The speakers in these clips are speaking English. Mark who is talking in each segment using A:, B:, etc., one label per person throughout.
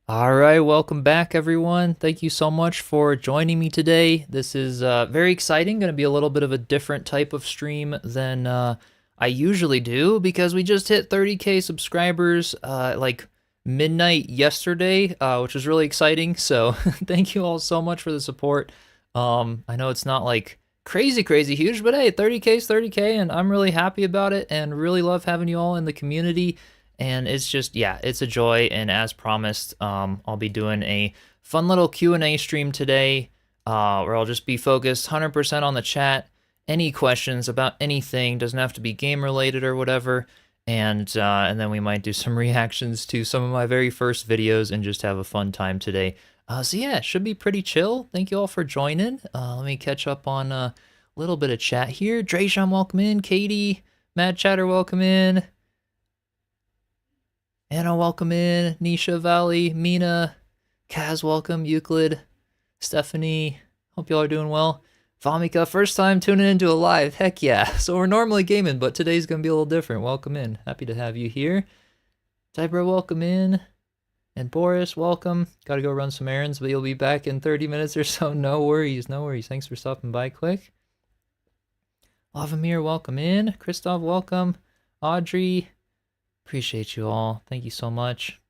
A: All right, welcome back, everyone. Thank you so much for joining me today. This is very exciting. Going to be a little bit of a different type of stream than I usually do because we just hit 30K subscribers like midnight yesterday, which was really exciting. So thank you all so much for the support. I know it's not like crazy huge, but hey, 30K is 30K, and I'm really happy about it and really love having you all in the community. And it's just, yeah, it's a joy. And as promised, I'll be doing a fun little Q&A stream today, where I'll just be focused 100% on the chat. Any questions about anything, doesn't have to be game related or whatever. And then we might do some reactions to some of my very first videos and just have a fun time today. So yeah, it should be pretty chill. Thank you all for joining. Let me catch up on a little bit of chat here. Drayshawn, welcome in. Katie, Mad Chatter, welcome in. Anna, welcome in. Nisha, Valley, Mina, Kaz, welcome. Euclid, Stephanie, hope y'all are doing well. Vamika, first time tuning into a live. Heck yeah. So we're normally gaming, but today's going to be a little different. Welcome in. Happy to have you here. Tybra, welcome in. And Boris, welcome. Got to go run some errands, but you'll be back in 30 minutes or so. No worries, no worries. Thanks for stopping by quick. Lavamir, welcome in. Christoph, welcome. Audrey, appreciate you all. Thank you so much.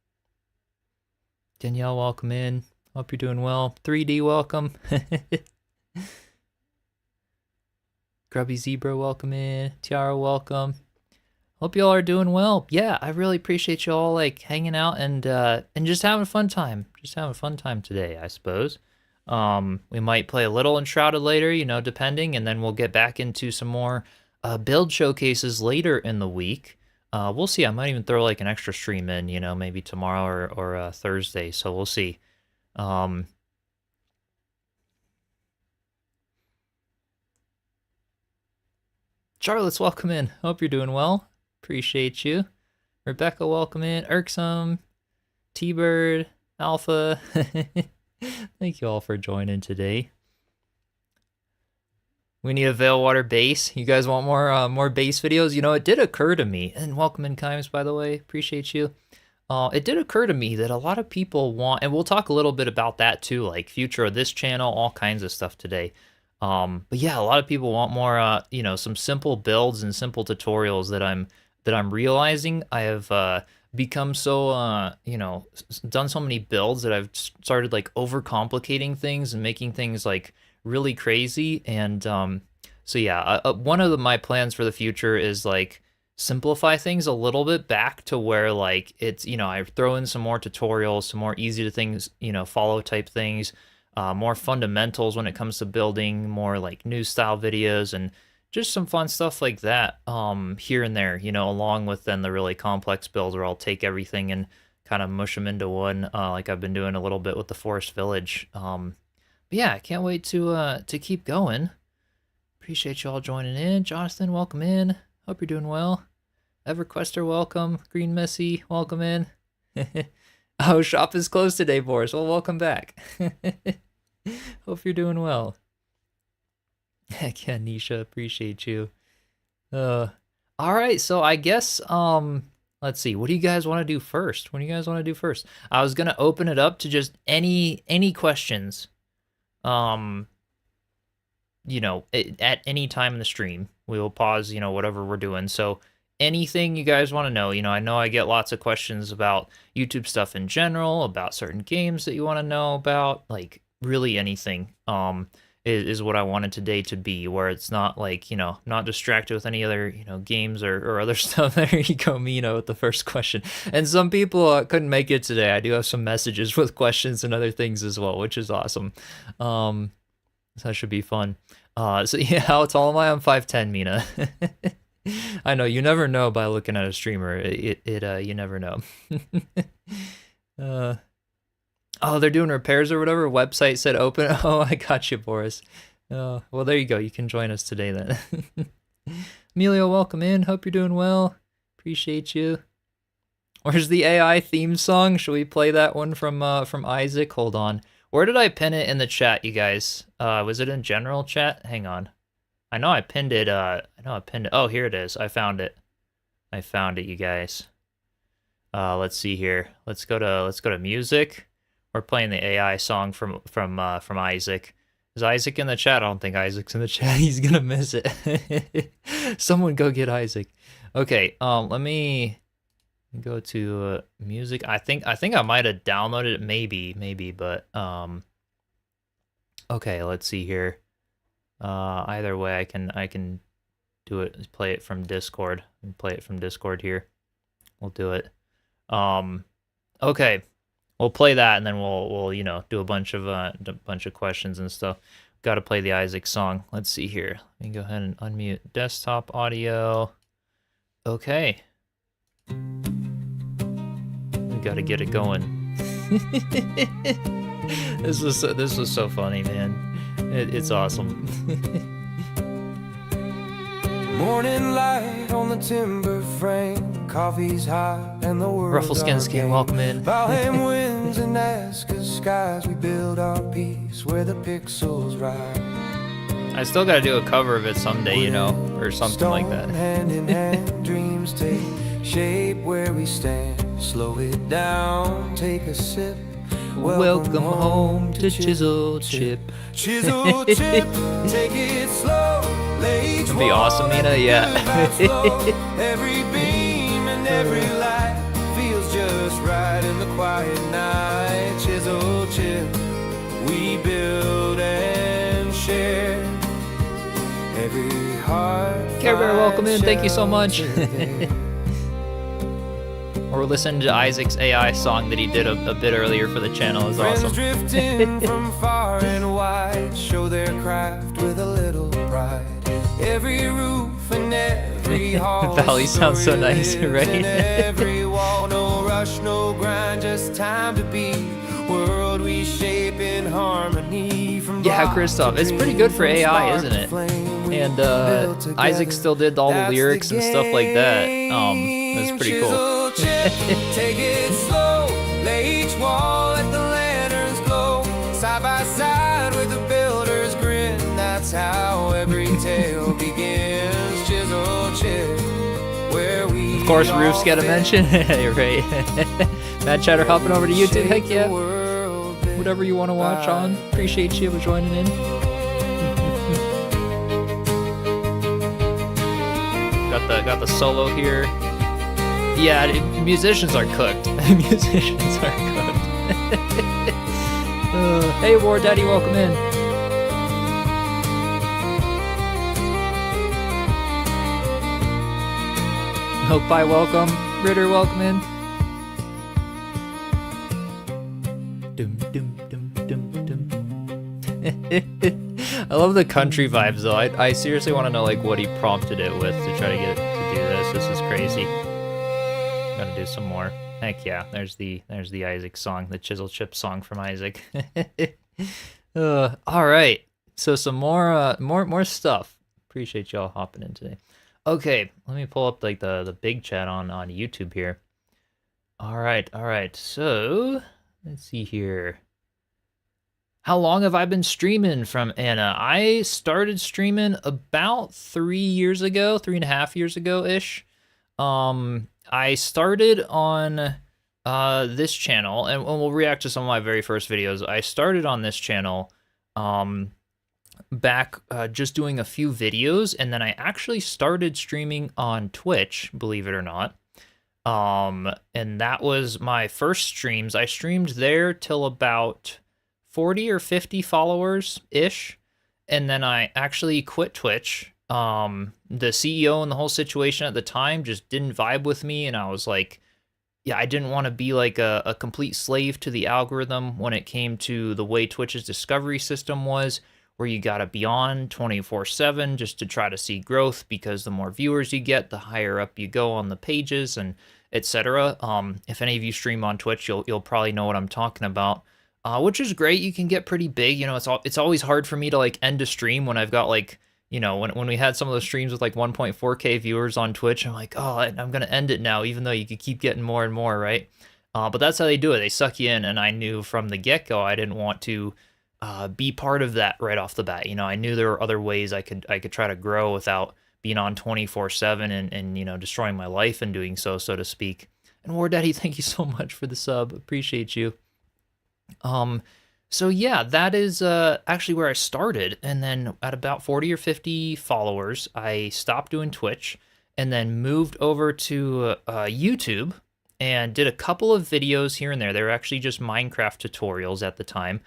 A: Danielle, welcome in. Hope you're doing well. 3D, welcome. Grubby Zebra, welcome in. Tiara, welcome. Hope y'all are doing well. Yeah, I really appreciate y'all like hanging out and just having a fun time. Just having a fun time today, I suppose. We might play a little Enshrouded later, you know, depending, and then we'll get back into some more build showcases later in the week. We'll see. I might even throw like an extra stream in, you know, maybe tomorrow or Thursday. So we'll see. Charlotte's welcome in. Hope you're doing well. Appreciate you. Rebecca, welcome in. Irksome, T-Bird, Alpha. Thank you all for joining today. We need a Veilwater base. You guys want more base videos? You know, it did occur to me, and welcome in, Kimes, by the way. Appreciate you. It did occur to me that a lot of people want, and we'll talk a little bit about that too, like future of this channel, all kinds of stuff today. But yeah, a lot of people want more, you know, some simple builds and simple tutorials that I'm realizing I have become so, you know, done so many builds that I've started like overcomplicating things and making things like really crazy. And so yeah, one of my plans for the future is like simplify things a little bit back to where like it's, you know, I throw in some more tutorials, some more easy to things, you know, follow type things, more fundamentals when it comes to building, more like new style videos, and just some fun stuff like that here and there, you know, along with then the really complex builds where I'll take everything and kind of mush them into one, like I've been doing a little bit with the Forest Village. But yeah, I can't wait to keep going. Appreciate you all joining in. Jonathan, welcome in. Hope you're doing well. EverQuester, welcome. Green Messy, welcome in. Oh, shop is closed today, Boris. Well, welcome back. Hope you're doing well. Heck yeah, Nisha, appreciate you. All right, so I guess let's see. What do you guys want to do first? What do you guys want to do first? I was gonna open it up to just any questions. You know, at any time in the stream, we will pause, you know, whatever we're doing. So anything you guys want to know, you know I get lots of questions about YouTube stuff in general, about certain games that you want to know about, like really anything. Is what I wanted today to be, where it's not like, you know, not distracted with any other, you know, games or other stuff. There you go, Mina, with the first question. And some people couldn't make it today. I do have some messages with questions and other things as well, which is awesome. So that should be fun. So yeah, how tall am I? I'm 5'10", Mina. I know, you never know by looking at a streamer. You never know. Oh, they're doing repairs or whatever. Website said open. Oh, I got you, Boris. Oh, well, there you go. You can join us today then. Emilio, welcome in. Hope you're doing well. Appreciate you. Where's the AI theme song? Should we play that one from Isaac? Hold on. Where did I pin it in the chat, you guys? Was it in general chat? Hang on. I know I pinned it. Oh, here it is. I found it. I found it, you guys. Let's see here. Let's go to music. We're playing the AI song from Isaac. Is Isaac in the chat? I don't think Isaac's in the chat. He's gonna miss it. Someone go get Isaac. Okay, let me go to music. I think I might have downloaded it, maybe, but okay, let's see here. Either way, I can do it. Play it from Discord. Play it from Discord here. We'll do it. Okay, we'll play that, and then we'll do a bunch of questions and stuff. Got to play the Isaac song. Let's see here. Let me go ahead and unmute desktop audio. Okay. We got to get it going. This was so funny, man. It's awesome.
B: Morning light on the timber frame, coffee's hot and the world
A: Ruffleskin Skin, welcome in.
B: Valheim winds and Nazca skies, we build our peace where the pixels ride.
A: I still gotta do a cover of it someday, or something like that.
B: Hand in hand, dreams take shape where we stand. Slow it down, take a sip.
A: Welcome home to Chiselchip.
B: Chiselchip, take it slow.
A: It'd be awesome, Mina. Yeah.
B: Every beam and every light feels just right in the quiet night. Chiselchip, we build and share. Every heart.
A: Care Bear, welcome in. Thank you so much. Or listen to Isaac's AI song that he did a bit earlier for the channel. It was awesome.
B: Drifting from far and wide, show their craft with a little pride. Every roof and every hall.
A: Valley sounds so nice, right?
B: Every wall, no rush, no grind, just time to be. World we shape in harmony. From
A: yeah, Christoph, it's pretty good for AI, isn't it? And Isaac still did all the lyrics and stuff like that. That's pretty cool.
B: Take it slow, lay each wall, let the lanterns glow, side by side with the builder's grin. That's how every tale begins. Chiselchip, where we.
A: Of course, roofs get a mention. Right. Matt Chatter hopping over to YouTube. Heck yeah. Whatever you want to watch on. Appreciate you for joining in. Got the solo here. Yeah, musicians are cooked. Musicians are cooked. Hey, War Daddy, welcome in. Hope welcome. Ritter, welcome in. Dum, dum, dum, dum, dum. I love the country vibes, though. I seriously want to know like what he prompted it with to try to get it to do this. This is crazy. Gotta do some more. Heck yeah, there's the Isaac song, the Chiselchip song from Isaac. All right, so some more stuff. Appreciate y'all hopping in today. Okay, let me pull up like the big chat on YouTube here. All right. So let's see here. How long have I been streaming? From Anna. I started streaming about 3 years ago, 3.5 years ago ish. I started on this channel, and we'll react to some of my very first videos. I started on this channel back just doing a few videos, and then I actually started streaming on Twitch, believe it or not. And that was my first streams. I streamed there till about 40 or 50 followers-ish, and then I actually quit Twitch. The CEO and the whole situation at the time just didn't vibe with me, and I was like, yeah, I didn't want to be like a complete slave to the algorithm when it came to the way Twitch's discovery system was, where you gotta be on 24/7 just to try to see growth, because the more viewers you get, the higher up you go on the pages and etc. If any of you stream on Twitch, you'll probably know what I'm talking about. Which is great. You can get pretty big. It's always hard for me to like end a stream when I've got like, when we had some of those streams with like 1.4K viewers on Twitch, I'm like, oh, I'm gonna end it now, even though you could keep getting more and more, right? But that's how they do it. They suck you in, and I knew from the get-go I didn't want to be part of that right off the bat. I knew there were other ways I could try to grow without being on 24/7 and destroying my life and doing so to speak. And War Daddy, thank you so much for the sub. Appreciate you. Um, so yeah, that is actually where I started, and then at about 40 or 50 followers, I stopped doing Twitch, and then moved over to YouTube and did a couple of videos here and there. They were actually just Minecraft tutorials at the time,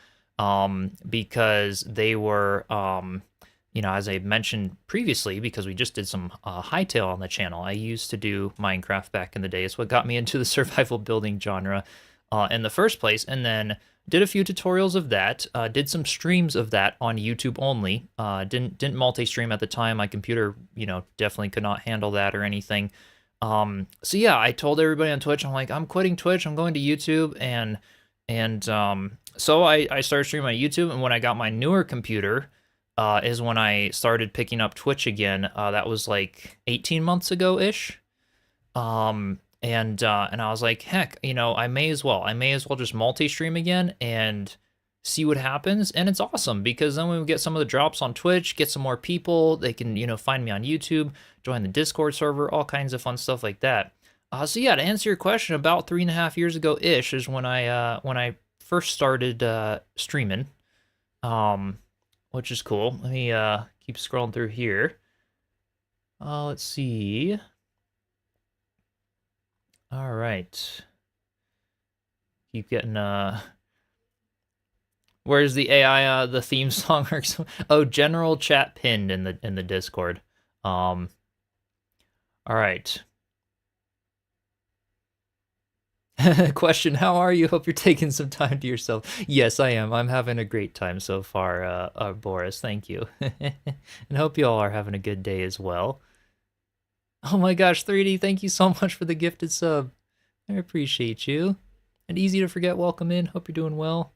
A: because they were, as I mentioned previously, because we just did some hightail on the channel. I used to do Minecraft back in the day. It's what got me into the survival building genre in the first place, and then did a few tutorials of that. Did some streams of that on YouTube only. Didn't multi-stream at the time. My computer, definitely could not handle that or anything. So yeah, I told everybody on Twitch, I'm like, I'm quitting Twitch. I'm going to YouTube, and so I started streaming on YouTube. And when I got my newer computer, is when I started picking up Twitch again. That was like 18 months ago ish. And I was like, heck, I may as well just multi-stream again and see what happens. And it's awesome because then when we get some of the drops on Twitch, get some more people, they can, find me on YouTube, join the Discord server, all kinds of fun stuff like that. So yeah, to answer your question, about 3.5 years ago ish is when I first started streaming, which is cool. Let me keep scrolling through here. Let's see. All right. Keep getting where's the AI the theme song works? Oh, general chat pinned in the Discord. All right. Question, how are you? Hope you're taking some time to yourself. Yes, I am. I'm having a great time so far, Boris. Thank you. And hope you all are having a good day as well. Oh my gosh, 3D, thank you so much for the gifted sub. I appreciate you. And easy to forget, welcome in. Hope you're doing well.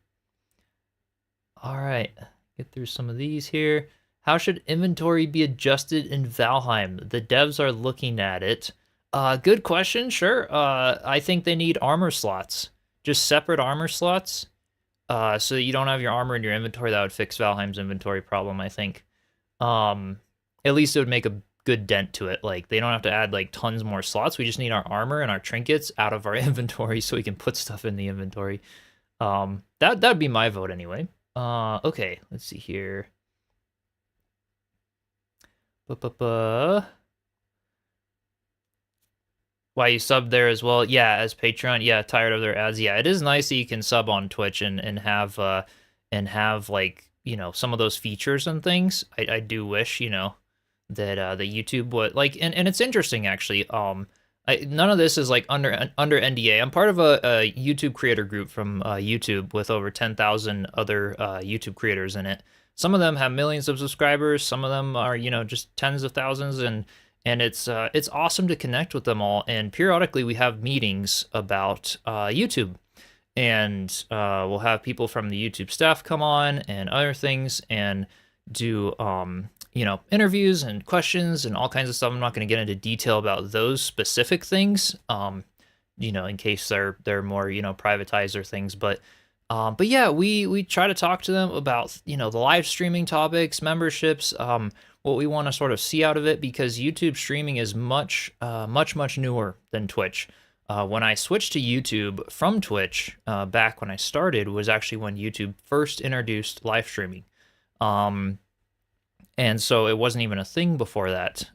A: All right, get through some of these here. How should inventory be adjusted in Valheim? The devs are looking at it. Good question, sure. I think they need armor slots. Just separate armor slots. So that you don't have your armor in your inventory. That would fix Valheim's inventory problem, I think. At least it would make a good dent to it. Like, they don't have to add like tons more slots. We just need our armor and our trinkets out of our inventory so we can put stuff in the inventory. That'd be my vote anyway. Okay, let's see here. Why you sub there as well? Yeah, as Patreon. Yeah, tired of their ads. Yeah, it is nice that you can sub on Twitch and have like, some of those features and things. I do wish, that the YouTube would like, and it's interesting actually. None of this is like under NDA. I'm part of a YouTube creator group from YouTube with over 10,000 other YouTube creators in it. Some of them have millions of subscribers. Some of them are, just tens of thousands, and it's awesome to connect with them all. And periodically we have meetings about YouTube, and we'll have people from the YouTube staff come on and other things and do interviews and questions and all kinds of stuff. I'm not going to get into detail about those specific things, in case they're more, privatized or things. But yeah, we try to talk to them about, the live streaming topics, memberships, what we want to sort of see out of it, because YouTube streaming is much newer than Twitch. When I switched to YouTube from Twitch, back when I started, was actually when YouTube first introduced live streaming. And so it wasn't even a thing before that.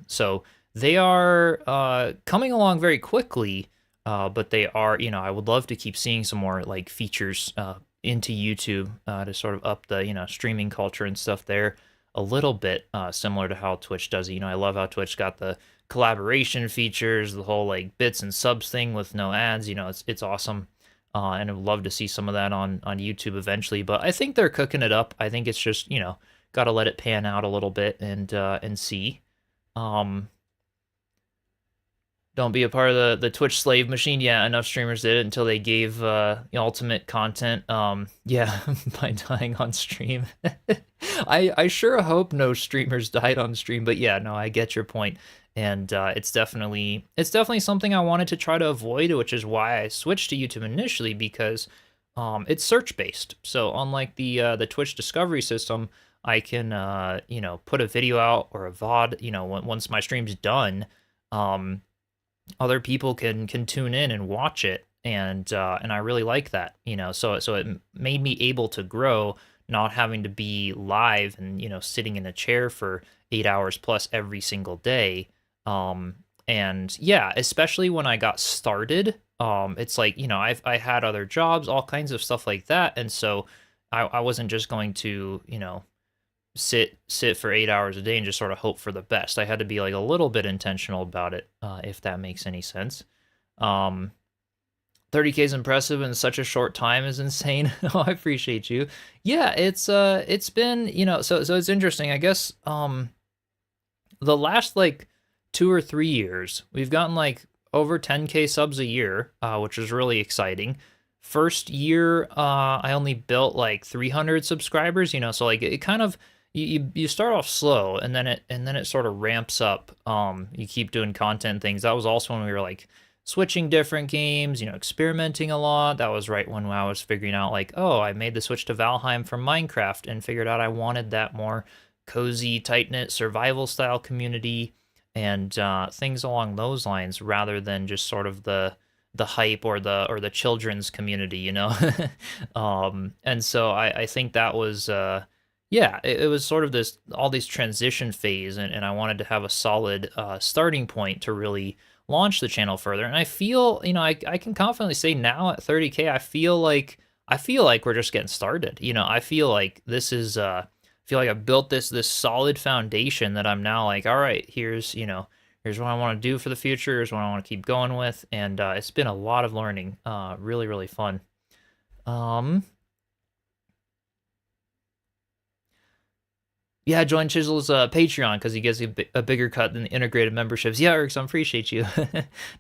A: So they are coming along very quickly, but they are, I would love to keep seeing some more like features into YouTube to sort of up the, streaming culture and stuff there a little bit, similar to how Twitch does it. I love how Twitch got the collaboration features, the whole like bits and subs thing with no ads. It's awesome. And I'd love to see some of that on YouTube eventually, but I think they're cooking it up. I think it's just, got to let it pan out a little bit and see. Don't be a part of the Twitch slave machine. Yeah, enough streamers did it until they gave the ultimate content. Yeah, by dying on stream. I sure hope no streamers died on stream, but yeah, no, I get your point. And it's definitely something I wanted to try to avoid, which is why I switched to YouTube initially, because it's search based. So unlike the Twitch discovery system, I can put a video out or a VOD, once my stream's done, other people can tune in and watch it and I really like that, you know. So it made me able to grow, not having to be live and, you know, sitting in a chair for 8 hours plus every single day. Um, and yeah, especially when I got started, it's like, you know, I had other jobs, all kinds of stuff like that, and so I wasn't just going to, you know, sit for 8 hours a day and just sort of hope for the best. I had to be like a little bit intentional about it, if that makes any sense. Um, 30K is impressive in such a short time is insane. Oh, I appreciate you. Yeah, it's been, you know, so it's interesting. I guess the last like 2 or 3 years, we've gotten like over 10K subs a year, which is really exciting. First year, I only built like 300 subscribers, you know, so like it kind of you start off slow and then it sort of ramps up. You keep doing content things. That was also when we were like switching different games, you know, experimenting a lot. That was right when I was figuring out like, oh, I made the switch to Valheim from Minecraft and figured out I wanted that more cozy, tight-knit survival style community and things along those lines rather than just sort of the hype or the children's community, you know. And so I think that was yeah, it was sort of this all these transition phase, and I wanted to have a solid starting point to really launch the channel further. And I feel, you know, I can confidently say now at 30K, I feel like we're just getting started. You know, I feel like this is I feel like I've built this solid foundation that I'm now like, all right, here's, you know, here's what I want to do for the future, here's what I want to keep going with, and it's been a lot of learning, really, really fun. Um, yeah, join Chisel's Patreon because he gets a bigger cut than the integrated memberships. Yeah, Eric, I appreciate you.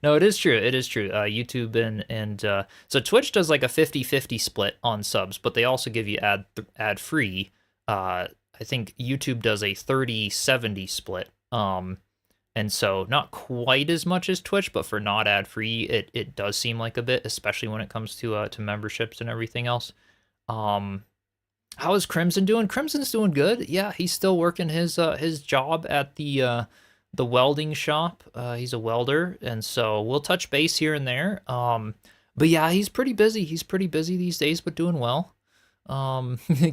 A: No, it is true. It is true. YouTube and so Twitch does like a 50-50 split on subs, but they also give you ad free. I think YouTube does a 30-70 split. And so not quite as much as Twitch, but for not ad free, it does seem like a bit, especially when it comes to memberships and everything else. Um, how is Crimson doing? Crimson's doing good. Yeah, he's still working his job at the welding shop. He's a welder, and so we'll touch base here and there. But yeah, he's pretty busy. He's pretty busy these days, but doing well.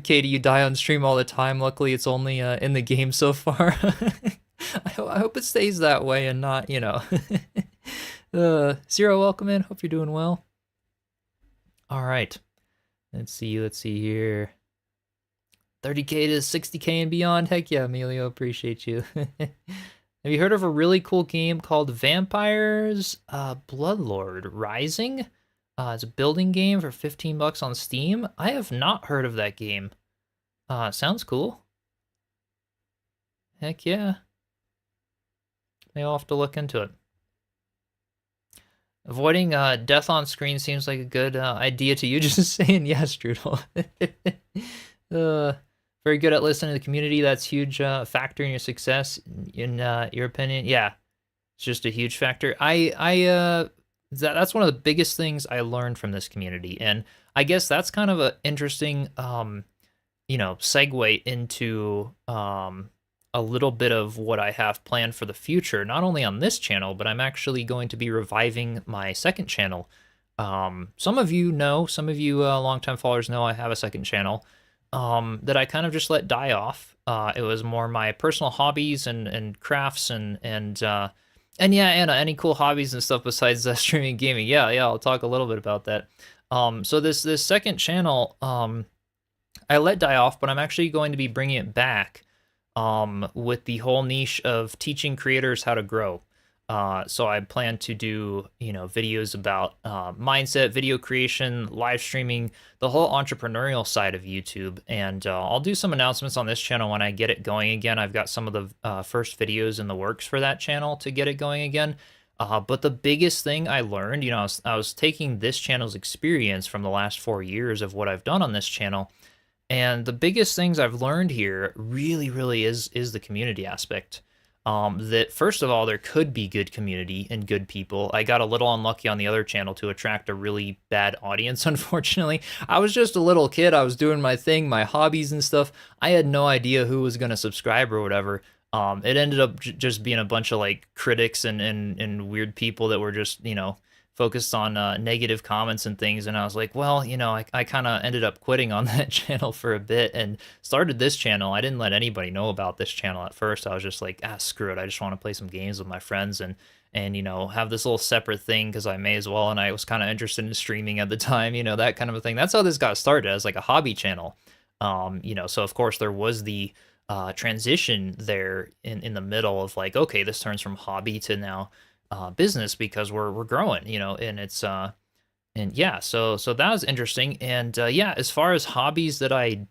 A: Katie, you die on stream all the time. Luckily, it's only in the game so far. I hope it stays that way and not, you know. Zero, welcome in. Hope you're doing well. All right. Let's see here. 30K to 60K and beyond. Heck yeah, Emilio, appreciate you. Have you heard of a really cool game called Vampires Bloodlord Rising? It's a building game for 15 bucks on Steam. I have not heard of that game. Sounds cool. Heck yeah. Maybe I'll have to look into it. Avoiding death on screen seems like a good idea to you. Just saying yes, Strudel. Very good at listening to the community. That's huge factor in your success, in your opinion. Yeah, it's just a huge factor. That's one of the biggest things I learned from this community, and I guess that's kind of an interesting, you know, segue into a little bit of what I have planned for the future, not only on this channel, but I'm actually going to be reviving my second channel. Some of you know, some of you longtime followers know I have a second channel that I kind of just let die off. It was more my personal hobbies and crafts and yeah, Anna, any cool hobbies and stuff besides streaming and gaming? Yeah, I'll talk a little bit about that. So this second channel, I let die off, but I'm actually going to be bringing it back with the whole niche of teaching creators how to grow. So I plan to do, you know, videos about mindset, video creation, live streaming, the whole entrepreneurial side of YouTube. And I'll do some announcements on this channel when I get it going again. I've got some of the first videos in the works for that channel to get it going again. But the biggest thing I learned, you know, I was taking this channel's experience from the last 4 years of what I've done on this channel. And the biggest things I've learned here really is the community aspect. That first of all, there could be good community and good people. I got a little unlucky on the other channel to attract a really bad audience, unfortunately. I was just a little kid. I was doing my thing, my hobbies and stuff. I had no idea who was going to subscribe or whatever. It ended up just being a bunch of like critics and weird people that were just, you know, focused on negative comments and things. And I was like, well, I kind of ended up quitting on that channel for a bit and started this channel. I didn't let anybody know about this channel at first. I was just like, screw it. I just want to play some games with my friends and have this little separate thing because I may as well. And I was kind of interested in streaming at the time, that kind of a thing. That's how this got started as like a hobby channel. So of course there was the transition there in the middle of like, okay, this turns from hobby to now business because we're growing, and it's and yeah, so that was interesting. And yeah, as far as hobbies that I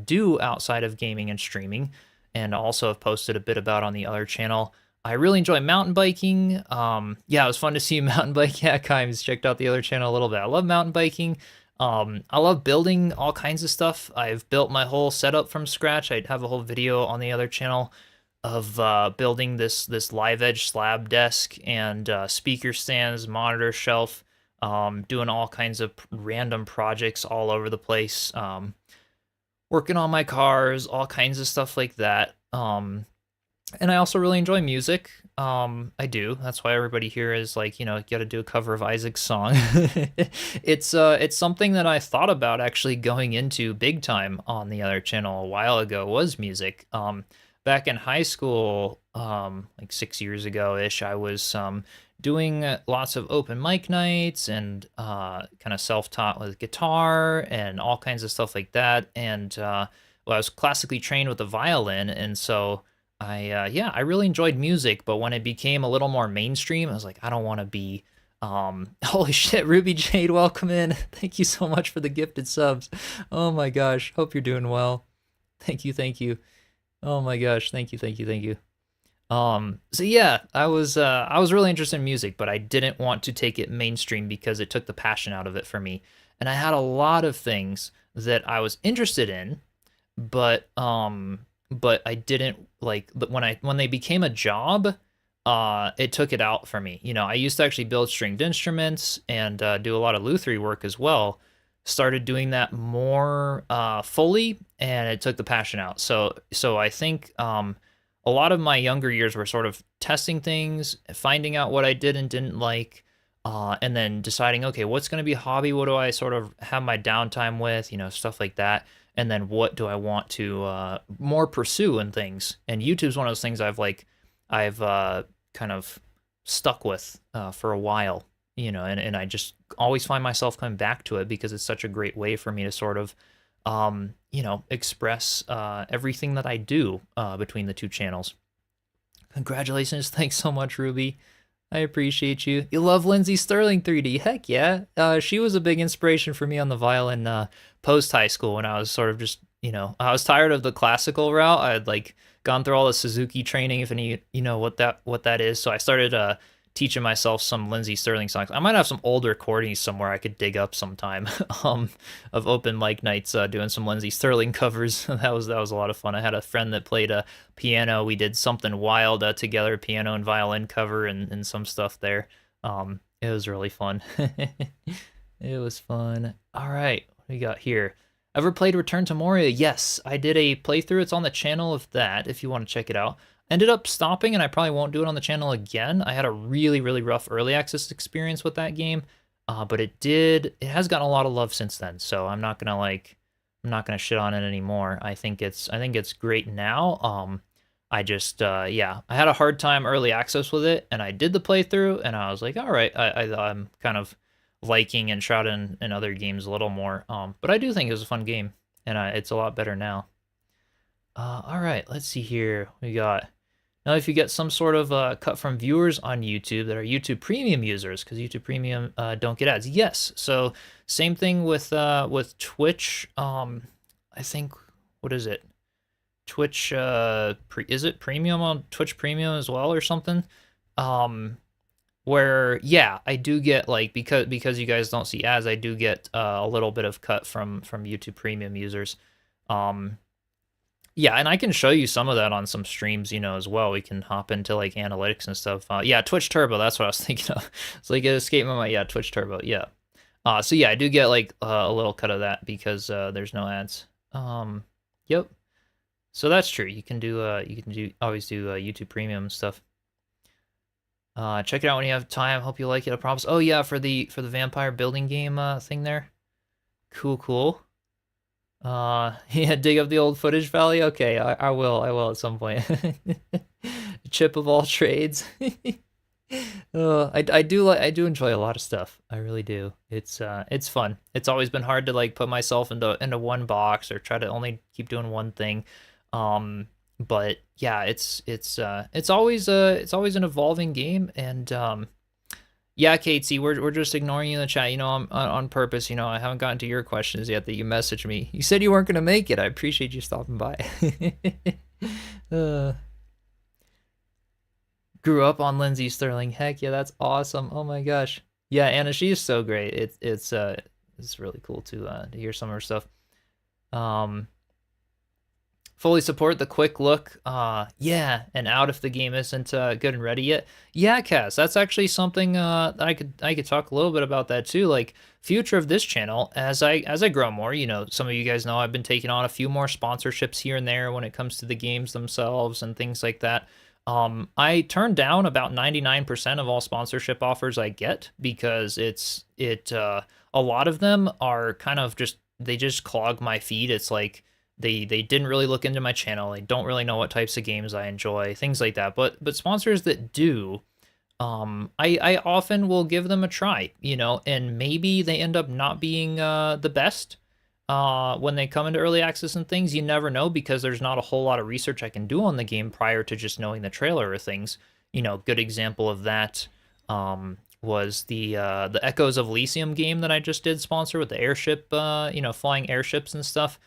A: do outside of gaming and streaming, and also have posted a bit about on the other channel, I really enjoy mountain biking. Yeah, it was fun to see you mountain bike. Yeah, Kimes checked out the other channel a little bit. I love mountain biking. I love building all kinds of stuff. I've built my whole setup from scratch. I have a whole video on the other channel of building this live edge slab desk and speaker stands, monitor shelf, doing all kinds of random projects all over the place, working on my cars, all kinds of stuff like that. And I also really enjoy music. I do. That's why everybody here is like, got to do a cover of Isaac's song. It's something that I thought about actually going into big time on the other channel a while ago was music. Back in high school, like 6 years ago ish, I was doing lots of open mic nights and kind of self-taught with guitar and all kinds of stuff like that. And well, I was classically trained with the violin, and so I really enjoyed music. But when it became a little more mainstream, I was like, I don't want to be. Holy shit, Ruby Jade, welcome in. Thank you so much for the gifted subs. Oh my gosh, hope you're doing well. Thank you, thank you. Oh my gosh, thank you, thank you, thank you. So yeah, I was really interested in music, but I didn't want to take it mainstream because it took the passion out of it for me. And I had a lot of things that I was interested in, but I didn't like when they became a job, it took it out for me. I used to actually build stringed instruments and do a lot of lutherie work as well. Started doing that more fully, and it took the passion out. So I think a lot of my younger years were sort of testing things, finding out what I did and didn't like, and then deciding, okay, what's going to be a hobby? What do I sort of have my downtime with? Stuff like that. And then what do I want to more pursue and things? And YouTube's one of those things I've kind of stuck with for a while. And I just always find myself coming back to it because it's such a great way for me to sort of, express everything that I do between the two channels. Congratulations. Thanks so much, Ruby. I appreciate you. You love Lindsay Sterling 3D. Heck yeah. She was a big inspiration for me on the violin post high school when I was sort of just, I was tired of the classical route. I had like gone through all the Suzuki training, if any, what that is. So I started teaching myself some Lindsay Sterling songs. I might have some old recordings somewhere I could dig up sometime of open mic nights doing some Lindsay Sterling covers. that was a lot of fun. I had a friend that played a piano. We did something wild together, piano and violin cover and some stuff there. It was really fun. It was fun. All right, what do we got here? Ever played Return to Moria? Yes, I did a playthrough. It's on the channel of that if you want to check it out. Ended up stopping, and I probably won't do it on the channel again. I had a really, really rough early access experience with that game, but it has gotten a lot of love since then. So I'm not gonna shit on it anymore. I think it's great now. I just yeah, I had a hard time early access with it, and I did the playthrough, and I was like, all right, I'm kind of liking Enshrouded and other games a little more. But I do think it was a fun game, and it's a lot better now. All right, let's see here. We got now if you get some sort of cut from viewers on YouTube that are YouTube Premium users, because YouTube Premium don't get ads. Yes, so same thing with Twitch. I think what is it? Twitch is it Premium on Twitch Premium as well or something? Where yeah, I do get like because you guys don't see ads, I do get a little bit of cut from YouTube Premium users. Yeah, and I can show you some of that on some streams, as well. We can hop into like analytics and stuff. Yeah, Twitch Turbo, that's what I was thinking of. It's like it escaped my mind. Yeah, Twitch Turbo, yeah. So yeah, I do get like a little cut of that because there's no ads. Yep. So that's true. You can always do YouTube Premium stuff. Check it out when you have time. Hope you like it. I promise. Oh yeah, for the vampire building game thing there. Cool, cool. Yeah, dig up the old footage valley. Okay, I will at some point. Chip of all trades. I do enjoy a lot of stuff. I really do. It's fun. It's always been hard to like put myself into one box or try to only keep doing one thing. But yeah, it's always an evolving game. And yeah, Katesy, we're just ignoring you in the chat. On purpose. I haven't gotten to your questions yet that you messaged me. You said you weren't gonna make it. I appreciate you stopping by. uh, Grew up on Lindsay Sterling. Heck yeah, that's awesome. Oh my gosh. Yeah, Anna, she's so great. It's really cool to hear some of her stuff. Um, Fully support the quick look. Yeah, and out if the game isn't good and ready yet. Yeah, Cass, that's actually something that I could talk a little bit about that too. Like future of this channel, as I grow more, some of you guys know I've been taking on a few more sponsorships here and there when it comes to the games themselves and things like that. I turn down about 99% of all sponsorship offers I get because a lot of them are kind of they just clog my feed. It's like they didn't really look into my channel. They don't really know what types of games I enjoy, things like that. But sponsors that do, I often will give them a try, and maybe they end up not being the best when they come into early access and things. You never know because there's not a whole lot of research I can do on the game prior to just knowing the trailer or things. Good example of that was the Echoes of Elysium game that I just did sponsor with the airship, flying airships and stuff.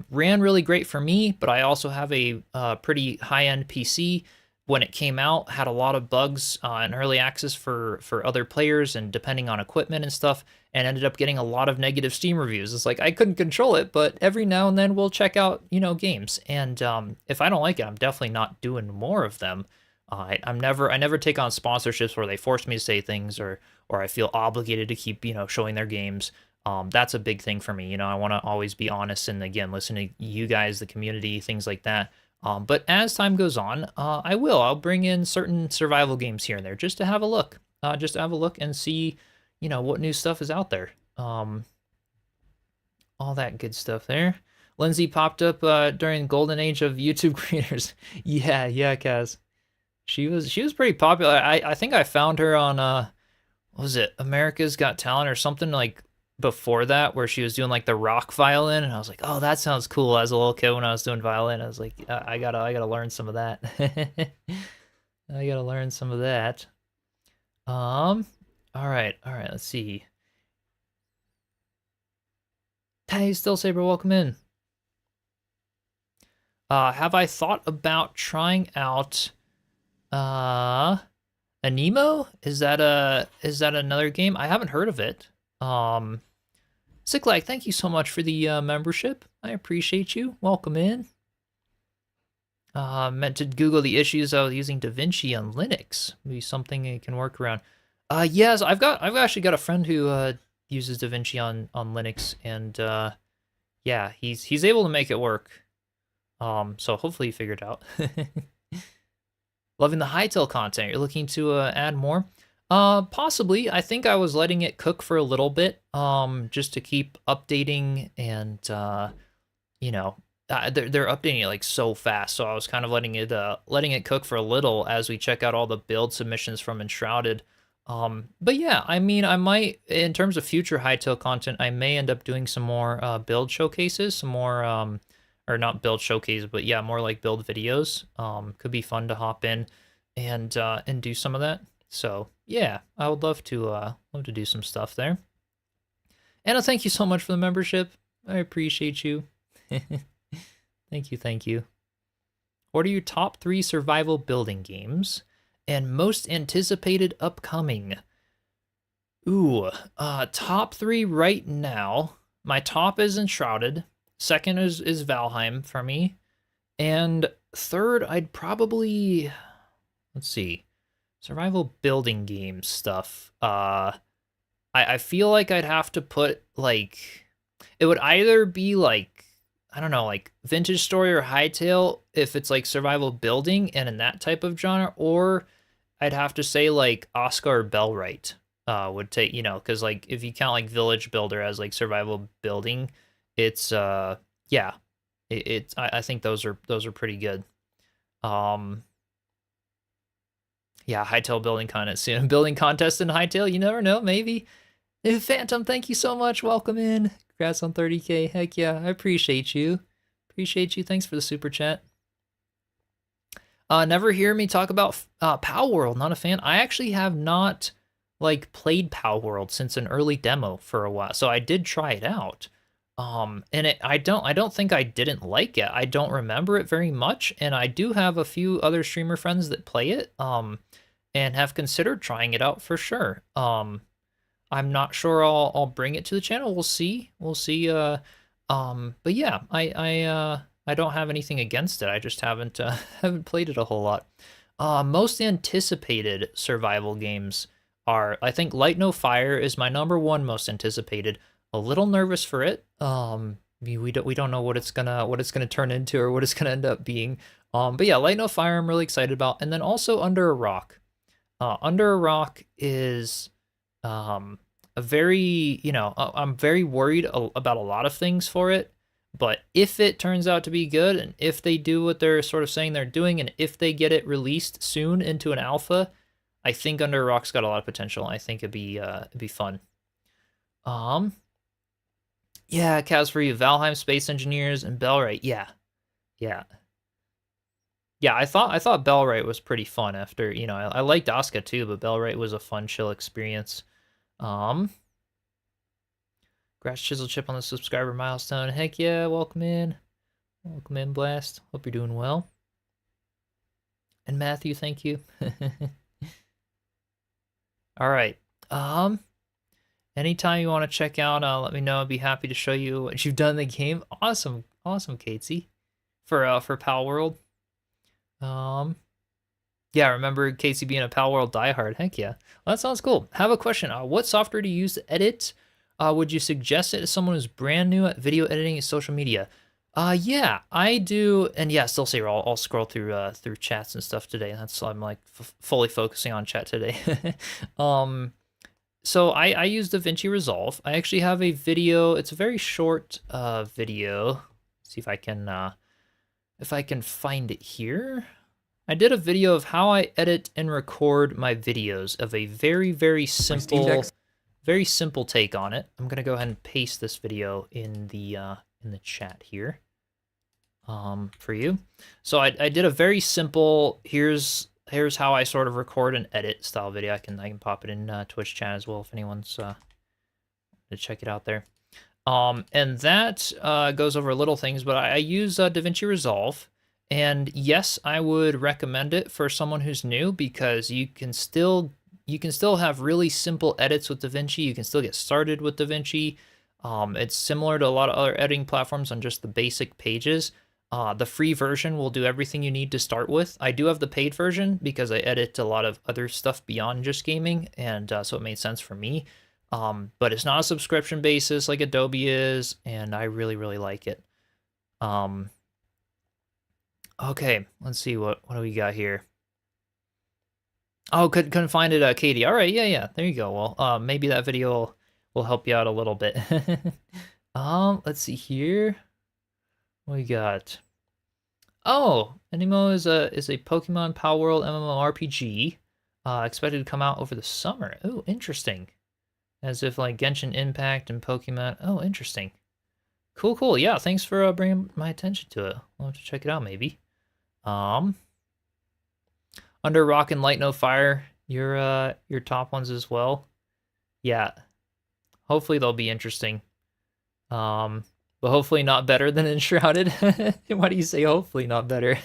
A: Ran really great for me, but I also have a pretty high-end PC. When it came out, had a lot of bugs in early access for other players and depending on equipment and stuff, and ended up getting a lot of negative Steam reviews. It's like I couldn't control it, but every now and then we'll check out games, and if I don't like it, I'm definitely not doing more of them. I never take on sponsorships where they force me to say things or I feel obligated to keep showing their games. That's a big thing for me. I want to always be honest and again listen to you guys, the community, things like that. But as time goes on, I'll bring in certain survival games here and there just to have a look, and see, what new stuff is out there. All that good stuff there. Lindsay popped up during the golden age of YouTube creators. Yeah, Kaz. She was pretty popular. I think I found her on what was it, America's Got Talent or something like before that, where she was doing like the rock violin, and I was like, oh, that sounds cool. As a little kid when I was doing violin, I was like, I gotta learn some of that. I gotta learn some of that. All right, let's see. Hey, Still Saber, welcome in. Have I thought about trying out Anemo? Is that another game? I haven't heard of it. Sicklag, thank you so much for the membership. I appreciate you. Welcome in. Meant to Google the issues of using DaVinci on Linux. Maybe something you can work around. Yes, I've actually got a friend who uses DaVinci on Linux, and yeah, he's able to make it work. So hopefully you figured it out. Loving the Hytale content. You're looking to add more? Possibly. I think I was letting it cook for a little bit, just to keep updating, and they're updating it like so fast. So I was kind of letting it cook for a little as we check out all the build submissions from Enshrouded. But yeah, I mean, I might, in terms of future Hytale content, I may end up doing some more build showcases, some more or not build showcases, but yeah, more like build videos. Could be fun to hop in and do some of that. So yeah, I would love to do some stuff there. Anna, thank you so much for the membership. I appreciate you. Thank you. What are your top 3 survival building games and most anticipated upcoming? Ooh, top 3 right now. My top is Enshrouded. Second is Valheim for me. And third, I'd probably, let's see, survival building game stuff. I feel like I'd have to put, like, it would either be like, I don't know, like Vintage Story or Hytale if it's like survival building and in that type of genre, or I'd have to say like Oscar Bellwright would take, you know, because like if you count like Village Builder as like survival building, it's yeah, it's I think those are pretty good. Um, yeah, Hightail building contest soon. Building contest in Hightail, you never know, maybe. Phantom, thank you so much. Welcome in. Congrats on 30K. Heck yeah, I appreciate you. Appreciate you. Thanks for the super chat. Never hear me talk about Pal World. Not a fan. I actually have not like played Pal World since an early demo for a while, so I did try it out. And I don't think I didn't like it. I don't remember it very much, and I do have a few other streamer friends that play it. And have considered trying it out for sure. I'm not sure I'll bring it to the channel. We'll see. We'll see. But yeah, I don't have anything against it. I just haven't haven't played it a whole lot. Most anticipated survival games are, I think, Light No Fire is my #1 most anticipated. A little nervous for it. We don't know what it's gonna turn into or what it's gonna end up being. But yeah, Light No Fire I'm really excited about, and then also Under a Rock. Under a Rock is a very, you know, I'm very worried about a lot of things for it, but if it turns out to be good, and if they do what they're sort of saying they're doing, and if they get it released soon into an alpha, I think Under a Rock's got a lot of potential. I think it'd be fun. Yeah, Kaz for you, Valheim Space Engineers and Bellwright. Yeah, yeah. Yeah, I thought Bellwright was pretty fun after, you know, I liked Asuka too, but Bellwright was a fun, chill experience. Grass Chiselchip on the subscriber milestone. Heck yeah, welcome in. Welcome in, Blast. Hope you're doing well. And Matthew, thank you. All right. Anytime you want to check out, let me know. I'd be happy to show you what you've done in the game. Awesome, Katesy. For Pal World. Yeah, remember Casey being a Pal World diehard. Heck yeah. Well, that sounds cool. Have a question. What software do you use to edit? Would you suggest it to someone who's brand new at video editing and social media? Yeah, I do. And yeah, still say I'll scroll through chats and stuff today. I'm like fully focusing on chat today. So I use DaVinci Resolve. I actually have a video. It's a very short video. Let's see if I can find it here. I did a video of how I edit and record my videos of a very, very simple take on it. I'm gonna go ahead and paste this video in the chat here for you. So I did a very simple here's how I sort of record and edit style video. I can pop it in Twitch chat as well if anyone's to check it out there. And that goes over little things, but I use DaVinci Resolve. And yes, I would recommend it for someone who's new because you can still have really simple edits with DaVinci. You can still get started with DaVinci. It's similar to a lot of other editing platforms on just the basic pages. The free version will do everything you need to start with. I do have the paid version because I edit a lot of other stuff beyond just gaming, and so it made sense for me. But it's not a subscription basis like Adobe is, and I really, really like it. Okay, let's see what do we got here. Oh, couldn't find it, Katie. All right, yeah, there you go. Well, maybe that video will help you out a little bit. Let's see here. What we got? Oh, Animo is a Pokemon Pal World MMORPG, expected to come out over the summer. Oh, interesting. As if like Genshin Impact and Pokemon. Oh, interesting. Cool. Yeah, thanks for bringing my attention to it. I'll have to check it out maybe. Under Rock and Light No Fire, your top ones as well. Yeah. Hopefully they'll be interesting. But hopefully not better than Enshrouded. Why do you say hopefully not better?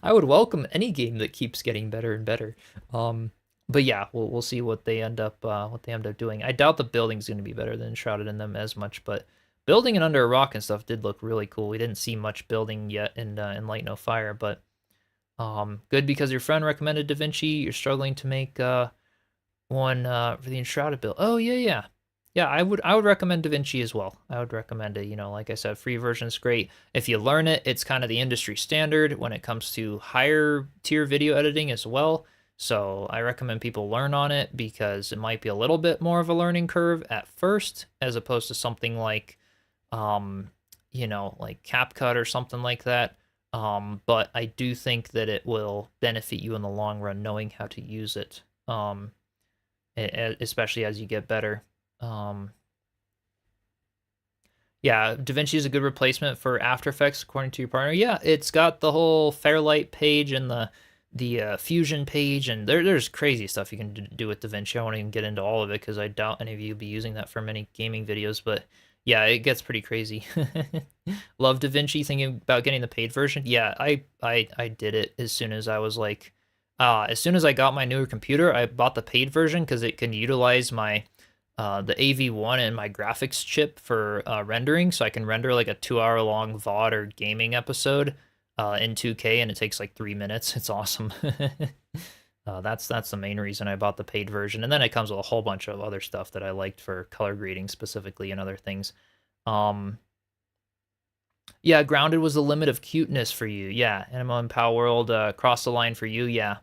A: I would welcome any game that keeps getting better and better. But yeah, we'll see what they end up doing. I doubt the building's going to be better than Enshrouded in them as much, but building it under a rock and stuff did look really cool. We didn't see much building yet in Light No Fire, but good because your friend recommended DaVinci. You're struggling to make one for the Enshrouded build. Oh yeah. I would recommend DaVinci as well. I would recommend it. You know, like I said, free version is great. If you learn it, it's kind of the industry standard when it comes to higher tier video editing as well. So I recommend people learn on it because it might be a little bit more of a learning curve at first, as opposed to something like, um, like CapCut or something like that. But I do think that it will benefit you in the long run knowing how to use it, especially as you get better. Um, yeah, DaVinci is a good replacement for After Effects, according to your partner. Yeah, it's got the whole Fairlight page and the Fusion page, and there's crazy stuff you can do with DaVinci. I won't even get into all of it because I doubt any of you will be using that for many gaming videos. But yeah, it gets pretty crazy. Love DaVinci. Thinking about getting the paid version. Yeah, I did it as soon as I was like, as soon as I got my newer computer, I bought the paid version because it can utilize my the AV1 and my graphics chip for rendering, so I can render like a 2 hour long VOD or gaming episode in 2K, and it takes like 3 minutes. It's awesome. That's the main reason I bought the paid version, and then it comes with a whole bunch of other stuff that I liked for color grading specifically and other things. Yeah, Grounded was the limit of cuteness for you. Yeah, Animal and Pow World crossed the line for you. Yeah,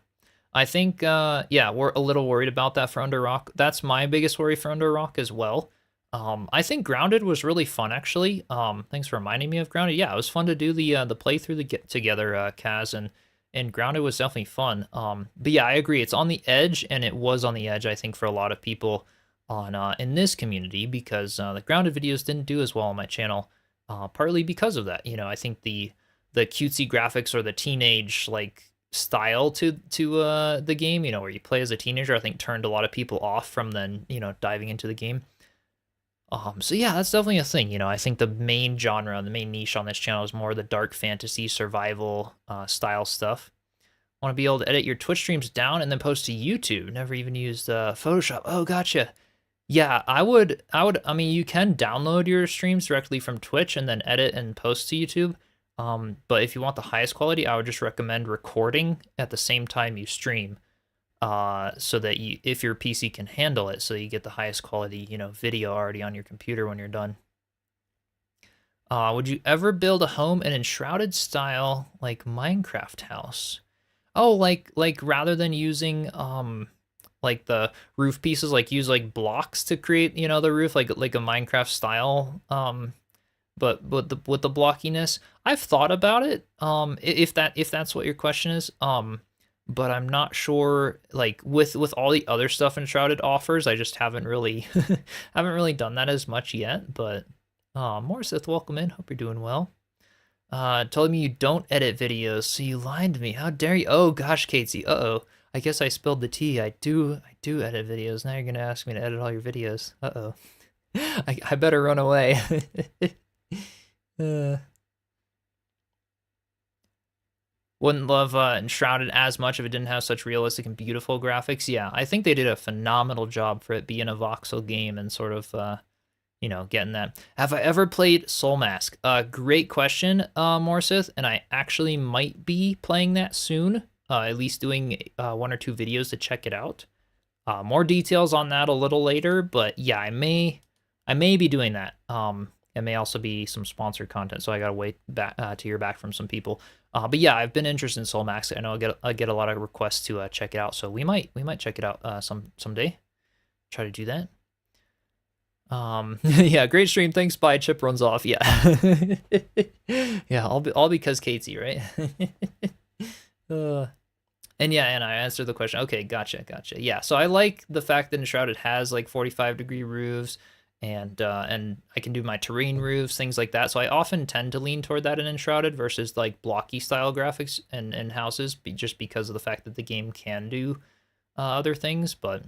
A: I think, yeah, we're a little worried about that for Under Rock. That's my biggest worry for Under Rock as well. I think Grounded was really fun, actually. Thanks for reminding me of Grounded. Yeah, it was fun to do the playthrough the get together, Kaz, and Grounded was definitely fun. But yeah, I agree. It's on the edge, and it was on the edge, I think, for a lot of people on in this community because the Grounded videos didn't do as well on my channel, partly because of that. I think the cutesy graphics or the teenage like style to the game, where you play as a teenager, I think turned a lot of people off from then, diving into the game. So yeah, that's definitely a thing. I think the main genre, the main niche on this channel is more the dark fantasy survival style stuff. Want to be able to edit your Twitch streams down and then post to YouTube. Never even used Photoshop. Oh, gotcha. Yeah, I would. I mean, you can download your streams directly from Twitch and then edit and post to YouTube. But if you want the highest quality, I would just recommend recording at the same time you stream, so that if your PC can handle it, so you get the highest quality, video already on your computer when you're done. Would you ever build a home in Enshrouded style, like Minecraft house? Oh, like rather than using like the roof pieces, like use like blocks to create, the roof, like a Minecraft style but with the blockiness. I've thought about it, if that's what your question is, but I'm not sure, like with all the other stuff Enshrouded offers, I just haven't really haven't really done that as much yet. But Morsith, welcome in, hope you're doing well. Told me you don't edit videos, so you lied to me. How dare you? Oh gosh, Katesy, uh-oh, I guess I spilled the tea. I do edit videos. Now you're gonna ask me to edit all your videos. Uh-oh. I better run away. Wouldn't love Enshrouded as much if it didn't have such realistic and beautiful graphics. Yeah, I think they did a phenomenal job for it being a voxel game and sort of, getting that. Have I ever played Soul Mask? Great question, Morsith, and I actually might be playing that soon, at least doing 1 or 2 videos to check it out. More details on that a little later, but yeah, I may be doing that. It may also be some sponsored content, so I gotta wait back to hear back from some people. But yeah, I've been interested in Soul Max. I know I get a lot of requests to check it out, so we might check it out someday. Try to do that. Yeah, great stream. Thanks. Bye. Chip runs off. Yeah, yeah. All because Katesy, right? And yeah, and I answered the question. Okay, gotcha. Yeah, so I like the fact that Enshrouded has like 45-degree roofs. And I can do my terrain roofs, things like that. So I often tend to lean toward that in Enshrouded versus like blocky style graphics and houses, just because of the fact that the game can do other things. But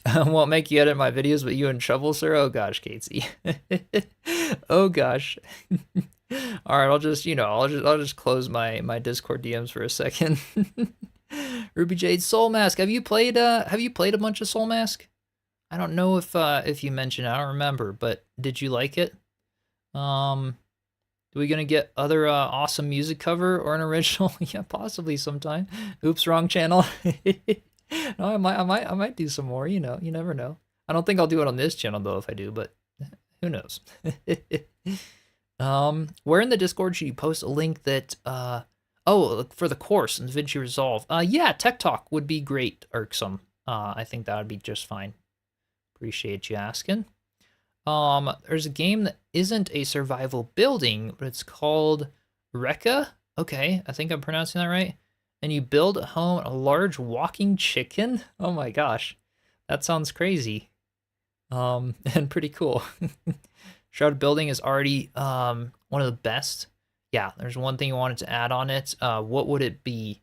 A: won't make you edit my videos, but you in trouble, sir? Oh gosh, Katesy. Oh gosh. All right, I'll just close my Discord DMs for a second. Ruby Jade, Soul Mask. Have you played a bunch of Soul Mask? I don't know if you mentioned it, I don't remember, but did you like it? Are we gonna get other awesome music cover or an original? Yeah, possibly sometime. Oops, wrong channel. No, I might do some more. You never know. I don't think I'll do it on this channel though if I do, but who knows? Where in the Discord should you post a link that Oh, for the course in DaVinci Resolve. Yeah, Tech Talk would be great, Irksome. I think that would be just fine. Appreciate you asking. There's a game that isn't a survival building, but it's called Rekka. Okay, I think I'm pronouncing that right. And you build a home, a large walking chicken. Oh my gosh, that sounds crazy. And pretty cool. Shrouded Building is already one of the best. Yeah, there's one thing I wanted to add on it. What would it be?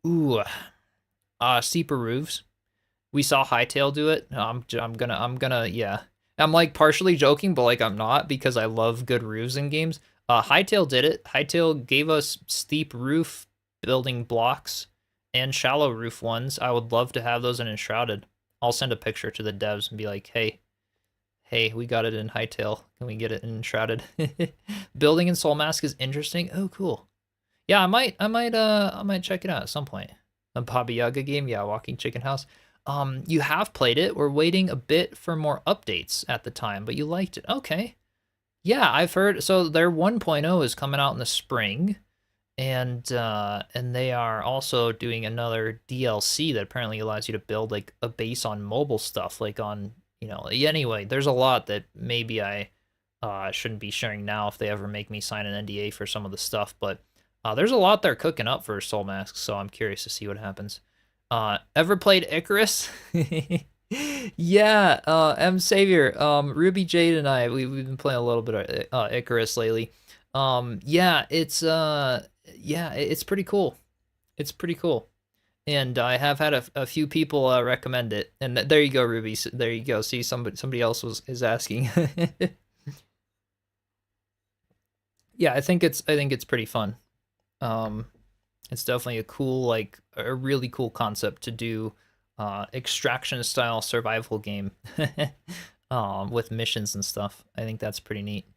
A: Ooh, steeper roofs. We saw Hightail do it. I'm gonna, yeah. I'm like partially joking, but like I'm not because I love good roofs in games. Hightail did it. Hightail gave us steep roof building blocks and shallow roof ones. I would love to have those in Enshrouded. I'll send a picture to the devs and be like, hey, we got it in Hightail. Can we get it in Enshrouded? Building in Soul Mask is interesting. Oh, cool. Yeah, I might check it out at some point. A Baba Yaga game, yeah, Walking Chicken House. You have played it. We're waiting a bit for more updates at the time, but you liked it. Okay. Yeah, I've heard. So their 1.0 is coming out in the spring, and they are also doing another DLC that apparently allows you to build like a base on mobile stuff, like on Anyway, there's a lot that maybe I shouldn't be sharing now if they ever make me sign an NDA for some of the stuff, but there's a lot they're cooking up for Soul Mask, so I'm curious to see what happens. Ever played Icarus? Yeah, M Savior, Ruby Jade and we've been playing a little bit of Icarus lately. Yeah, it's pretty cool. It's pretty cool. And I have had a few people recommend it. And there you go, Ruby. There you go. See, somebody else is asking. Yeah, I think it's pretty fun. It's definitely a cool, like a really cool concept to do extraction style survival game with missions and stuff. I think that's pretty neat.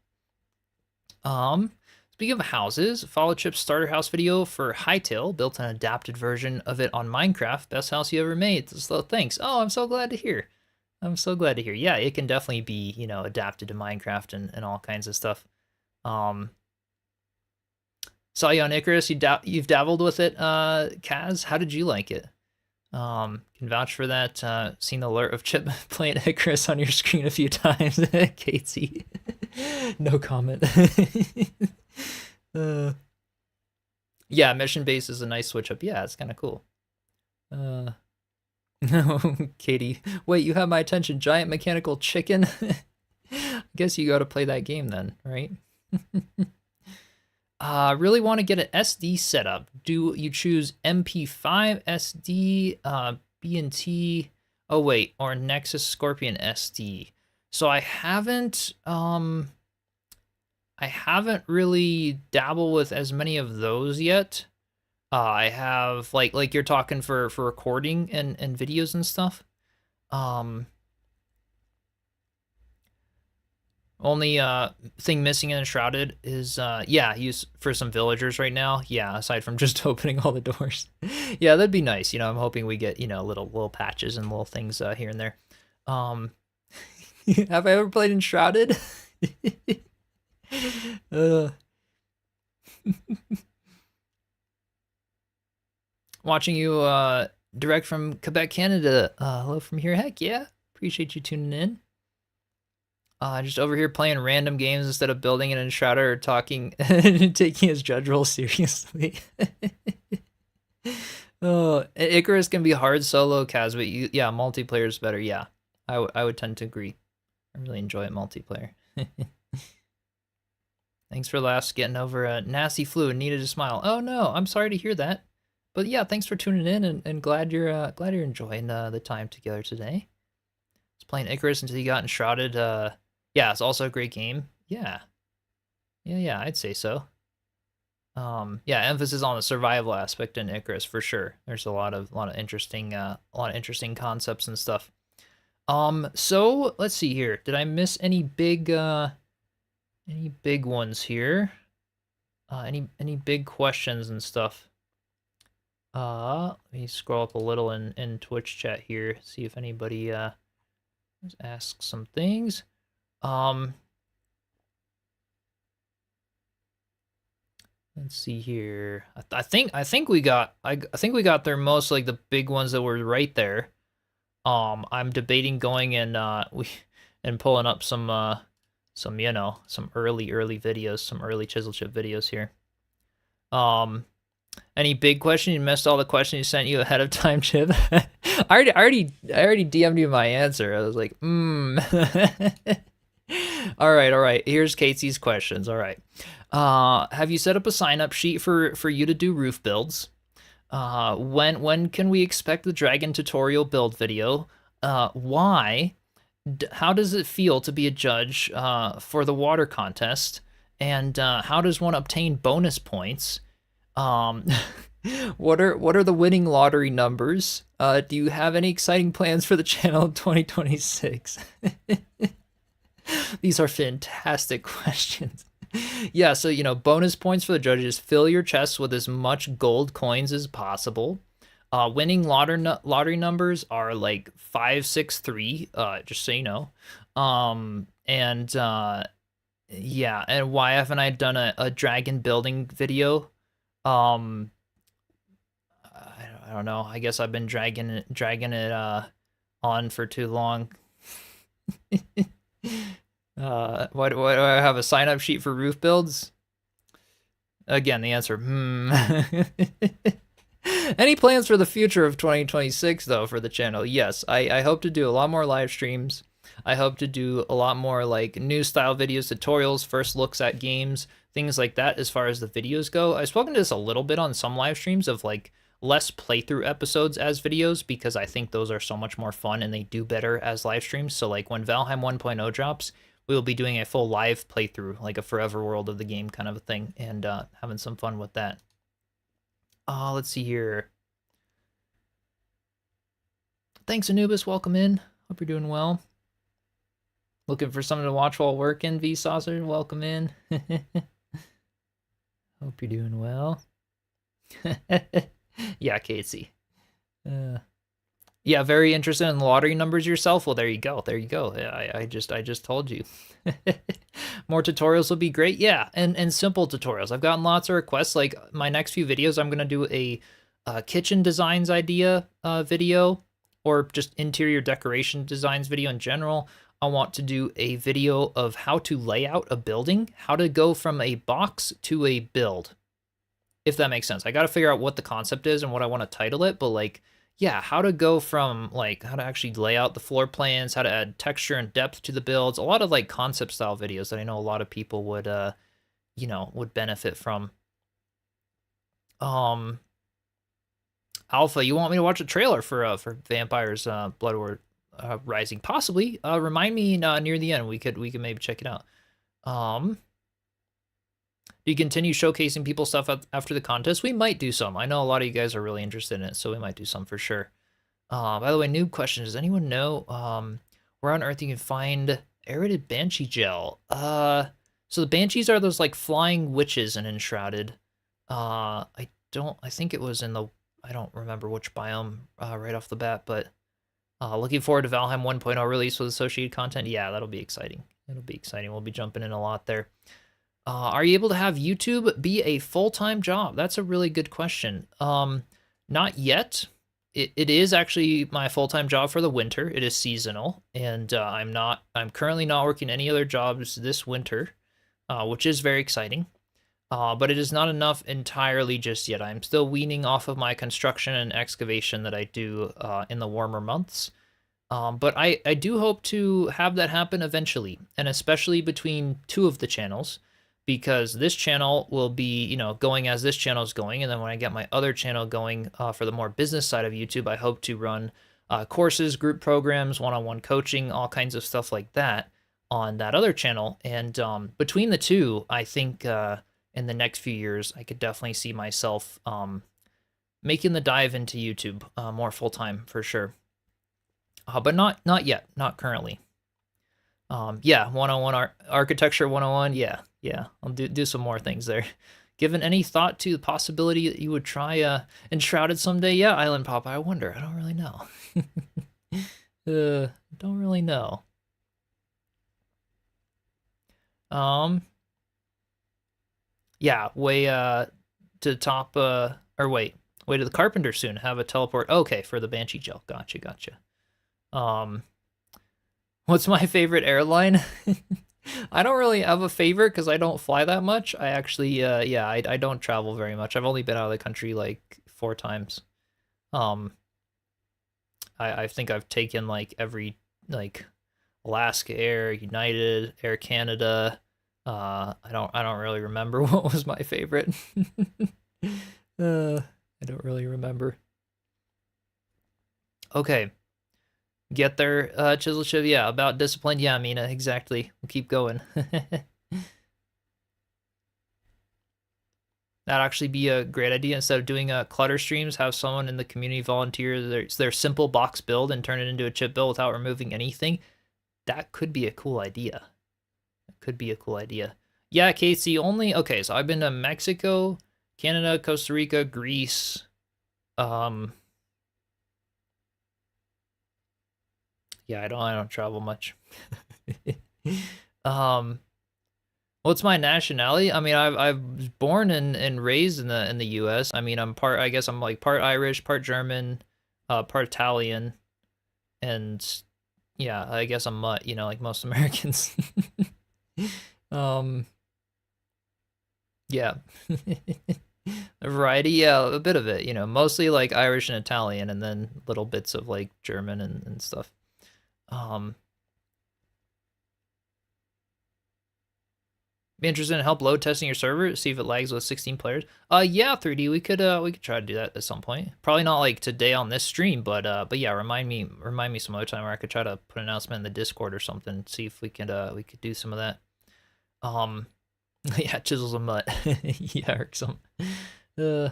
A: Speaking of houses, Follow Chip's starter house video for Hightail built an adapted version of it on Minecraft. Best house you ever made. So thanks. Oh, I'm so glad to hear. I'm so glad to hear. Yeah, it can definitely be, adapted to Minecraft and all kinds of stuff. Saw you on Icarus. You've dabbled with it, Kaz. How did you like it? Can vouch for that. Seen the alert of Chip playing Icarus on your screen a few times. Katesy. No comment. Yeah, mission base is a nice switch up. Yeah, it's kind of cool. No, Katie. Wait, you have my attention. Giant mechanical chicken. I guess you got to play that game then, right? Really want to get an SD setup. Do you choose MP5 SD, B&T? Oh wait, or Nexus Scorpion SD. So I haven't really dabbled with as many of those yet. I have like you're talking for recording and videos and stuff. Only thing missing in Enshrouded is use for some villagers right now. Yeah, aside from just opening all the doors. Yeah, that'd be nice. I'm hoping we get little patches and little things here and there. Have I ever played Enshrouded? Watching you direct from Quebec, Canada. Hello from here. Heck yeah, appreciate you tuning in. Just over here playing random games instead of building an Enshrouded or talking and taking his judge role seriously. Oh, Icarus can be hard solo, Kaz, but multiplayer is better. Yeah, I would tend to agree. I really enjoy it multiplayer. Thanks for laughs, getting over a nasty flu and needed a smile. Oh no, I'm sorry to hear that. But yeah, thanks for tuning in and glad you're enjoying the time together today. I was playing Icarus until you got Enshrouded. Yeah, it's also a great game. Yeah, I'd say so. Yeah, emphasis on the survival aspect in Icarus for sure. There's a lot of interesting concepts and stuff. So let's see here. Did I miss any big ones here? Any big questions and stuff? Let me scroll up a little in Twitch chat here, see if anybody asks some things. Let's see here. I think we got I think we got there most, like the big ones that were right there. I'm debating going and we and pulling up some some early videos, some early Chiselchip videos here. Um, any big question? You missed all the questions you sent you ahead of time, Chip. I already DM'd you my answer. I was like, all right, all right. Here's Casey's questions. All right. Have you set up a sign up sheet for you to do roof builds? When can we expect the dragon tutorial build video? Why? How does it feel to be a judge for the water contest? And how does one obtain bonus points? Um, what are the winning lottery numbers? Do you have any exciting plans for the channel in 2026? These are fantastic questions. Yeah, so bonus points for the judges. Fill your chests with as much gold coins as possible. Winning lottery numbers are like 563. Just so you know. And yeah, and why haven't I done a dragon building video? I don't know. I guess I've been dragging it on for too long. Why do I have a sign up sheet for roof builds? Again, the answer, Any plans for the future of 2026 though for the channel? Yes, I hope to do a lot more live streams. I hope to do a lot more like new style videos, tutorials, first looks at games, things like that as far as the videos go. I've spoken to this a little bit on some live streams of like less playthrough episodes as videos because I think those are so much more fun and they do better as live streams. So like when Valheim 1.0 drops, we will be doing a full live playthrough, like a forever world of the game kind of a thing, and having some fun with that. Let's see here. Thanks, Anubis. Welcome in. Hope you're doing well. Looking for something to watch while working, V-Saucer? Welcome in. Hope you're doing well. Yeah, Casey. Yeah, very interested in lottery numbers yourself. Well, there you go. There you go. I just told you. More tutorials will be great. Yeah, and simple tutorials. I've gotten lots of requests. Like my next few videos, I'm gonna do a kitchen designs idea video, or just interior decoration designs video in general. I want to do a video of how to lay out a building, how to go from a box to a build, if that makes sense. I got to figure out what the concept is and what I want to title it, but like, yeah, how to go from like how to actually lay out the floor plans, how to add texture and depth to the builds, a lot of like concept style videos that I know a lot of people would would benefit from. Alpha, you want me to watch a trailer for Vampires Blood Rising? Possibly. Remind me near the end. We could maybe check it out. Do you continue showcasing people stuff after the contest? We might do some. I know a lot of you guys are really interested in it, so we might do some for sure. By the way, noob question. Does anyone know where on earth you can find aerated banshee gel? So the banshees are those like flying witches in Enshrouded. I think it was in the, I don't remember which biome right off the bat, but looking forward to Valheim 1.0 release with associated content. Yeah, that'll be exciting. It'll be exciting. We'll be jumping in a lot there. Are you able to have YouTube be a full-time job? That's a really good question. Not yet. It is actually my full-time job for the winter. It is seasonal, and I'm currently not working any other jobs this winter, which is very exciting. But it is not enough entirely just yet. I'm still weaning off of my construction and excavation that I do in the warmer months. But I do hope to have that happen eventually, and especially between two of the channels, because this channel will be, going as this channel is going, and then when I get my other channel going for the more business side of YouTube, I hope to run courses, group programs, one-on-one coaching, all kinds of stuff like that on that other channel. And between the two, I think in the next few years, I could definitely see myself making the dive into YouTube more full-time for sure. But not yet, not currently. Yeah, 101 architecture 101. Yeah, I'll do some more things there. Given any thought to the possibility that you would try Enshrouded someday? Yeah, Island Pop. I wonder. I don't really know. Don't really know. Yeah, way to the top or wait to the carpenter soon. Have a teleport. Okay, for the Banshee gel. Gotcha, gotcha. Um, what's my favorite airline? I don't really have a favorite because I don't fly that much. I actually, yeah, I don't travel very much. I've only been out of the country like 4 times. Um, I think I've taken like every like Alaska Air, United, Air Canada. I don't really remember what was my favorite. I don't really remember. Okay, get there, Chiselchip. Yeah, about discipline. Yeah, Mina, exactly. We'll keep going. That'd actually be a great idea. Instead of doing clutter streams, have someone in the community volunteer their simple box build and turn it into a chip build without removing anything. That could be a cool idea. It could be a cool idea. Yeah, Casey, only okay, so I've been to Mexico, Canada, Costa Rica, Greece. Um yeah, I don't travel much. um what's my nationality? I mean, I was born and raised in the US. I mean, I guess I'm like part Irish, part German, part Italian, and yeah, I guess I'm mutt, like most Americans. um yeah. A variety, yeah, a bit of it, mostly like Irish and Italian, and then little bits of like German and stuff. Um, be interested in help load testing your server, see if it lags with 16 players. Yeah, 3D, we could try to do that at some point. Probably not like today on this stream, but yeah, remind me some other time where I could try to put an announcement in the Discord or something, see if we could do some of that. Um, yeah, chisels a mutt. Yeah, irksome. Uh,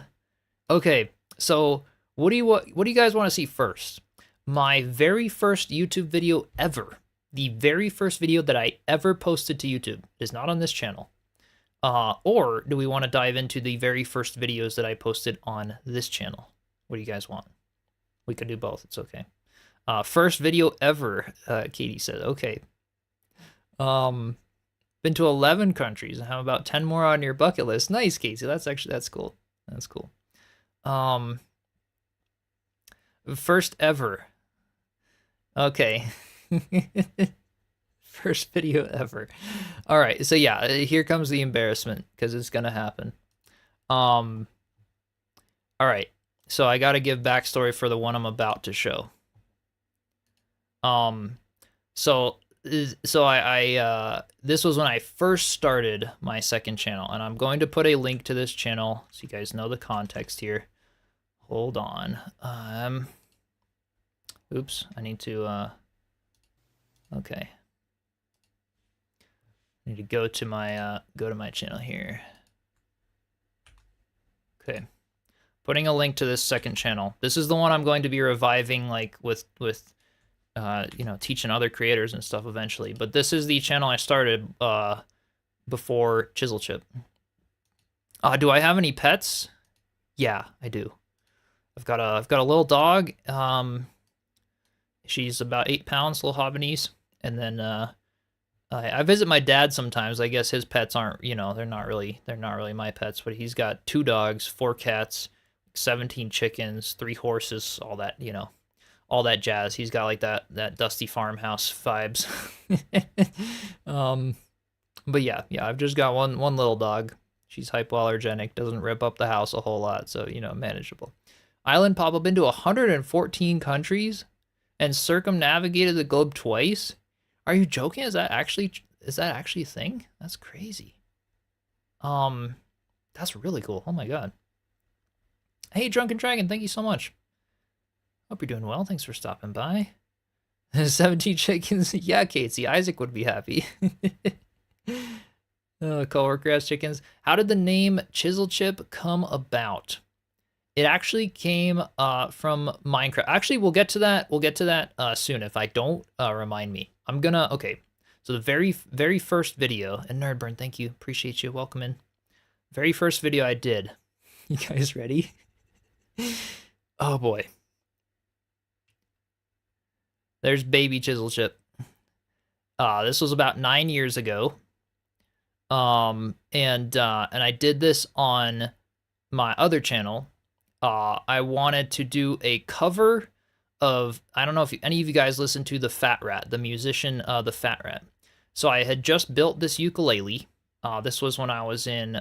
A: okay, so what do you guys want to see first? My very first YouTube video ever. The very first video that I ever posted to YouTube is not on this channel. Or do we want to dive into the very first videos that I posted on this channel? What do you guys want? We could do both. It's okay. First video ever, Katie said. Okay. Been to 11 countries and have about 10 more on your bucket list. Nice, Casey. That's cool. That's cool. First ever. Okay. First video ever. All right. So yeah, here comes the embarrassment because it's gonna happen. All right. So I gotta give backstory for the one I'm about to show. So I this was when I first started my second channel, and I'm going to put a link to this channel so you guys know the context here. Hold on. Oops, I need to okay. I need to go to my channel here. Okay. Putting a link to this second channel. This is the one I'm going to be reviving like with teaching other creators and stuff eventually. But this is the channel I started before Chiselchip. Do I have any pets? Yeah, I do. I've got a little dog. She's about 8 pounds, little Havanese. And then I visit my dad sometimes. I guess his pets aren't, they're not really my pets, but he's got 2 dogs, 4 cats, 17 chickens, 3 horses, all that, all that jazz. He's got like that dusty farmhouse vibes. But yeah, I've just got one little dog. She's hypoallergenic, doesn't rip up the house a whole lot, so manageable. Island Papa been to 114 countries and circumnavigated the globe twice. Are you joking? Is that actually a thing? That's crazy. That's really cool. Oh my god. Hey, Drunken Dragon, thank you so much. Hope you're doing well. Thanks for stopping by. 17 chickens. Yeah, Casey. Isaac would be happy. Coworker has chickens. How did the name Chiselchip come about? It actually came from Minecraft. Actually, we'll get to that soon. If I don't, remind me. Okay. So the very first video, and Nerdburn, thank you. Appreciate you. Welcome in. Very first video I did. You guys ready? Oh boy. There's baby Chiselchip. This was about 9 years ago. And I did this on my other channel. I wanted to do a cover of, I don't know if any of you guys listen to the Fat Rat, the musician, the Fat Rat. So I had just built this ukulele. This was when I was in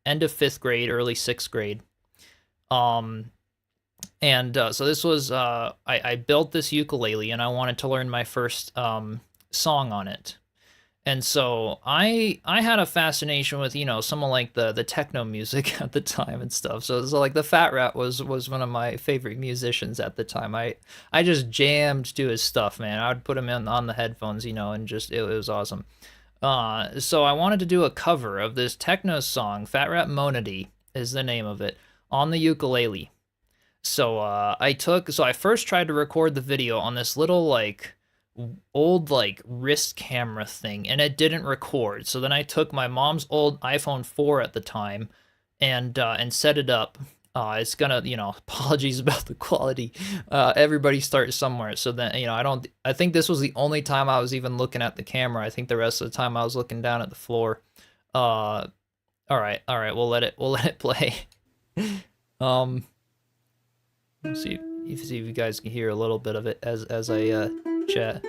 A: end of 5th grade, early 6th grade. So this was, I built this ukulele and I wanted to learn my first song on it. And so I had a fascination with, you know, some of like the techno music at the time and stuff. So like the Fat Rat was one of my favorite musicians at the time. I just jammed to his stuff, man. I would put him on the headphones, you know, and just it was awesome. So I wanted to do a cover of this techno song. Fat Rat Monody is the name of it, on the ukulele. So I first tried to record the video on this little like old like wrist camera thing, and it didn't record. So then I took my mom's old iPhone 4 at the time and set it up. It's gonna, you know, apologies about the quality. Everybody starts somewhere. So then, you know, I think this was the only time I was even looking at the camera. I think the rest of the time I was looking down at the floor. All right, we'll let it play. Let's see if you guys can hear a little bit of it as I chat.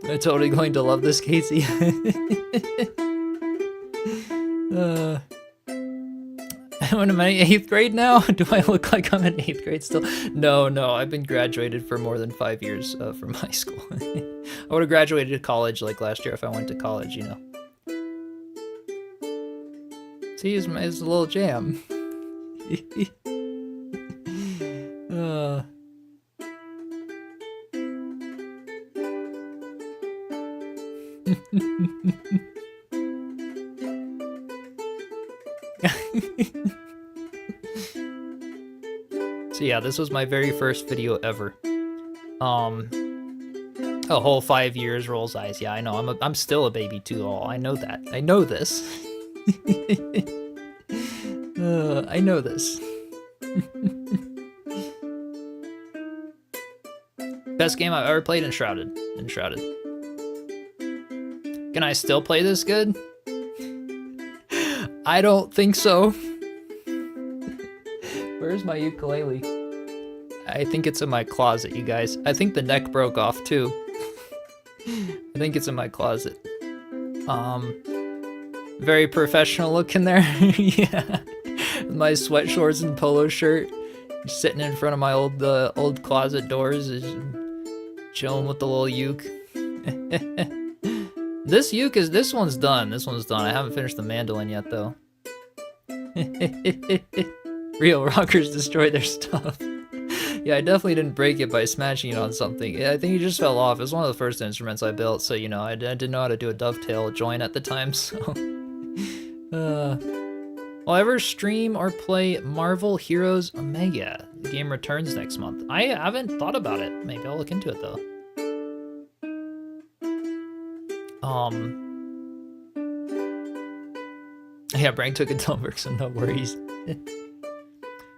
A: I'm totally going to love this, Casey. When am I in 8th grade now? Do I look like I'm in 8th grade still? No, I've been graduated for more than 5 years from high school. I would have graduated to college like last year if I went to college, you know. See, it's a little jam. So yeah, this was my very first video ever. A whole 5 years rolls eyes. Yeah, I know. I'm still a baby too. Oh, I know that. I know this. I know this. Best game I've ever played, Enshrouded. Can I still play this good? I don't think so. Where's my ukulele? I think it's in my closet, you guys. I think the neck broke off too. I think it's in my closet. Very professional looking there. Yeah. My sweat shorts and polo shirt. Sitting in front of my old closet doors. Just chilling with the little uke. This one's done. I haven't finished the mandolin yet though. Real rockers destroy their stuff. Yeah, I definitely didn't break it by smashing it on something. I think it just fell off. It was one of the first instruments I built, so, you know, I didn't know how to do a dovetail joint at the time, so... Will I ever stream or play Marvel Heroes Omega? The game returns next month. I haven't thought about it. Maybe I'll look into it, though. Yeah, Brang took a dumper, so no worries.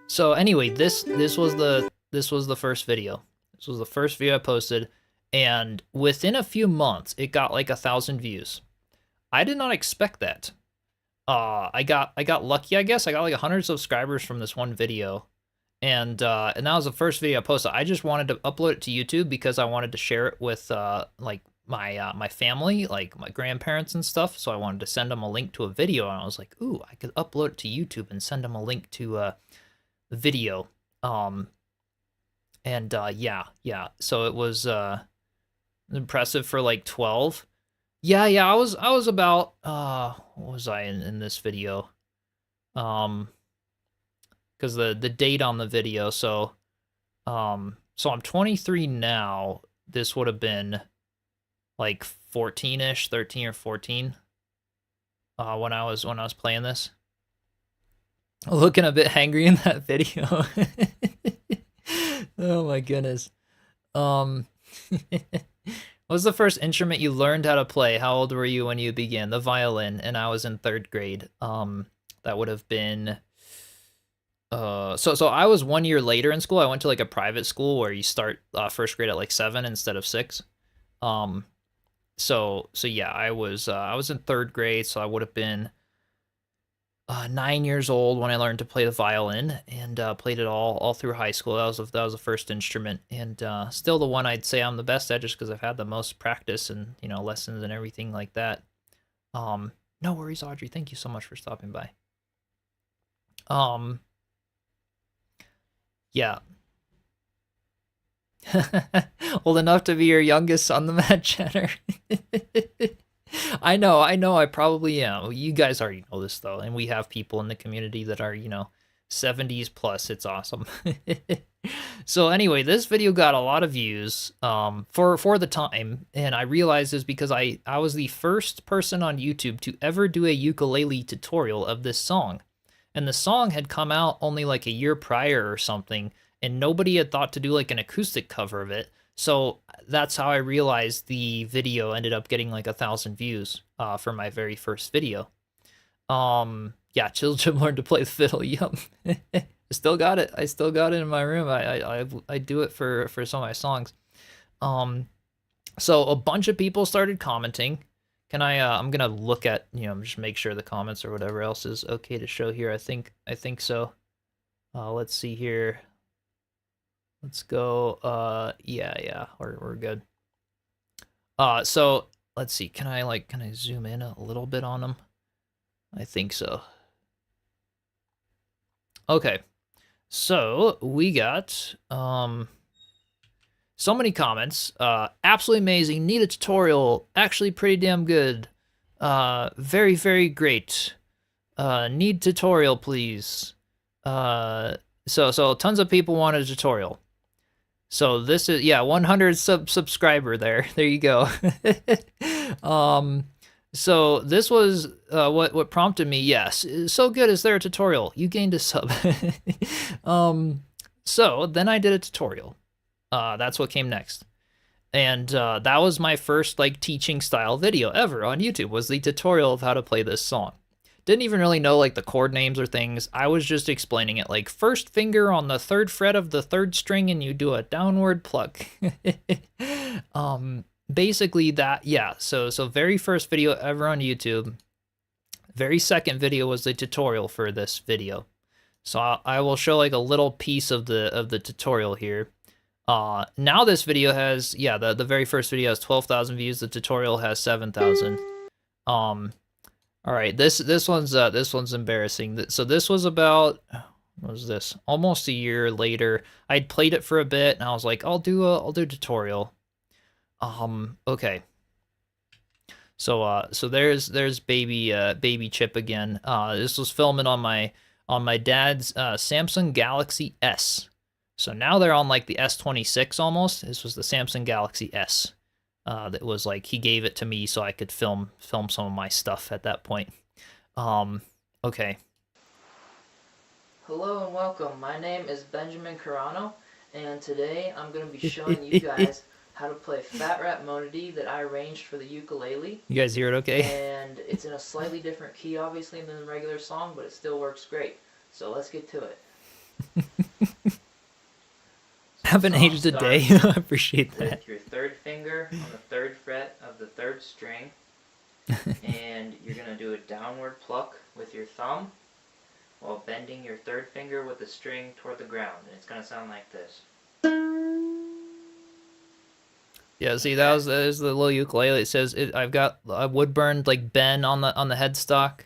A: So anyway, this was the first video. This was the first video I posted, and within a few months, it got like 1,000 views. I did not expect that. I got lucky, I guess. I got like 100 subscribers from this one video, and that was the first video I posted. I just wanted to upload it to YouTube because I wanted to share it with like my family, like my grandparents and stuff. So I wanted to send them a link to a video, and I was like, ooh, I could upload it to YouTube and send them a link to the video. Yeah. So it was impressive for like 12. Yeah, I was about what was I in this video? Because the date on the video, so I'm 23 now. This would have been like 14-ish, 13 or 14 when I was playing this. Looking a bit hangry in that video. Oh my goodness. What was the first instrument you learned how to play? How old were you when you began? The violin, and I was in 3rd grade. That would have been so I was 1 year later in school. I went to like a private school where you start 1st grade at like 7 instead of 6. So yeah, I was in third grade, so I would have been 9 years old when I learned to play the violin, and played it all through high school. That was the first instrument, and still the one I'd say I'm the best at, just because I've had the most practice and lessons and everything like that. No worries, Audrey. Thank you so much for stopping by. Um, yeah. Old enough to be your youngest son, the Mad Cheddar. I know, I probably am. You guys already know this though, and we have people in the community that are, 70s plus. It's awesome. So anyway, this video got a lot of views for the time, and I realized this because I was the first person on YouTube to ever do a ukulele tutorial of this song. And the song had come out only like a year prior or something, and nobody had thought to do like an acoustic cover of it. So that's how I realized the video ended up getting like 1,000 views for my very first video. Yeah, Chiselchip learned to play the fiddle. Yup. I still got it. I still got it in my room. I do it for some of my songs. So a bunch of people started commenting. Can I'm gonna look at, just make sure the comments or whatever else is okay to show here. I think so. Let's see here. Let's go. Yeah, we're good. So let's see. Can I zoom in a little bit on them? I think so. Okay. So we got so many comments. Absolutely amazing. Need a tutorial. Actually pretty damn good. Very, very great. Need tutorial, please. So tons of people wanted a tutorial. So this is, yeah, 100 subscriber there. There you go. So this was what prompted me. Yes, so good. Is there a tutorial? You gained a sub. So then I did a tutorial. That's what came next. And that was my first like teaching style video ever on YouTube, was the tutorial of how to play this song. Didn't even really know like the chord names or things. I was just explaining it like first finger on the 3rd fret of the 3rd string and you do a downward pluck. Basically that, yeah. So very first video ever on YouTube. Very second video was the tutorial for this video. So I will show like a little piece of the tutorial here. Now this video has, yeah, the very first video has 12,000 views. The tutorial has 7,000. All right, this one's embarrassing. So this was about, what was this? Almost a year later. I'd played it for a bit, and I was like, I'll do a tutorial. Okay. So there's baby Chip again. This was filming on my dad's Samsung Galaxy S. So now they're on like the S26 almost. This was the Samsung Galaxy S. That was like, he gave it to me so I could film some of my stuff at that point. Okay. Hello and welcome. My name is Benjamin Carano, and today I'm going to be showing you guys how to play Fat Rap Monody that I arranged for the ukulele. You guys hear it okay? And it's in a slightly different key, obviously, than the regular song, but it still works great. So let's get to it. Haven't aged a day. I appreciate that. With your 3rd finger on the 3rd fret of the 3rd string, and you're gonna do a downward pluck with your thumb while bending your 3rd finger with the string toward the ground, and it's gonna sound like this. Yeah, see, that was the little ukulele. It says I've got a wood burned like Ben on the headstock.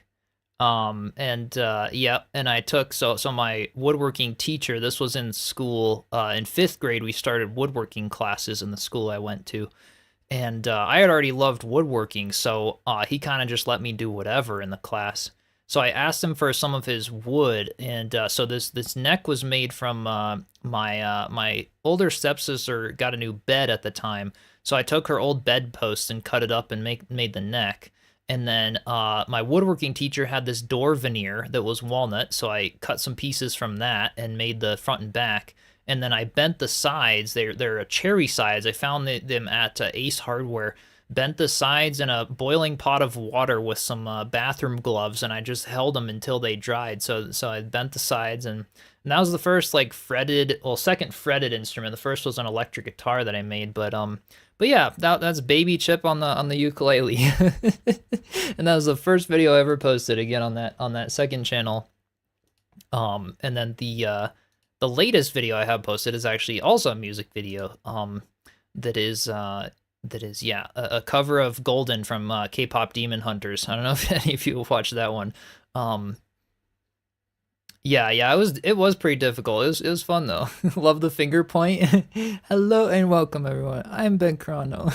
A: Yeah, and I took, so my woodworking teacher, this was in school, in 5th grade, we started woodworking classes in the school I went to, and, I had already loved woodworking, so, he kind of just let me do whatever in the class. So I asked him for some of his wood, and, so this neck was made from, my older stepsister got a new bed at the time, so I took her old bedpost and cut it up and made the neck. And then my woodworking teacher had this door veneer that was walnut, so I cut some pieces from that and made the front and back. And then I bent the sides. They're cherry sides. I found them at Ace Hardware. Bent the sides in a boiling pot of water with some bathroom gloves, and I just held them until they dried. So I bent the sides, and that was the first like fretted, well, second fretted instrument. The first was an electric guitar that I made, but But yeah, that's Baby Chip on the ukulele, and that was the first video I ever posted again on that second channel. And then the latest video I have posted is actually also a music video. That is yeah, a cover of Golden from K-pop Demon Hunters. I don't know if any of you have watched that one. Yeah, it was pretty difficult. It was fun though. Love the finger point. Hello and welcome everyone. I'm Ben Chrono.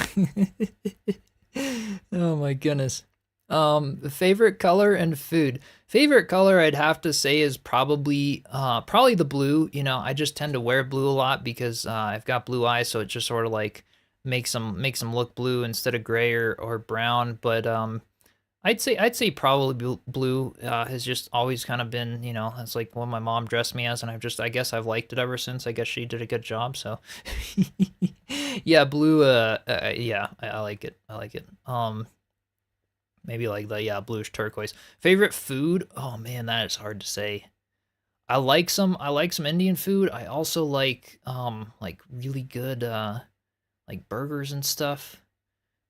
A: Oh my goodness. Favorite color and food. Favorite color I'd have to say is probably the blue. You know, I just tend to wear blue a lot because I've got blue eyes, so it just sort of like makes them look blue instead of gray or brown. But I'd say probably blue has just always kind of been, you know, it's like what my mom dressed me as, and I guess I've liked it ever since. I guess she did a good job. So yeah, blue. Yeah, I like it. I like it. Maybe like the bluish turquoise. Favorite food? Oh man, that is hard to say. I like some Indian food. I also like really good like burgers and stuff.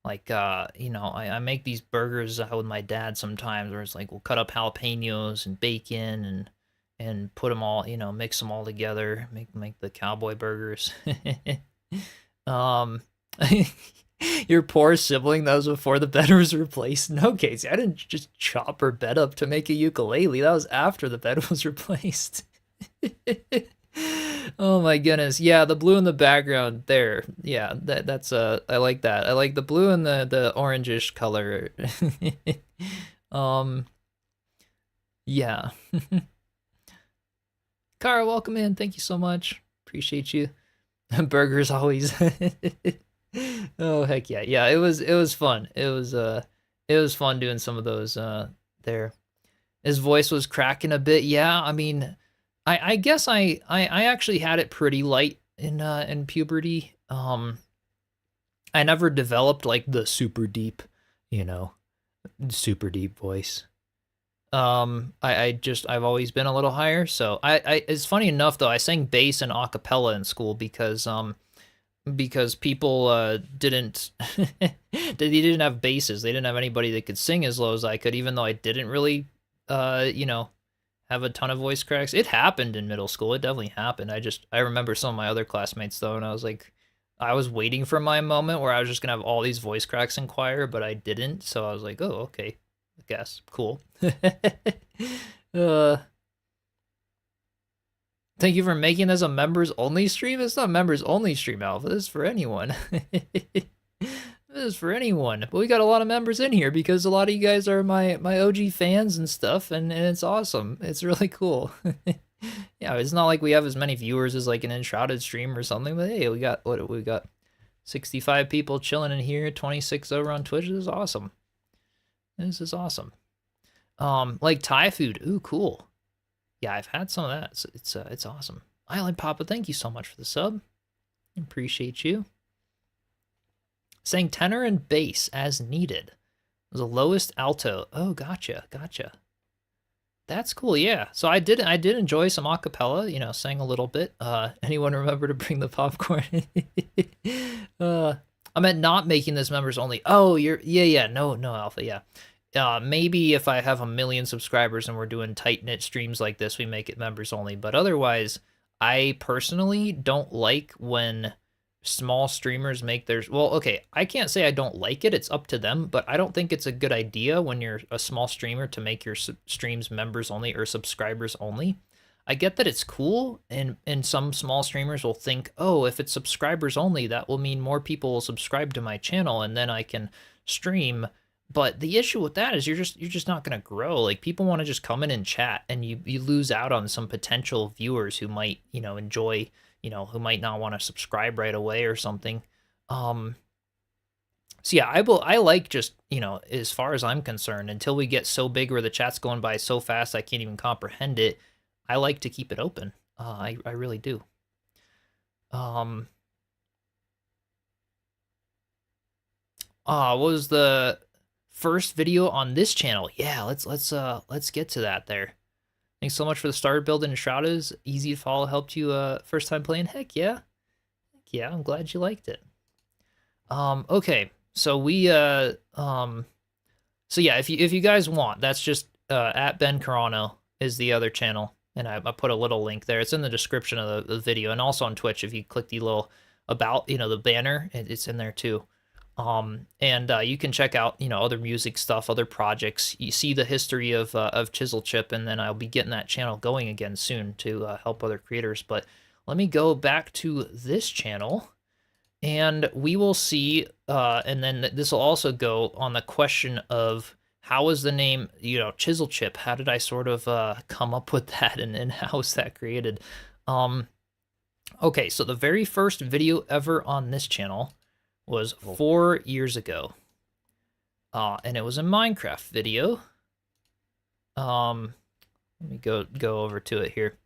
A: Like you know, I make these burgers with my dad sometimes, where it's like we'll cut up jalapenos and bacon and put them all, you know, mix them all together, make the cowboy burgers. um Your poor sibling, that was before the bed was replaced. No, Casey, I didn't just chop her bed up to make a ukulele. That was after the bed was replaced. Oh my goodness. Yeah, the blue in the background there. Yeah, that's I like that. I like the blue and the orangish color. um yeah. Kara, welcome in. Thank you so much. Appreciate you. Burgers always. Oh heck yeah. Yeah, it was fun. It was fun doing some of those there. His voice was cracking a bit. Yeah, I mean, I guess I actually had it pretty light in puberty. I never developed like the super deep, you know, super deep voice. I've always been a little higher. So I it's funny enough though, I sang bass and a cappella in school because people didn't they didn't have basses. They didn't have anybody that could sing as low as I could, even though I didn't really you know, have a ton of voice cracks. It happened in middle school. It definitely happened. I remember some of my other classmates though, and I was waiting for my moment where I was just gonna have all these voice cracks in choir, but I didn't. So I was like, oh, okay, I guess cool. uh Thank you for making this a members only stream. It's not members only stream, Alpha. This is for anyone. This is for anyone. But we got a lot of members in here because a lot of you guys are my OG fans and stuff, and it's awesome. It's really cool. Yeah, it's not like we have as many viewers as like an Enshrouded stream or something, but hey, we got 65 people chilling in here, 26 over on Twitch. This is awesome. This is awesome. Like Thai food. Ooh, cool. Yeah, I've had some of that. It's awesome. Island Papa, thank you so much for the sub. Appreciate you. Saying tenor and bass as needed. The lowest alto. Oh, gotcha. That's cool. Yeah. So I did enjoy some acapella. You know, sang a little bit. Anyone remember to bring the popcorn? I meant not making this members only. Oh, yeah. No, Alpha. Yeah. Maybe if I have 1 million subscribers and we're doing tight-knit streams like this, we make it members only. But otherwise, I personally don't like when small streamers make theirs. Well, okay, I can't say I don't like it. It's up to them. But I don't think it's a good idea when you're a small streamer to make your streams members only or subscribers only. I get that it's cool, and some small streamers will think, oh, if it's subscribers only, that will mean more people will subscribe to my channel, and then I can stream. But the issue with that is you're just not gonna grow. Like people want to just come in and chat, and you lose out on some potential viewers who might, you know, enjoy, you know, who might not want to subscribe right away or something. So yeah, I like just, you know, as far as I'm concerned, until we get so big where the chat's going by so fast I can't even comprehend it, I like to keep it open. I really do. What was the first video on this channel? Yeah, let's get to that there. Thanks so much for the starter build in Enshrouded. Easy to follow, helped you first time playing. Heck yeah. I'm glad you liked it. Okay, so so yeah, if you guys want, that's just at Ben Carano is the other channel, and I put a little link there. It's in the description of the video, and also on Twitch. If you click the little about, the banner, it's in there too. And you can check out, other music stuff, other projects. You see the history of Chiselchip, and then I'll be getting that channel going again soon to help other creators. But let me go back to this channel, and we will see, and then this will also go on the question of how was the name, Chiselchip? How did I sort of come up with that, and how was that created? Okay, so the very first video ever on this channel was 4 years ago, and it was a Minecraft video. Let me go over to it here.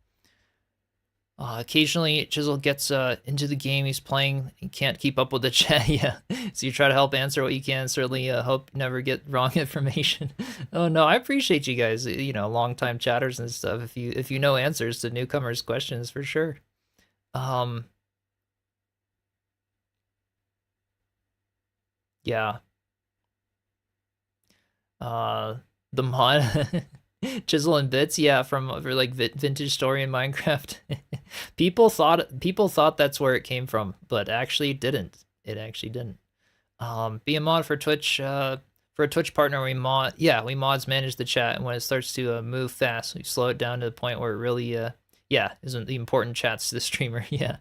A: Occasionally, Chisel gets into the game he's playing. He can't keep up with the chat. Yeah, so you try to help answer what you can. Certainly, hope you never get wrong information. Oh no, I appreciate you guys. Longtime chatters and stuff. If you know answers to newcomers' questions, for sure. Yeah. The mod. Chisel and Bits, yeah, for like vintage story in Minecraft. people thought that's where it came from, but actually it didn't. It actually didn't. Be a mod for Twitch. For a Twitch partner, we mods manage the chat, and when it starts to move fast, we slow it down to the point where it really, isn't the important chats to the streamer. Yeah,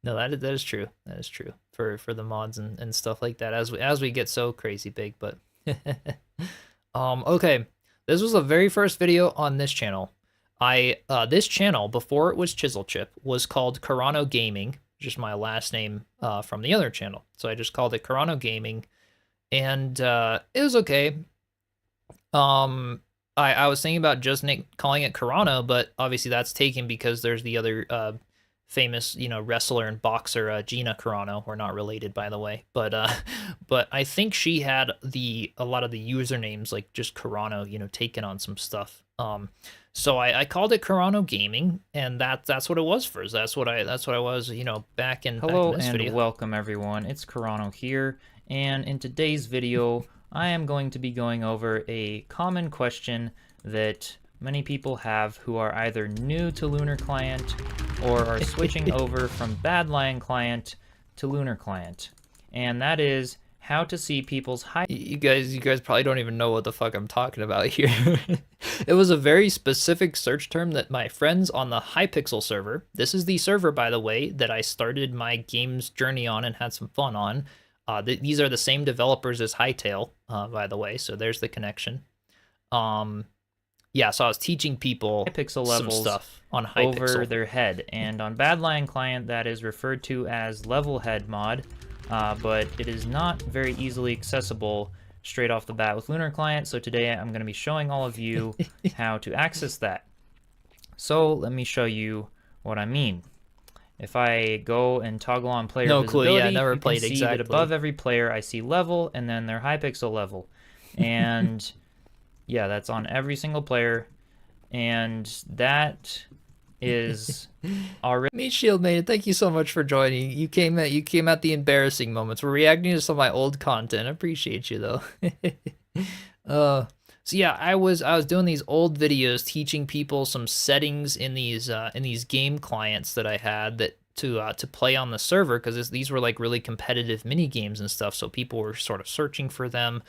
A: no, that is true. That is true for the mods and stuff like that as we get so crazy big. But okay. This was the very first video on this channel. This channel, before it was Chiselchip, was called Carano Gaming, just my last name from the other channel. So I just called it Carano Gaming, and it was okay. I was thinking about just calling it Carano, but obviously that's taken because there's the other famous, wrestler and boxer, Gina Carano. We're not related, by the way, but I think she had a lot of the usernames, like just Carano, taken on some stuff. So I called it Carano Gaming, and that's what it was first. That's what I was, back in this video.
C: Welcome everyone. It's Carano here, and in today's video, I am going to be going over a common question that many people have who are either new to Lunar Client or are switching over from Badlion Client to Lunar Client, and that is how to see people's high.
A: You guys probably don't even know what the fuck I'm talking about here. It was a very specific search term that my friends on the Hypixel server. This is the server, by the way, that I started my games journey on and had some fun on. These are the same developers as Hytale, by the way, so there's the connection. Yeah, so I was teaching people
C: Hypixel
A: some
C: levels
A: stuff on Hypixel
C: over their head, and on Badlion Client that is referred to as level head mod, but it is not very easily accessible straight off the bat with Lunar Client, so today I'm going to be showing all of you how to access that. So let me show you what I mean. If I go and toggle on player visibility,
A: yeah, never played
C: you can see
A: exactly.
C: that above every player I see level and then their Hypixel level, and yeah, that's on every single player, and that is already.
A: Meat Shield Maiden, thank you so much for joining. You came at the embarrassing moments. We're reacting to some of my old content. I appreciate you though. So yeah, I was doing these old videos teaching people some settings in these game clients that I had that to play on the server, because these were like really competitive mini games and stuff. So people were sort of searching for them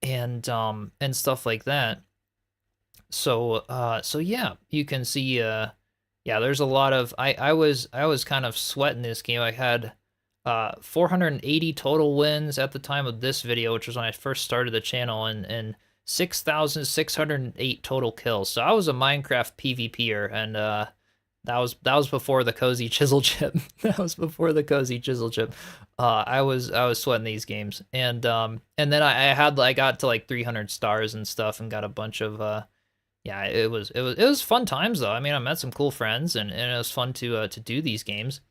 A: and stuff like that. So yeah, you can see yeah, there's a lot of I was kind of sweating this game. I had 480 total wins at the time of this video, which was when I first started the channel, and 6,608 total kills. So I was a Minecraft PvPer, and that was before the cozy Chiselchip. That was before the cozy Chiselchip. I was sweating these games, and then I got to like 300 stars and stuff, and got a bunch of yeah, it was fun times though. I mean, I met some cool friends, and it was fun to do these games.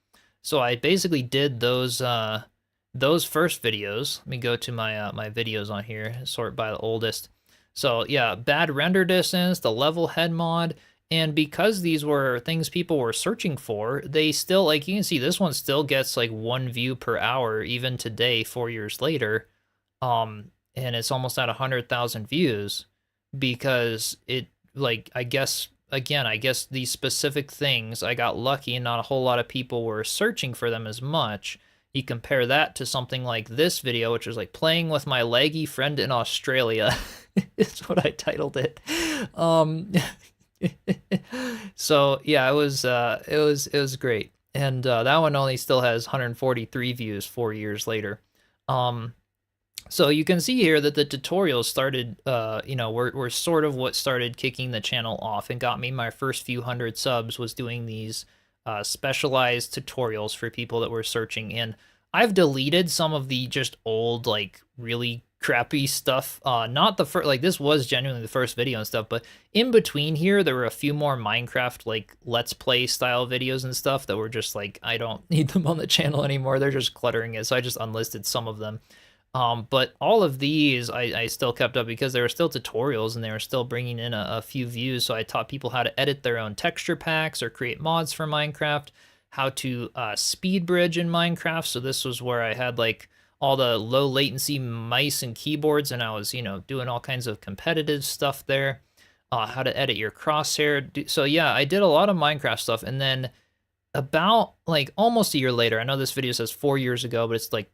A: So I basically did those first videos. Let me go to my my videos on here, sort by the oldest. So yeah, bad render distance, the level head mod, And because these were things people were searching for, they still, like, you can see this one still gets like 1 view per hour even today, 4 years later. And it's almost at 100,000 views because it, like, I guess, again, I guess these specific things, I got lucky and not a whole lot of people were searching for them as much. You compare that to something like this video, which is like playing with my laggy friend in Australia. Is what I titled it. So yeah, it was great, and that one only still has 143 views 4 years later. So you can see here that the tutorials started, were sort of what started kicking the channel off and got me my first few hundred subs, was doing these specialized tutorials for people that were searching. And I've deleted some of the just old, like, really crappy stuff. Not the first, like, this was genuinely the first video and stuff, but in between here, there were a few more Minecraft, like, Let's Play style videos and stuff that were just like, I don't need them on the channel anymore. They're just cluttering it. So I just unlisted some of them. But all of these I still kept up because they were still tutorials and they were still bringing in a few views. So I taught people how to edit their own texture packs or create mods for Minecraft, how to speed bridge in Minecraft. So this was where I had like all the low latency mice and keyboards, and I was, doing all kinds of competitive stuff there. How to edit your crosshair. So yeah, I did a lot of Minecraft stuff. And then about like almost a year later, I know this video says 4 years ago, but it's like,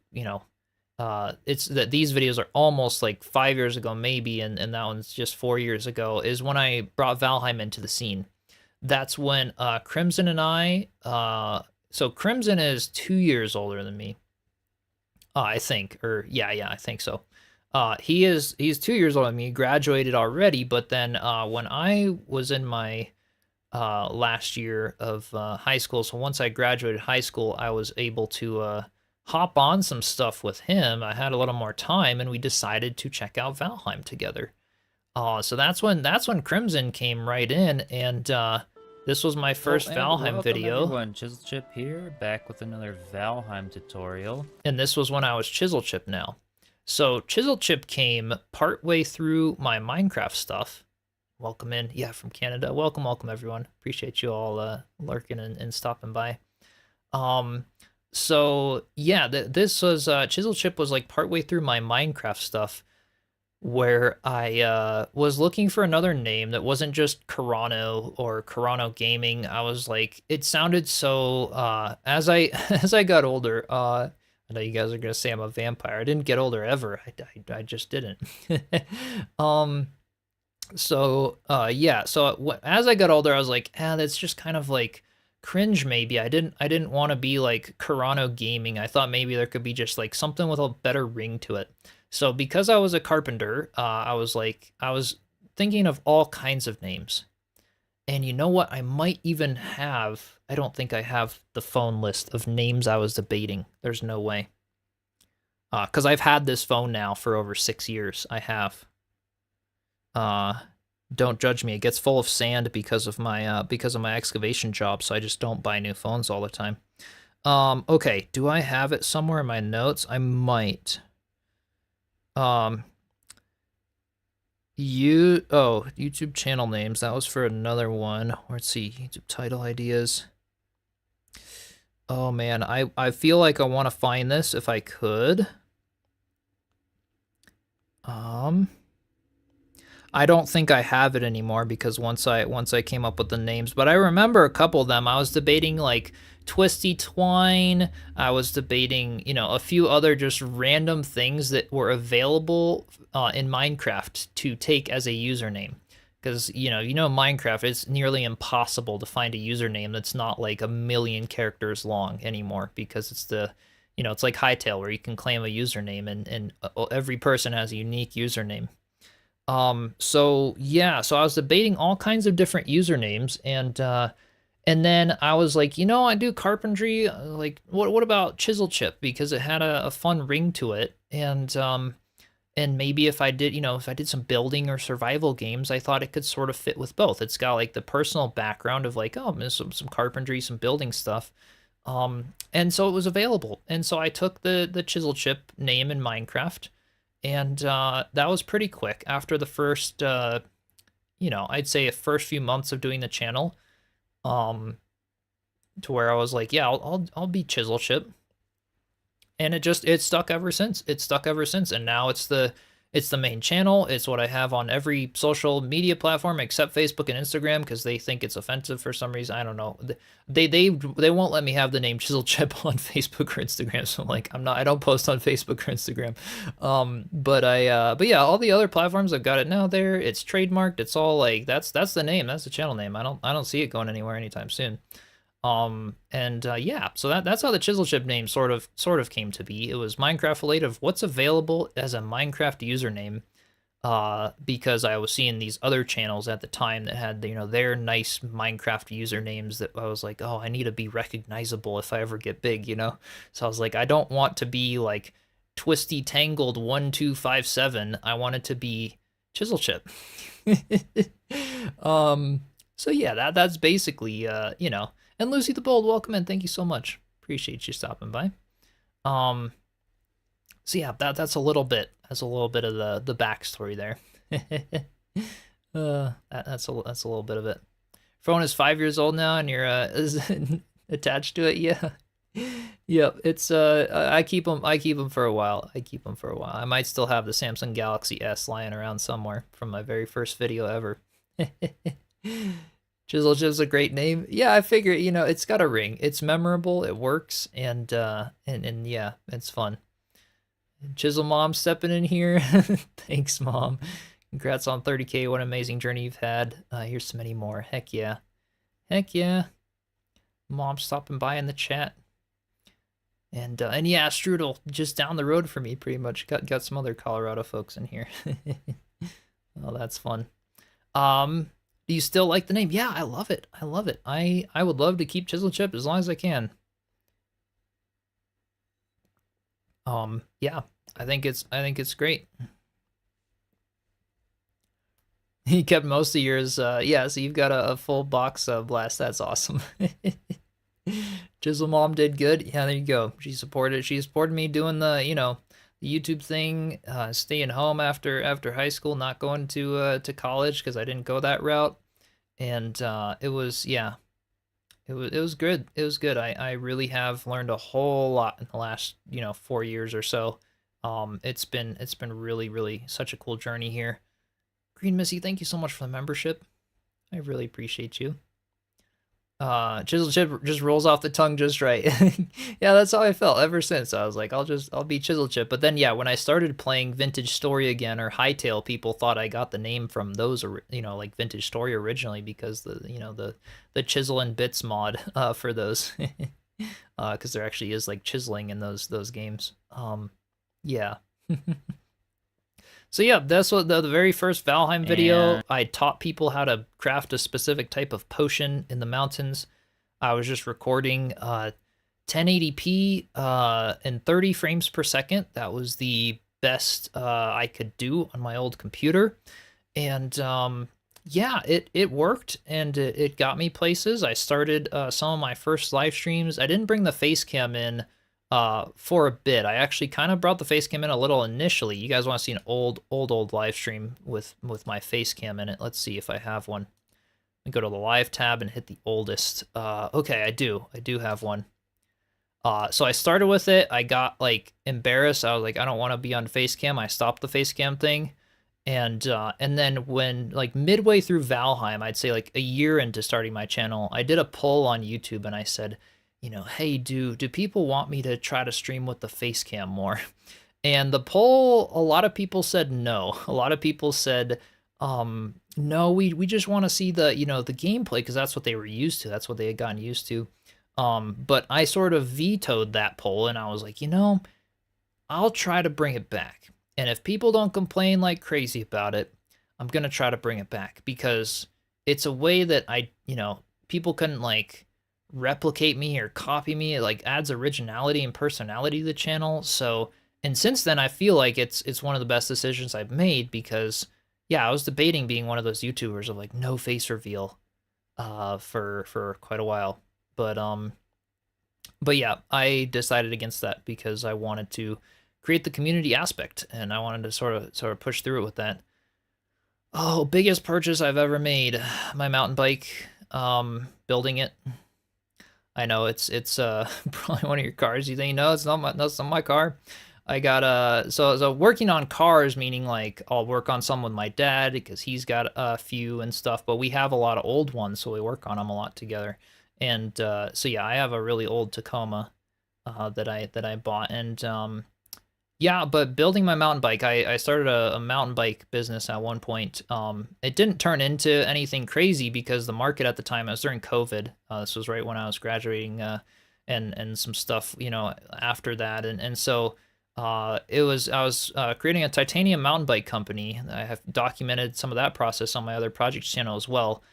A: it's that these videos are almost like 5 years ago maybe, and that one's just 4 years ago, is when I brought Valheim into the scene. That's when Crimson and I, so Crimson is 2 years older than me, I think, or yeah, I think so. He's 2 years older than me, graduated already, but then when I was in my last year of high school, so once I graduated high school, I was able to hop on some stuff with him. I had a little more time, and we decided to check out Valheim together. So that's when Crimson came right in, and this was my first Valheim video.
C: Everyone, Chiselchip here, back with another Valheim tutorial.
A: And this was when I was Chiselchip now. So Chiselchip came partway through my Minecraft stuff. Welcome in, yeah, from Canada. Welcome everyone. Appreciate you all lurking and stopping by. So yeah, this was Chiselchip was like partway through my Minecraft stuff, where I was looking for another name that wasn't just Carano or Carano Gaming. I was like, it sounded so as I got older. I know you guys are gonna say I'm a vampire. I didn't get older ever. I just didn't. So yeah. So as I got older, I was like, that's just kind of like cringe maybe. I didn't want to be like Carano Gaming. I thought maybe there could be just like something with a better ring to it. So because I was a carpenter, I was thinking of all kinds of names. And you know what? I might even have, I don't think I have the phone list of names I was debating. There's no way. Because I've had this phone now for over 6 years. I have. Don't judge me. It gets full of sand because of my excavation job, so I just don't buy new phones all the time. Okay, do I have it somewhere in my notes? I might. YouTube channel names. That was for another one. Let's see, YouTube title ideas. Oh man, I feel like I want to find this if I could. I don't think I have it anymore because once I came up with the names, but I remember a couple of them. I was debating like Twisty Twine. I was debating, a few other just random things that were available in Minecraft to take as a username. Because, Minecraft, it's nearly impossible to find a username that's not like 1,000,000 characters long anymore, because it's it's like Hytale where you can claim a username and every person has a unique username. So yeah, so I was debating all kinds of different usernames, and then I was like, I do carpentry, like what about Chiselchip, because it had a fun ring to it, and maybe if I did some building or survival games, I thought it could sort of fit with both. It's got like the personal background of like, some carpentry, some building stuff, and so it was available, and so I took the Chiselchip name in Minecraft. And that was pretty quick. After the first, I'd say a first few months of doing the channel, um, to where I was like, yeah, I'll be Chiselchip, and it stuck ever since. It's stuck ever since, and now it's the main channel. It's what I have on every social media platform except Facebook and Instagram because they think it's offensive for some reason. I don't know. They won't let me have the name Chiselchip on Facebook or Instagram. So like I don't post on Facebook or Instagram. But yeah, all the other platforms I've got it now there. It's trademarked. It's all like that's the name. That's the channel name. I don't see it going anywhere anytime soon. Yeah, so that's how the Chiselchip name sort of came to be. It was Minecraft related of what's available as a Minecraft username, because I was seeing these other channels at the time that had, their nice Minecraft usernames that I was like, oh, I need to be recognizable if I ever get big, So I was like, I don't want to be like Twisty Tangled 1257. I want it to be Chiselchip. So yeah, that's basically, And Lucy the Bold, welcome in. Thank you so much. Appreciate you stopping by. So yeah, that's a little bit. That's a little bit of the backstory there. That's a little bit of it. Phone is 5 years old now, and you're is attached to it. Yeah, yep. It's I keep them for a while. I might still have the Samsung Galaxy S lying around somewhere from my very first video ever. Chiselchip's a great name. Yeah, I figure, it's got a ring. It's memorable, it works, and yeah, it's fun. Chisel Mom stepping in here. Thanks, Mom. Congrats on 30K. What an amazing journey you've had. Here's so many more. Heck yeah. Heck yeah. Mom stopping by in the chat. And yeah, Strudel, just down the road for me, pretty much. Got some other Colorado folks in here. Oh, that's fun. Do you still like the name? Yeah, I love it. I love it. I would love to keep Chiselchip as long as I can. Yeah, I think it's great. He kept most of yours. Yeah, so you've got a full box of Blast. That's awesome. Chisel Mom did good. Yeah, there you go. She supported me doing the, the YouTube thing, staying home after high school, not going to college because I didn't go that route. And it was good. It was good. I really have learned a whole lot in the last 4 years or so. It's been really, really such a cool journey here. Green Missy, thank you so much for the membership. I really appreciate you. Chiselchip just rolls off the tongue just right. Yeah, that's how I felt ever since. I was like, I'll be Chiselchip. But then yeah, when I started playing Vintage Story again or Hightail, people thought I got the name from those, like Vintage Story originally because the Chisel and Bits mod for those, because there actually is like chiseling in those games. Yeah. So yeah, that's what the very first Valheim video. I taught people how to craft a specific type of potion in the mountains. I was just recording 1080p and 30 frames per second. That was the best I could do on my old computer. And yeah, it worked, and it got me places. I started some of my first live streams. I didn't bring the face cam in for a bit. I actually kind of brought the face cam in a little initially. You guys want to see an old live stream with my face cam in it? Let's see if I have one. Let me go to the live tab and hit the oldest. Okay, I do have one. So I started with it. I got like embarrassed. I was like, I don't want to be on face cam. I stopped the face cam thing. And then when like midway through Valheim, I'd say like a year into starting my channel, I did a poll on YouTube and I said, hey, do people want me to try to stream with the face cam more? And the poll, a lot of people said no. A lot of people said, no, we just want to see the, the gameplay because that's what they were used to. That's what they had gotten used to. But I sort of vetoed that poll and I was like, I'll try to bring it back. And if people don't complain like crazy about it, I'm going to try to bring it back because it's a way that people couldn't like replicate me or copy me. It like adds originality and personality to the channel. So, and since then I feel like it's one of the best decisions I've made because yeah, I was debating being one of those YouTubers of like no face reveal for quite a while. But yeah, I decided against that because I wanted to create the community aspect and I wanted to sort of push through it with that. Oh, biggest purchase I've ever made. My mountain bike. Building it. I know it's probably one of your cars. You think no, it's not my that's not my car. I got so working on cars, meaning like I'll work on some with my dad because he's got a few and stuff, but we have a lot of old ones, so we work on them a lot together. And so yeah, I have a really old Tacoma that I bought, and yeah, but building my mountain bike, I started a mountain bike business at one point. It didn't turn into anything crazy because the market at the time, it was during COVID. This was right when I was graduating, and some stuff, after that. And so I was creating a titanium mountain bike company. I have documented some of that process on my other projects channel as well.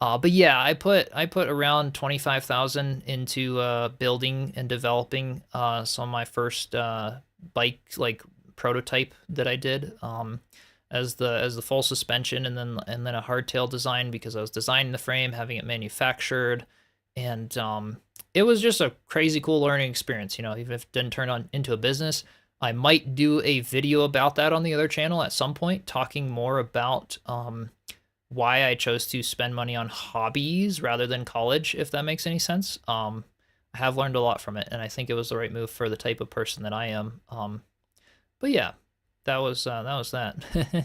A: But yeah, I put around 25,000 into building and developing some of my first bike like prototype that I did, as the full suspension, and then a hardtail design because I was designing the frame, having it manufactured, and it was just a crazy cool learning experience. Even if it didn't turn on into a business, I might do a video about that on the other channel at some point, talking more about why I chose to spend money on hobbies rather than college, if that makes any sense. I have learned a lot from it, and I think it was the right move for the type of person that I am. But yeah, that.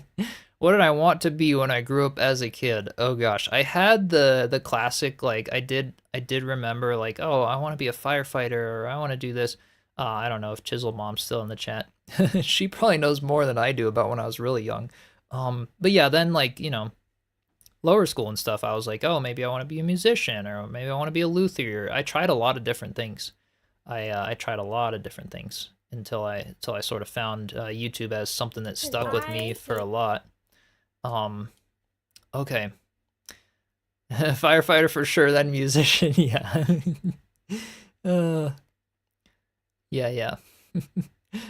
A: What did I want to be when I grew up as a kid? Oh gosh, I had the classic, like I did remember, like, oh, I want to be a firefighter, or I want to do this. I don't know if Chisel Mom's still in the chat. She probably knows more than I do about when I was really young. But yeah, then like lower school and stuff, I was like, oh, maybe I want to be a musician, or maybe I want to be a luthier. I tried a lot of different things. I tried a lot of different things until I sort of found YouTube as something that stuck with me for a lot. Okay, firefighter for sure. Then musician, yeah. uh, yeah.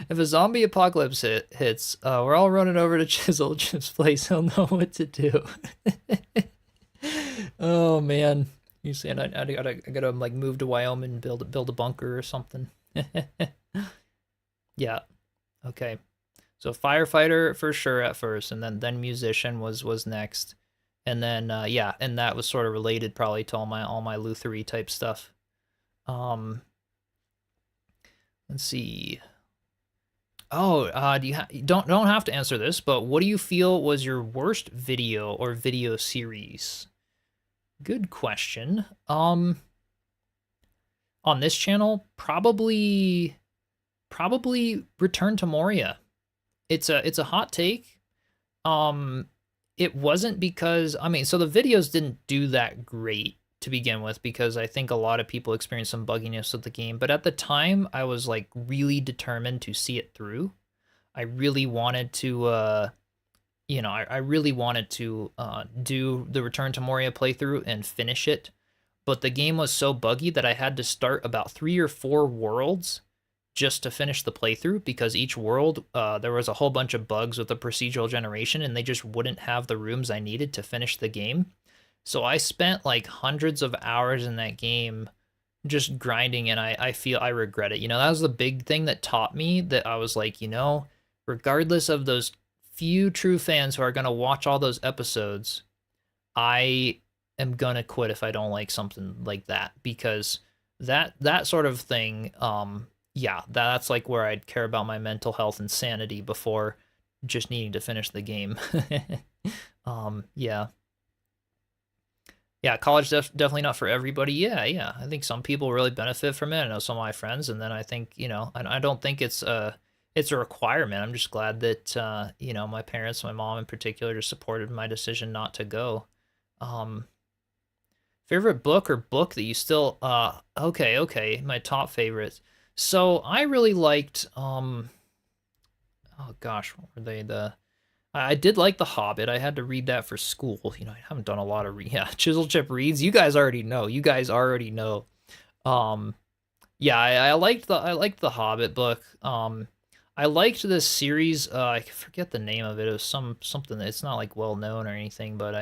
A: If a zombie apocalypse hits, we're all running over to Chiselchip's place. He'll know what to do. Oh man, you saying I gotta like move to Wyoming and build a bunker or something? Yeah. Okay. So firefighter for sure at first, and then musician was next, and then yeah, and that was sort of related probably to all my luthery type stuff. Let's see. Oh, do you don't have to answer this, but what do you feel was your worst video or video series? Good question. On this channel, probably Return to Moria. It's a hot take. It wasn't because, I mean, so the videos didn't do that great to begin with, because I think a lot of people experienced some bugginess with the game, but at the time I was like really determined to see it through. I really wanted to I really wanted to do the Return to Moria playthrough and finish it, but the game was so buggy that I had to start about 3 or 4 worlds just to finish the playthrough, because each world there was a whole bunch of bugs with the procedural generation, and they just wouldn't have the rooms I needed to finish the game. So I spent like hundreds of hours in that game just grinding, and I feel I regret it. That was the big thing that taught me that I was like, regardless of those few true fans who are going to watch all those episodes, I am going to quit if I don't like something like that, because that sort of thing, yeah, that's like where I'd care about my mental health and sanity before just needing to finish the game. Yeah. Yeah, college definitely not for everybody. Yeah. I think some people really benefit from it. I know some of my friends, and then I think, I don't think it's a requirement. I'm just glad that my parents, my mom in particular, just supported my decision not to go. Favorite book or book that you still okay, my top favorites. So I really liked oh gosh, what were they? I did like The Hobbit. I had to read that for school. I haven't done a lot of yeah, Chiselchip reads. You guys already know. Yeah, I liked the Hobbit book. I liked this series. I forget the name of it. It was something that it's not like well known or anything, but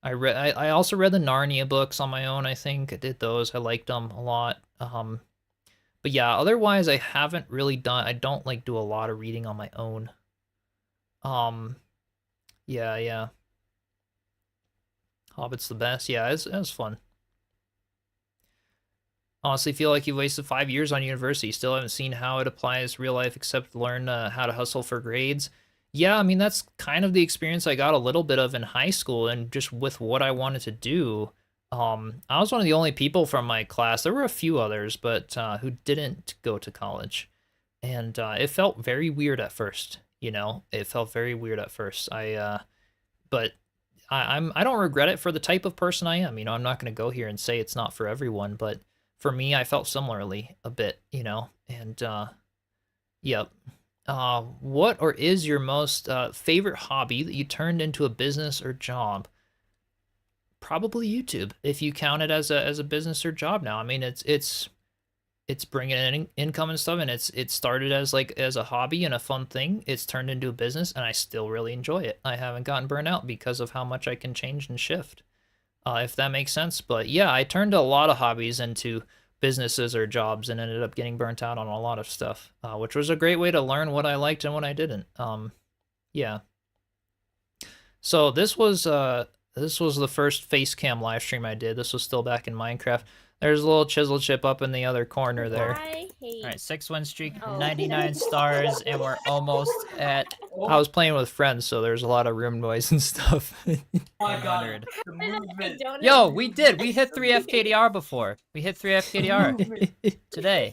A: I also read the Narnia books on my own. I think I did those. I liked them a lot. But yeah, otherwise I haven't really done. I don't like do a lot of reading on my own. Yeah. Hobbit's the best. Yeah, it was fun. Honestly, feel like you wasted 5 years on university. Still haven't seen how it applies real life except learn how to hustle for grades. Yeah, I mean, that's kind of the experience I got a little bit of in high school and just with what I wanted to do. I was one of the only people from my class. There were a few others, but who didn't go to college. And it felt very weird at first, you know? It felt very weird at first. But I don't regret it for the type of person I am. You know, I'm not going to go here and say it's not for everyone, but for me, I felt similarly a bit, you know, and yep. What or is your most favorite hobby that you turned into a business or job? Probably YouTube, if you count it as a business or job now. I mean, it's bringing in income and stuff, and it started as a hobby and a fun thing. It's turned into a business, and I still really enjoy it. I haven't gotten burnt out because of how much I can change and shift. If that makes sense. But yeah, I turned a lot of hobbies into businesses or jobs and ended up getting burnt out on a lot of stuff, which was a great way to learn what I liked and what I didn't. Yeah. So this was the first face cam live stream I did. This was still back in Minecraft. There's a little Chiselchip up in the other corner there.
C: All right, 6-win streak, 99 stars, and we're almost at.
A: I was playing with friends, so there's a lot of room noise and stuff.
D: Oh my god. The movement.
C: Yo, we did. We hit 3 FKDR before. We hit 3 FKDR today.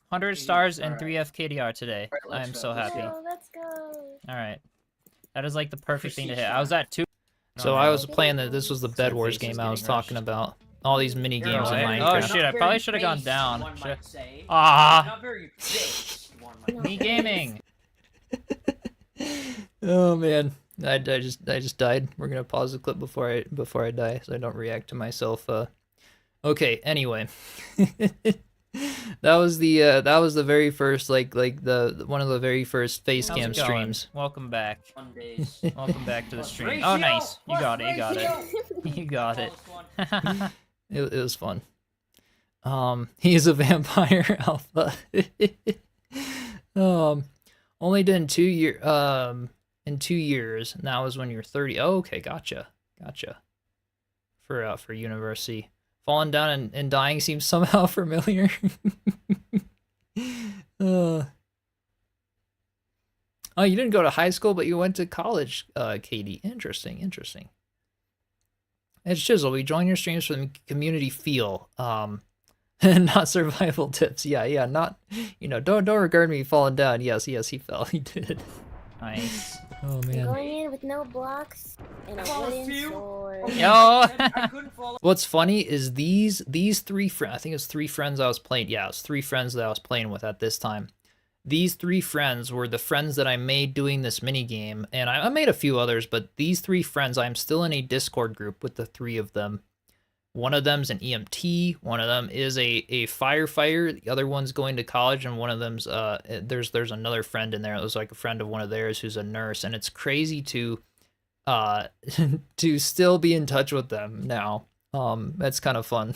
C: 100 stars and 3 FKDR today.
D: Right,
C: I'm so happy.
E: Let's go.
C: All right. That is like the perfect thing to hit. I was at 2.
A: So I was playing this was the Bed Wars game I was talking about. All these mini games in Minecraft.
C: Oh shit, I probably should have gone down.
D: Not very based, one might
C: Me gaming.
A: Oh man, I just died. We're gonna pause the clip before I die, so I don't react to myself. Okay. Anyway, that was the very first like the one of the very first face
C: How's
A: cam
C: it going?
A: streams.
C: Welcome back.
D: Mondays.
C: Welcome back to the stream.
D: Ratio!
C: Oh nice. You got it. You
D: What
C: got it. You got it.
A: It was fun. He's a vampire alpha. Only did in 2 years, and that was when you're 30. Oh, okay, gotcha. For university. Falling down and dying seems somehow familiar. Oh, you didn't go to high school, but you went to college, Katie. Interesting. It's Chisel. We join your streams for the community feel, and not survival tips. Yeah, not, don't regard me falling down. Yes, he fell. He did.
C: Nice.
A: Oh
E: I'm
A: man.
E: going in with no blocks and a wooden sword.
C: Yo.
D: I couldn't follow.
A: What's funny is these 3 friends. I think it's 3 friends I was playing. Yeah, it's 3 friends that I was playing with at this time. These 3 friends were the friends that I made doing this mini game, and I made a few others, but these 3 friends, I'm still in a Discord group with the 3 of them. One of them's an EMT, one of them is a firefighter, the other one's going to college, and one of them's there's another friend in there that was like a friend of one of theirs who's a nurse, and it's crazy to to still be in touch with them now. That's kind of fun.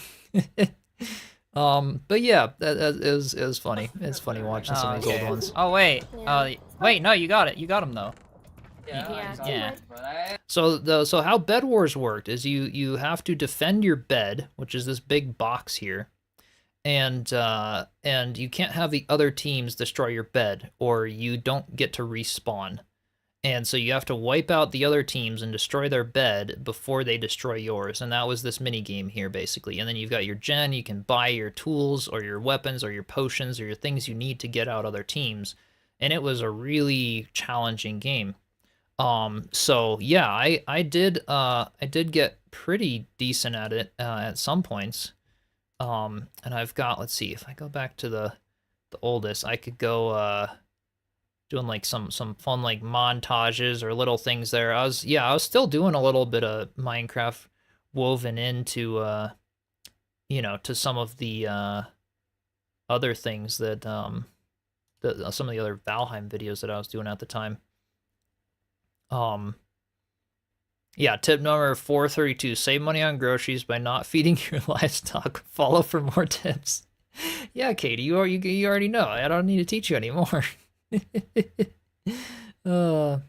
A: But yeah, it was funny. It's funny watching some of these old ones.
C: Oh wait.
E: Yeah.
C: Wait, no, you got it. You got him though.
E: Yeah.
A: So how Bed Wars worked is you have to defend your bed, which is this big box here, and you can't have the other teams destroy your bed, or you don't get to respawn. And so you have to wipe out the other teams and destroy their bed before they destroy yours. And that was this mini game here, basically. And then you've got your gen. You can buy your tools or your weapons or your potions or your things you need to get out other teams. And it was a really challenging game. So yeah, I did get pretty decent at it at some points. And I've got, let's see, if I go back to the oldest, I could go doing like some fun like montages or little things there. I was still doing a little bit of Minecraft woven into to some of the other things that some of the other Valheim videos that I was doing at the time. Yeah, tip number 432, save money on groceries by not feeding your livestock. Follow for more tips. Yeah, Katie, you already know. I don't need to teach you anymore. The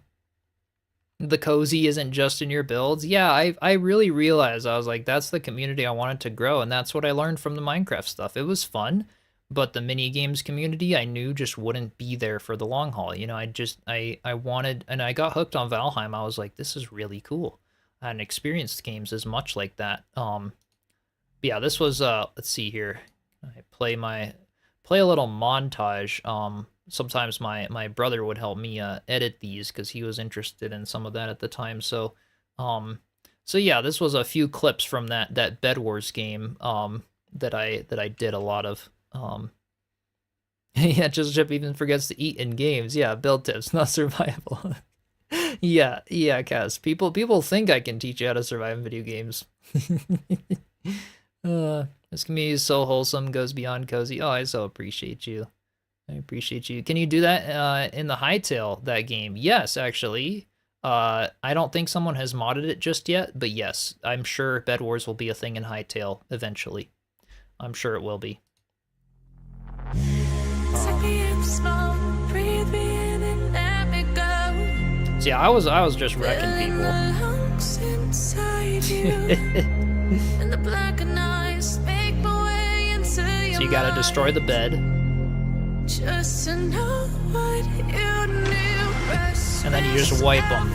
A: the cozy isn't just in your builds. Yeah, I really realized, I was like, that's the community I wanted to grow, and that's what I learned from the Minecraft stuff. It was fun, but the mini games community I knew just wouldn't be there for the long haul. You know, I wanted, and I got hooked on Valheim. I was like, this is really cool. I hadn't experienced games as much like that. Yeah, this was let's see here. I play a little montage. Sometimes my brother would help me edit these because he was interested in some of that at the time. So yeah, this was a few clips from that Bed Wars game that I did a lot of. Yeah, Chiselchip even forgets to eat in games. Yeah, build tips, not survival. Yeah, Cass. People think I can teach you how to survive in video games. This community is so wholesome, goes beyond cozy. Oh, I so appreciate you. I appreciate you. Can you do that in the Hightail, that game? Yes, actually. I don't think someone has modded it just yet, but yes, I'm sure Bed Wars will be a thing in Hightail eventually. I'm sure it will be. So yeah, I was just wrecking people. So you gotta destroy the bed. And then you just wipe them.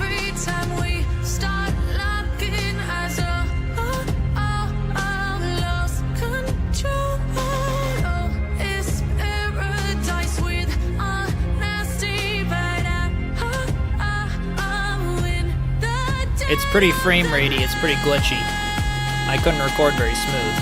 A: It's pretty frame ratey, it's pretty glitchy. I couldn't record very smooth.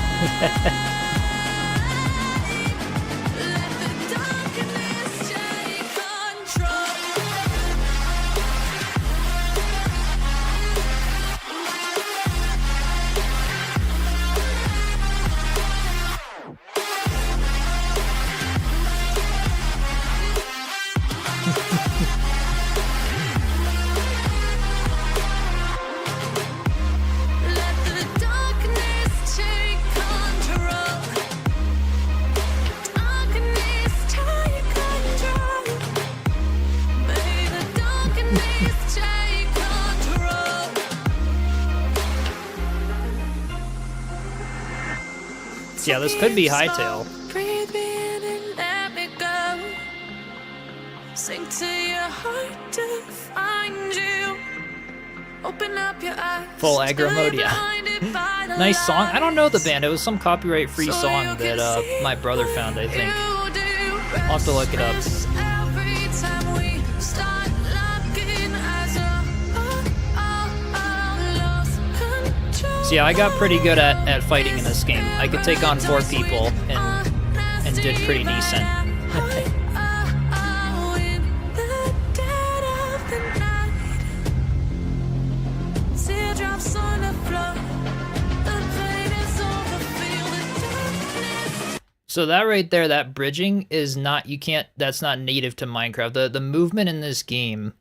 A: Yeah, this could be Hightail. Full aggro mode, yeah. Nice song. I don't know the band. It was some copyright-free song that my brother found, I think. I'll have to look it up. So yeah, I got pretty good at fighting in this game. I could take on 4 people and did pretty decent. So that right there, that bridging is not, that's not native to Minecraft. The movement in this game,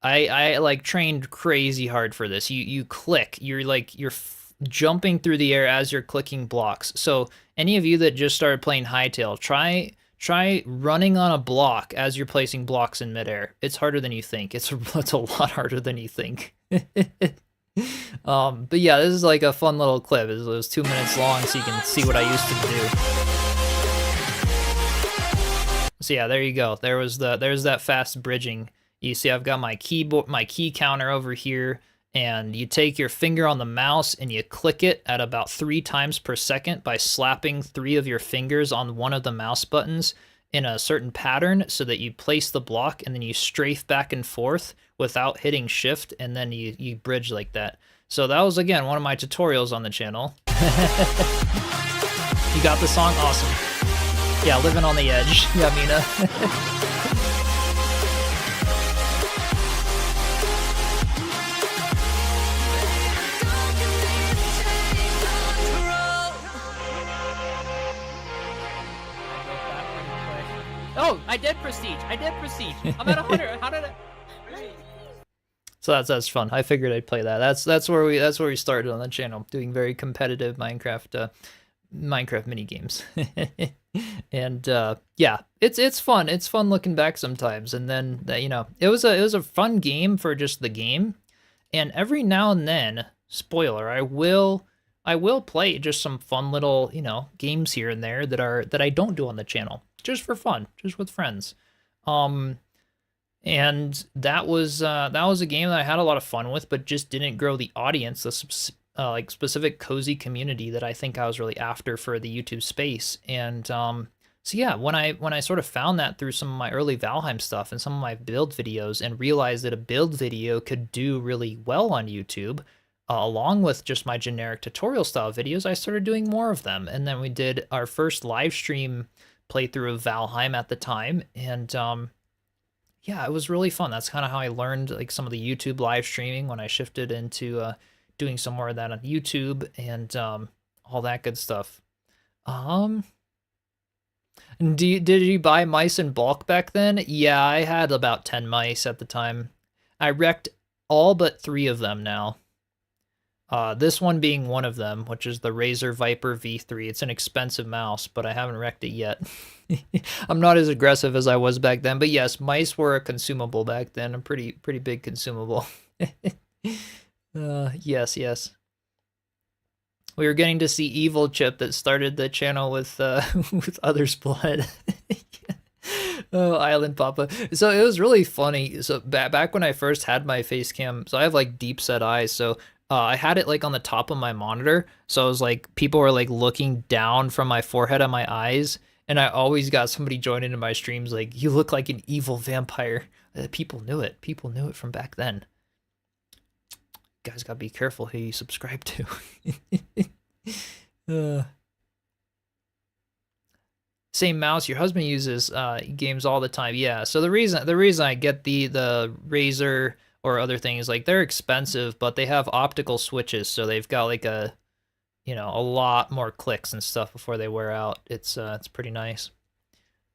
A: I like trained crazy hard for this. You click, you're jumping through the air as you're clicking blocks. So any of you that just started playing Hightail, try running on a block as you're placing blocks in midair. It's harder than you think. It's a lot harder than you think. But yeah, this is like a fun little clip. It was 2 minutes long, so you can see what I used to do. So yeah, there you go. There's that fast bridging. You see I've got my keyboard, my key counter over here, and you take your finger on the mouse and you click it at about 3 times per second by slapping 3 of your fingers on one of the mouse buttons in a certain pattern so that you place the block and then you strafe back and forth without hitting shift, and then you bridge like that. So that was, again, one of my tutorials on the channel. You got the song? Awesome. Yeah, living on the edge. Yeah, Mina.
D: Oh, I did prestige. I'm at 100. How did I?
A: So that's fun. I figured I'd play that. That's where we started on the channel, doing very competitive Minecraft mini games. And yeah, it's fun. It's fun looking back sometimes. And then it was a fun game for just the game. And every now and then, spoiler, I will play just some fun little, games here and there that I don't do on the channel, just for fun, just with friends. And that was a game that I had a lot of fun with, but just didn't grow the audience, the like specific cozy community that I think I was really after for the YouTube space. And so yeah, when I sort of found that through some of my early Valheim stuff and some of my build videos, and realized that a build video could do really well on YouTube, along with just my generic tutorial style videos, I started doing more of them. And then we did our first live stream playthrough of Valheim at the time, and yeah, it was really fun. That's kind of how I learned like some of the YouTube live streaming when I shifted into doing some more of that on YouTube and all that good stuff. Did you buy mice in bulk back then? Yeah, I had about 10 mice at the time. I wrecked all but 3 of them now. This one being one of them, which is the Razer Viper V3. It's an expensive mouse, but I haven't wrecked it yet. I'm not as aggressive as I was back then, but yes, mice were a consumable back then, a pretty big consumable. Yes. We were getting to see Evil Chip that started the channel with with Others Blood. Oh, Island Papa. So it was really funny. So back when I first had my face cam, so I have like deep set eyes, so I had it like on the top of my monitor, so I was like, people were like looking down from my forehead on my eyes, and I always got somebody join into my streams like, you look like an evil vampire. People knew it. People knew it from back then. You guys gotta be careful who you subscribe to. Same mouse your husband uses games all the time. Yeah, so the reason I get the Razer or other things, like they're expensive, but they have optical switches, so they've got like a lot more clicks and stuff before they wear out. It's pretty nice.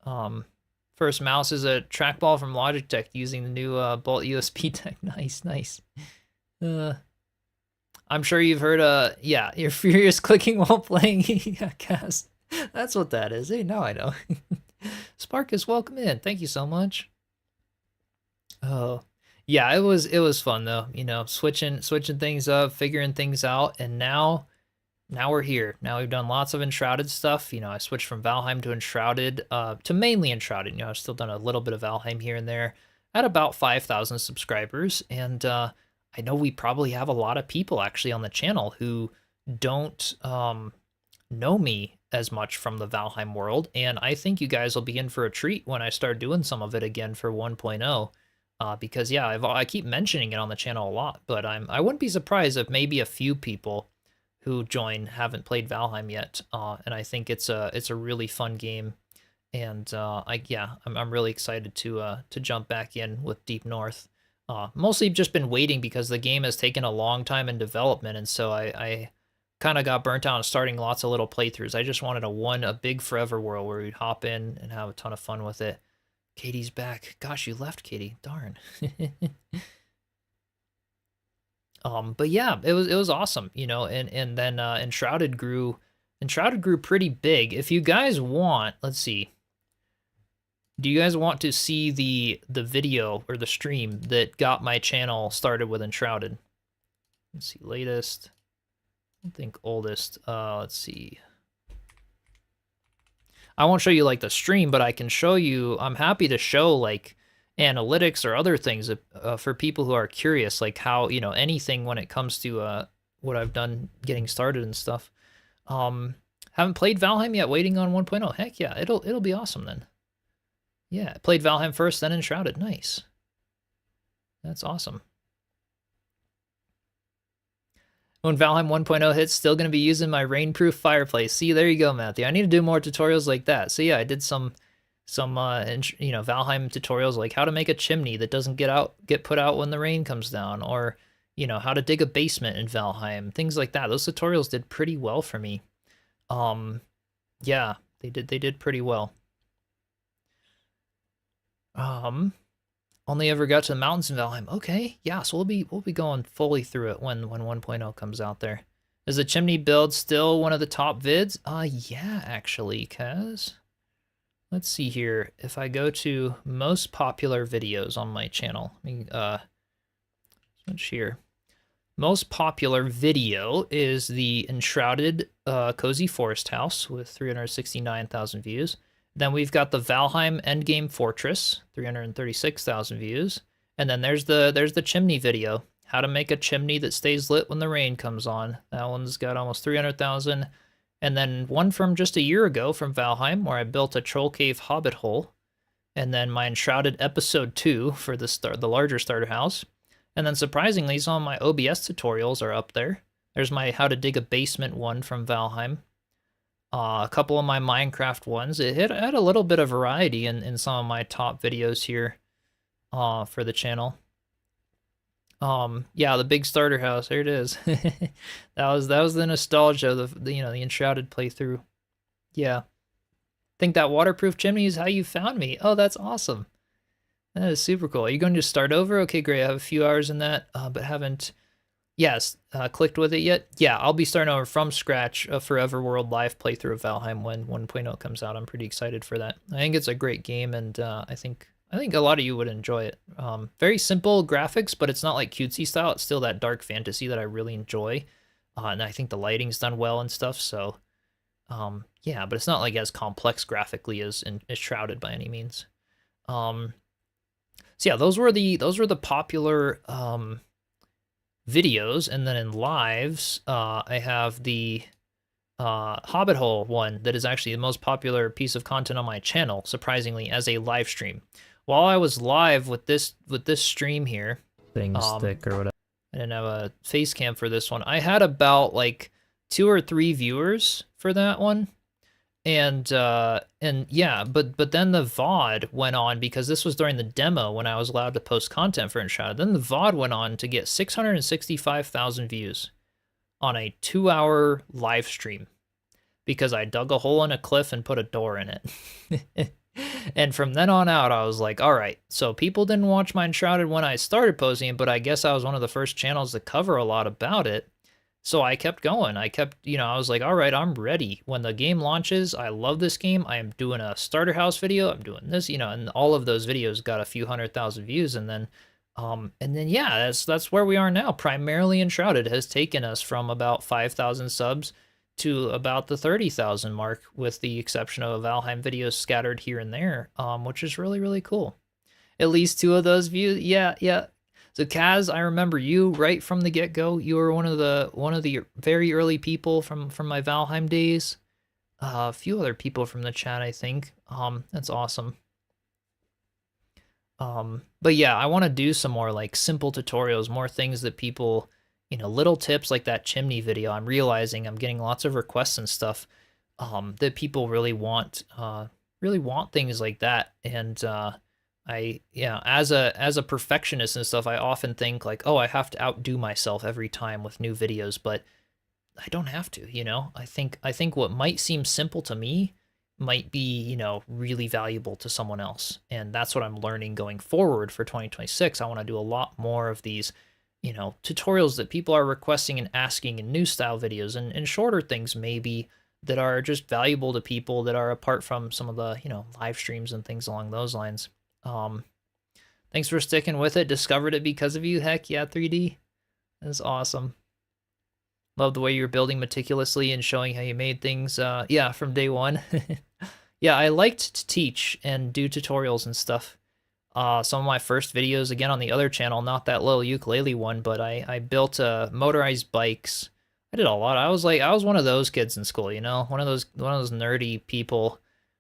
A: First mouse is a trackball from Logitech using the new Bolt USB tech. Nice. I'm sure you've heard yeah, you're furious clicking while playing. Yeah, Cass. That's what that is. Hey, now I know. Sparkus, welcome in. Thank you so much. Oh. Yeah, it was fun though, switching things up, figuring things out, and now we're here. Now we've done lots of Enshrouded stuff. I switched from Valheim to Enshrouded, to mainly Enshrouded. I've still done a little bit of Valheim here and there. At about 5,000 subscribers, and I know we probably have a lot of people actually on the channel who don't know me as much from the Valheim world, and I think you guys will be in for a treat when I start doing some of it again for 1.0. Because yeah, I keep mentioning it on the channel a lot, but I wouldn't be surprised if maybe a few people who join haven't played Valheim yet. And I think it's a really fun game, and I'm really excited to jump back in with Deep North. Mostly just been waiting because the game has taken a long time in development, and so I kind of got burnt out on starting lots of little playthroughs. I just wanted a big forever world where we'd hop in and have a ton of fun with it. Katie's back. Gosh, you left, Katie. Darn. But yeah, it was awesome, and then Enshrouded grew pretty big. If you guys want, let's see. Do you guys want to see the video or the stream that got my channel started with Enshrouded? Let's see, latest. I don't think oldest. Let's see. I won't show you like the stream, but I can show you, I'm happy to show like analytics or other things for people who are curious, like how, anything when it comes to what I've done getting started and stuff. Haven't played Valheim yet, waiting on 1.0. Heck yeah, it'll be awesome then. Yeah, played Valheim first, then Enshrouded. Nice. That's awesome. When Valheim 1.0 hits, still going to be using my rainproof fireplace. See, there you go, Matthew. I need to do more tutorials like that. So yeah, I did some Valheim tutorials, like how to make a chimney that doesn't get put out when the rain comes down, or how to dig a basement in Valheim, things like that. Those tutorials did pretty well for me. Yeah, they did pretty well. Only ever got to the mountains in Valheim. Okay, yeah, so we'll be going fully through it when 1.0 comes out there. Is the chimney build still one of the top vids? Yeah, actually, cuz let's see here. If I go to most popular videos on my channel, let me switch here. most popular video is the Enshrouded Cozy Forest House with 369,000 views. Then we've got the Valheim Endgame Fortress, 336,000 views. And then there's the chimney video, how to make a chimney that stays lit when the rain comes on. That one's got almost 300,000. And then one from just a year ago from Valheim, where I built a troll cave hobbit hole. And then my Enshrouded episode 2 for the larger starter house. And then surprisingly, some of my OBS tutorials are up there. There's my how to dig a basement one from Valheim. A couple of my Minecraft ones. It had a little bit of variety in some of my top videos here for the channel. Yeah, the big starter house. There it is. that was the nostalgia of the Enshrouded playthrough. Yeah. Think that waterproof chimney is how you found me. Oh, that's awesome. That is super cool. Are you going to start over? Okay, great. I have a few hours in that, but haven't, clicked with it yet. Yeah, I'll be starting over from scratch a Forever World live playthrough of Valheim when 1.0 comes out. I'm pretty excited for that. I think it's a great game, and I think a lot of you would enjoy it. Very simple graphics, but it's not like cutesy style. It's still that dark fantasy that I really enjoy, and I think the lighting's done well and stuff. So, yeah, but it's not like as complex graphically as Shrouded by any means. So yeah, those were the popular videos, and then in lives, I have the Hobbit Hole one that is actually the most popular piece of content on my channel, surprisingly, as a live stream. While I was live with this stream here,
C: Stick or whatever.
A: I didn't have a face cam for this one. I had about like 2 or 3 viewers for that one. And yeah, but then the VOD went on, because this was during the demo when I was allowed to post content for Enshrouded. Then the VOD went on to get 665,000 views on a 2-hour live stream, because I dug a hole in a cliff and put a door in it. And from then on out, I was like, all right, so people didn't watch my Enshrouded when I started posting it, but I guess I was one of the first channels to cover a lot about it. So I kept going. I was like, all right, I'm ready. When the game launches, I love this game. I am doing a starter house video. I'm doing this, and all of those videos got a few 100,000 views. And then yeah, that's where we are now. Primarily Enshrouded has taken us from about 5,000 subs to about the 30,000 mark, with the exception of Valheim videos scattered here and there, which is really, really cool. At least 2 of those views. Yeah. So Kaz, I remember you right from the get-go. You were one of the very early people from my Valheim days. A few other people from the chat, I think. That's awesome. But yeah, I want to do some more like simple tutorials, more things that people, little tips like that chimney video. I'm realizing I'm getting lots of requests and stuff that people really want things like that. And as a perfectionist and stuff, I often think like, oh, I have to outdo myself every time with new videos, but I don't have to, I think what might seem simple to me might be, really valuable to someone else. And that's what I'm learning going forward for 2026. I want to do a lot more of these, tutorials that people are requesting and asking in new style videos, and shorter things maybe that are just valuable to people that are apart from some of the, live streams and things along those lines. Thanks for sticking with it. Discovered it because of you. Heck yeah, 3D. That's awesome. Love the way you're building meticulously and showing how you made things. Yeah, from day one. Yeah, I liked to teach and do tutorials and stuff. Some of my first videos, again, on the other channel, not that little ukulele one, but I built motorized bikes. I did a lot. I was one of those kids in school, one of those nerdy people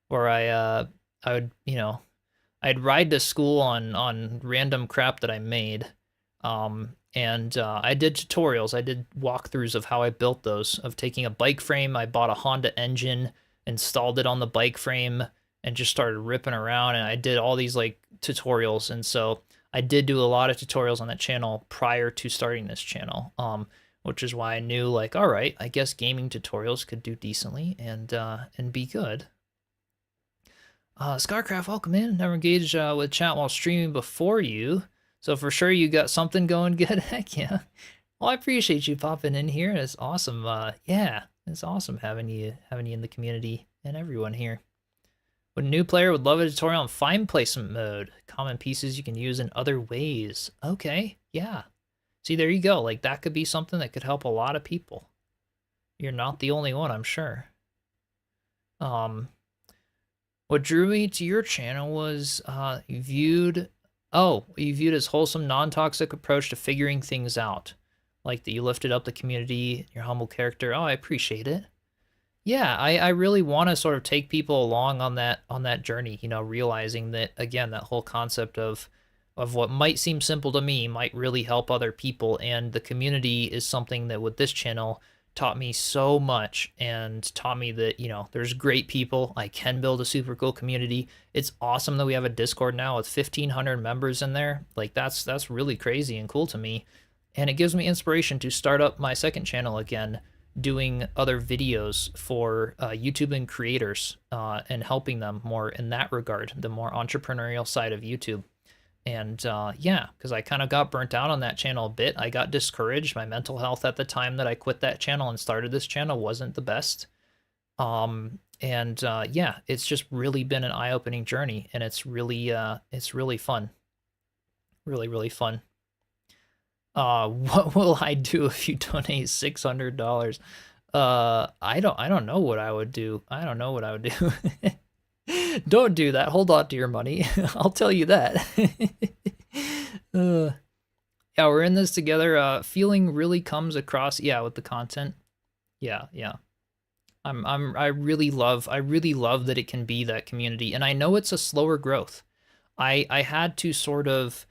A: where I would, I'd ride to school on random crap that I made, and I did tutorials. I did walkthroughs of how I built those, of taking a bike frame. I bought a Honda engine, installed it on the bike frame, and just started ripping around, and I did all these like tutorials. And so I did do a lot of tutorials on that channel prior to starting this channel, which is why I knew like, all right, I guess gaming tutorials could do decently and be good. Scarcraft, welcome in. Never engaged with chat while streaming before you, so for sure you got something going good. Heck yeah. Well, I appreciate you popping in here. It's awesome. Yeah, it's awesome having you in the community and everyone here. But a new player would love a tutorial on find placement mode. Common pieces you can use in other ways. Okay, yeah. So See, there you go. Like, that could be something that could help a lot of people. You're not the only one, I'm sure. What drew me to your channel was you viewed as wholesome, non-toxic approach to figuring things out. Like that you lifted up the community, your humble character. Oh, I appreciate it. Yeah, I really want to sort of take people along on that journey, you know, realizing that, again, that whole concept of what might seem simple to me might really help other people, and the community is something that with this channel taught me so much and taught me that, you know, there's great people. I can build a super cool community. It's awesome that we have a Discord now with 1,500 members in there. Like, that's really crazy and cool to me. And it gives me inspiration to start up my second channel again, doing other videos for YouTube and creators and helping them more in that regard, the more entrepreneurial side of YouTube. And yeah, because I kind of got burnt out on that channel a bit. I got discouraged. My mental health at the time that I quit that channel and started this channel wasn't the best. Yeah, it's just really been an eye-opening journey, and it's really fun. Really, really fun. What will I do if you donate $600? I don't know what I would do. I don't know what I would do. Don't do that. Hold on to your money. I'll tell you that. Yeah, we're in this together. Feeling really comes across. Yeah, with the content. Yeah. I really love that it can be that community, and I know it's a slower growth. I had to sort of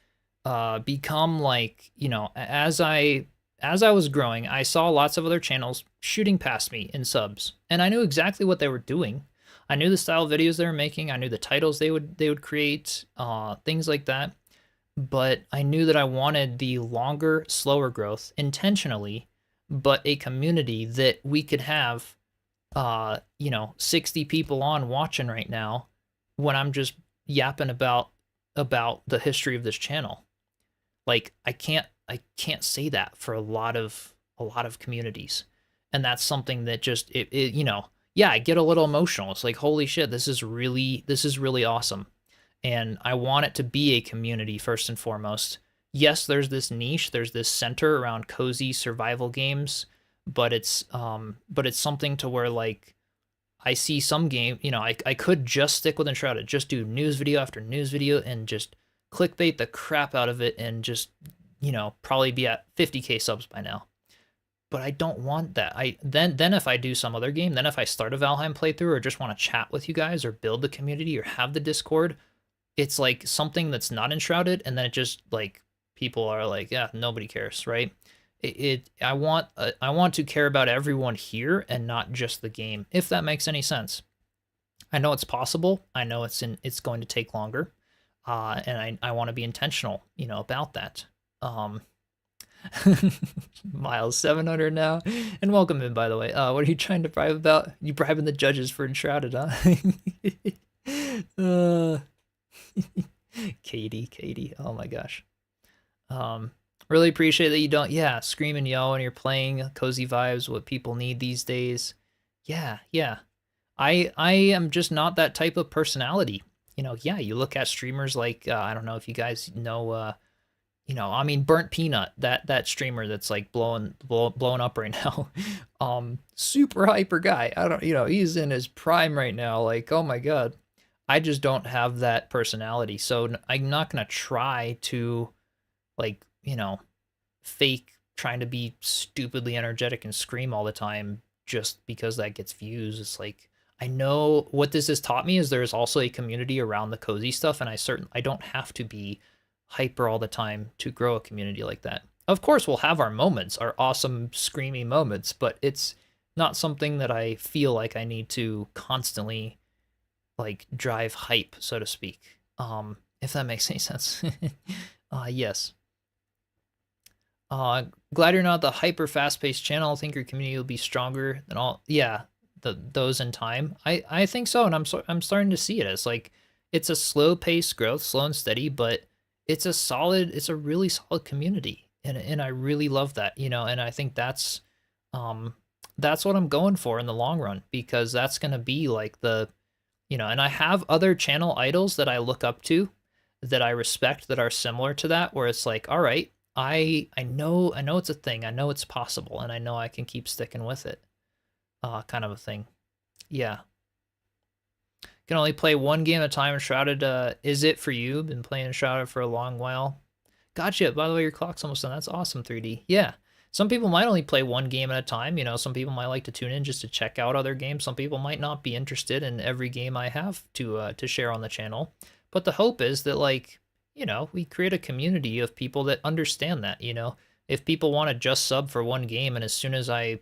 A: become like, you know, as I was growing, I saw lots of other channels shooting past me in subs, and I knew exactly what they were doing. I knew the style of videos they were making. I knew the titles they would create, things like that. But I knew that I wanted the longer, slower growth intentionally, but a community that we could have, you know, 60 people on watching right now when I'm just yapping about the history of this channel. Like, I can't say that for a lot of communities, and that's something that just it you know, yeah, I get a little emotional. It's like, holy shit, this is really awesome, and I want it to be a community first and foremost. Yes, there's this niche, there's this center around cozy survival games, but it's something to where, like, I see some game, you know, I could just stick with Enshrouded, just do news video after news video and just clickbait the crap out of it and just, you know, probably be at 50k subs by now. But I don't want that. Then if I do some other game, then if I start a Valheim playthrough or just want to chat with you guys or build the community or have the Discord, it's like something that's not Enshrouded, and then it just, like, people are like, yeah, nobody cares, right? I want to care about everyone here and not just the game, if that makes any sense. I know it's possible. I know it's going to take longer, and I want to be intentional, you know, about that. Miles 700 now, and welcome in, by the way. What are you trying to bribe about? You bribing the judges for Enshrouded, huh? Katie, oh my gosh. Really appreciate that you don't, yeah, scream and yell when you're playing. Cozy vibes, what people need these days. Yeah. I am just not that type of personality. You know, yeah, you look at streamers like, I don't know if you guys know, you know, I mean, Burnt Peanut, that streamer that's like blowing up right now. Super hyper guy. I don't, you know, he's in his prime right now. Like, oh my God. I just don't have that personality. So I'm not going to try to, like, you know, fake trying to be stupidly energetic and scream all the time just because that gets views. It's like, I know what this has taught me is there's also a community around the cozy stuff, and I don't have to be hyper all the time to grow a community like that. Of course, we'll have our moments, our awesome screamy moments, but it's not something that I feel like I need to constantly, like, drive hype, so to speak. If that makes any sense. Yes. Glad you're not the hyper fast-paced channel. I think your community will be stronger than all. Yeah, those in time. I think so, and I'm starting to see it as, like, it's a slow-paced growth, slow and steady, but it's a really solid community, and I really love that, you know, and I think that's what I'm going for in the long run, because that's going to be like the, you know, and I have other channel idols that I look up to, that I respect, that are similar to that, where it's like, all right, I know it's a thing. I know it's possible, and I know I can keep sticking with it. Kind of a thing. Yeah. Can only play one game at a time. Enshrouded, is it for you? Been playing Enshrouded for a long while. Gotcha. By the way, your clock's almost done. That's awesome, 3D. Yeah. Some people might only play one game at a time. You know, some people might like to tune in just to check out other games. Some people might not be interested in every game I have to share on the channel. But the hope is that, like, you know, we create a community of people that understand that, you know. If people want to just sub for one game, and as soon as I,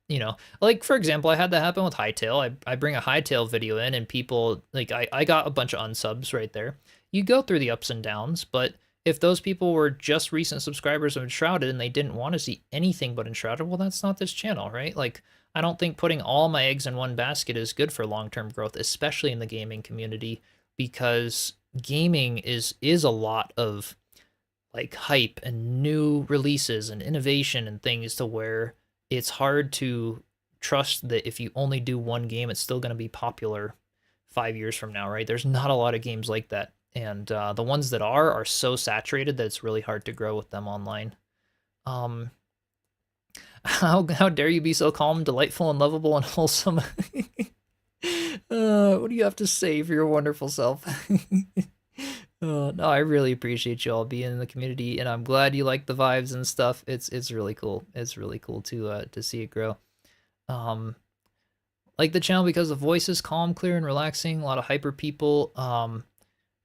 A: you know, like, for example, I had that happen with Hytale. I bring a Hytale video in, and people, like, I got a bunch of unsubs right there. You go through the ups and downs, but if those people were just recent subscribers of Enshrouded and they didn't want to see anything but Enshrouded, well, that's not this channel, right? Like, I don't think putting all my eggs in one basket is good for long-term growth, especially in the gaming community, because gaming is a lot of, like, hype and new releases and innovation and things, to where it's hard to trust that if you only do one game, it's still going to be popular 5 years from now, right? There's not a lot of games like that. And the ones that are so saturated that it's really hard to grow with them online. How dare you be so calm, delightful, and lovable and wholesome? What do you have to say for your wonderful self? No, I really appreciate you all being in the community, and I'm glad you like the vibes and stuff. It's really cool. It's really cool to see it grow. Like the channel because the voice is calm, clear, and relaxing. A lot of hyper people.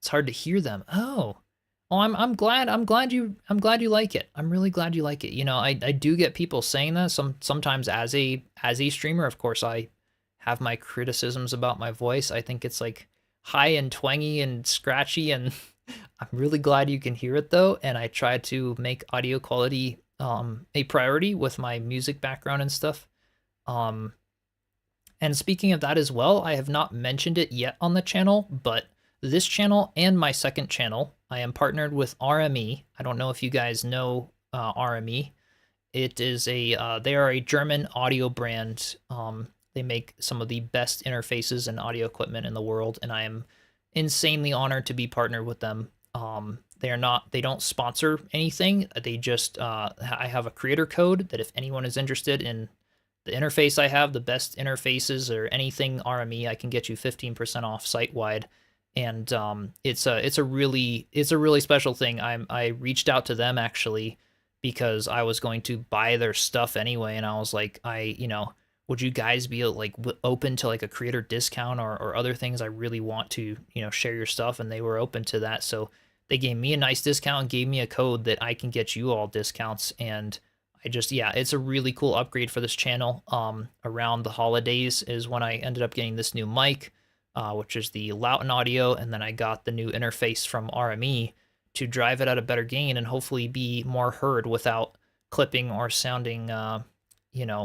A: It's hard to hear them. Oh, I'm glad you like it. I'm really glad you like it. You know, I do get people saying that sometimes as a streamer. Of course, I have my criticisms about my voice. I think it's like high and twangy and scratchy, and I'm really glad you can hear it though. And I try to make audio quality a priority with my music background and stuff. And speaking of that as well, I have not mentioned it yet on the channel, but this channel and my second channel, I am partnered with RME. I don't know if you guys know RME. It is they are a German audio brand. They make some of the best interfaces and audio equipment in the world, and I am insanely honored to be partnered with them. They don't sponsor anything. They just, I have a creator code that if anyone is interested in the interface I have, the best interfaces or anything RME, I can get you 15% off site-wide. And it's a really special thing. I reached out to them actually because I was going to buy their stuff anyway, and I was like, would you guys be like open to like a creator discount or other things? I really want to, share your stuff, and they were open to that. So they gave me a nice discount and gave me a code that I can get you all discounts. And it's a really cool upgrade for this channel. Around the holidays is when I ended up getting this new mic, which is the Lauten Audio, and then I got the new interface from RME to drive it at a better gain and hopefully be more heard without clipping or sounding,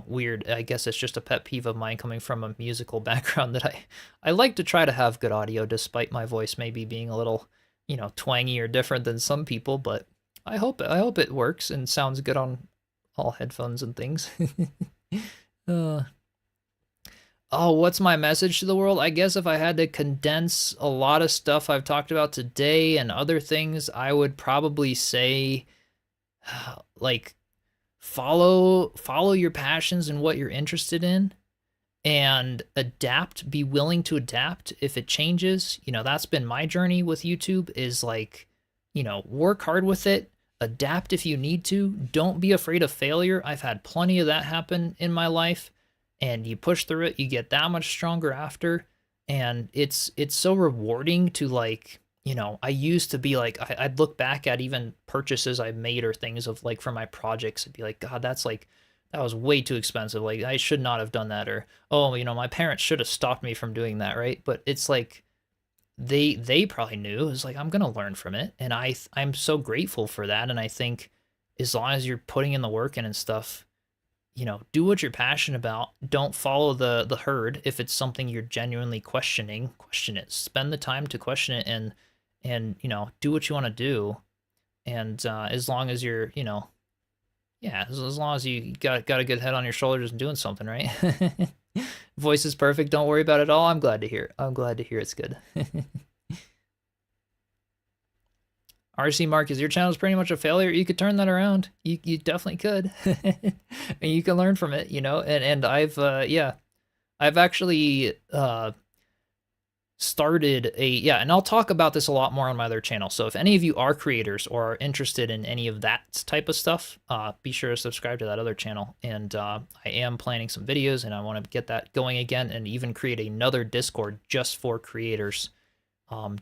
A: weird. I guess it's just a pet peeve of mine coming from a musical background that I like to try to have good audio despite my voice maybe being a little, twangy or different than some people, but I hope it works and sounds good on all headphones and things. Oh, what's my message to the world? I guess if I had to condense a lot of stuff I've talked about today and other things, I would probably say, like, follow your passions and what you're interested in, and adapt. Be willing to adapt if it changes. That's been my journey with YouTube, is like, work hard with it. Adapt if you need to. Don't be afraid of failure. I've had plenty of that happen in my life. And you push through it, you get that much stronger after. And it's so rewarding to, like, I used to be like, I'd look back at even purchases I made or things of like for my projects. I'd be like, God, that was way too expensive. Like, I should not have done that. Or, oh, my parents should have stopped me from doing that, right? But it's like, they probably knew. It's like, I'm going to learn from it. And I'm so grateful for that. And I think as long as you're putting in the work in and stuff, do what you're passionate about. Don't follow the herd. If it's something you're genuinely questioning, question it. Spend the time to question it and do what you want to do. And as long as you're, as long as you got a good head on your shoulders and doing something, right? Voice is perfect. Don't worry about it all. I'm glad to hear. I'm glad to hear it's good. RC Marcus, your channel is pretty much a failure. You could turn that around. You definitely could. And you can learn from it, you know. And I've yeah, I've actually started and I'll talk about this a lot more on my other channel. So if any of you are creators or are interested in any of that type of stuff, be sure to subscribe to that other channel. And I am planning some videos, and I want to get that going again, and even create another Discord just for creators,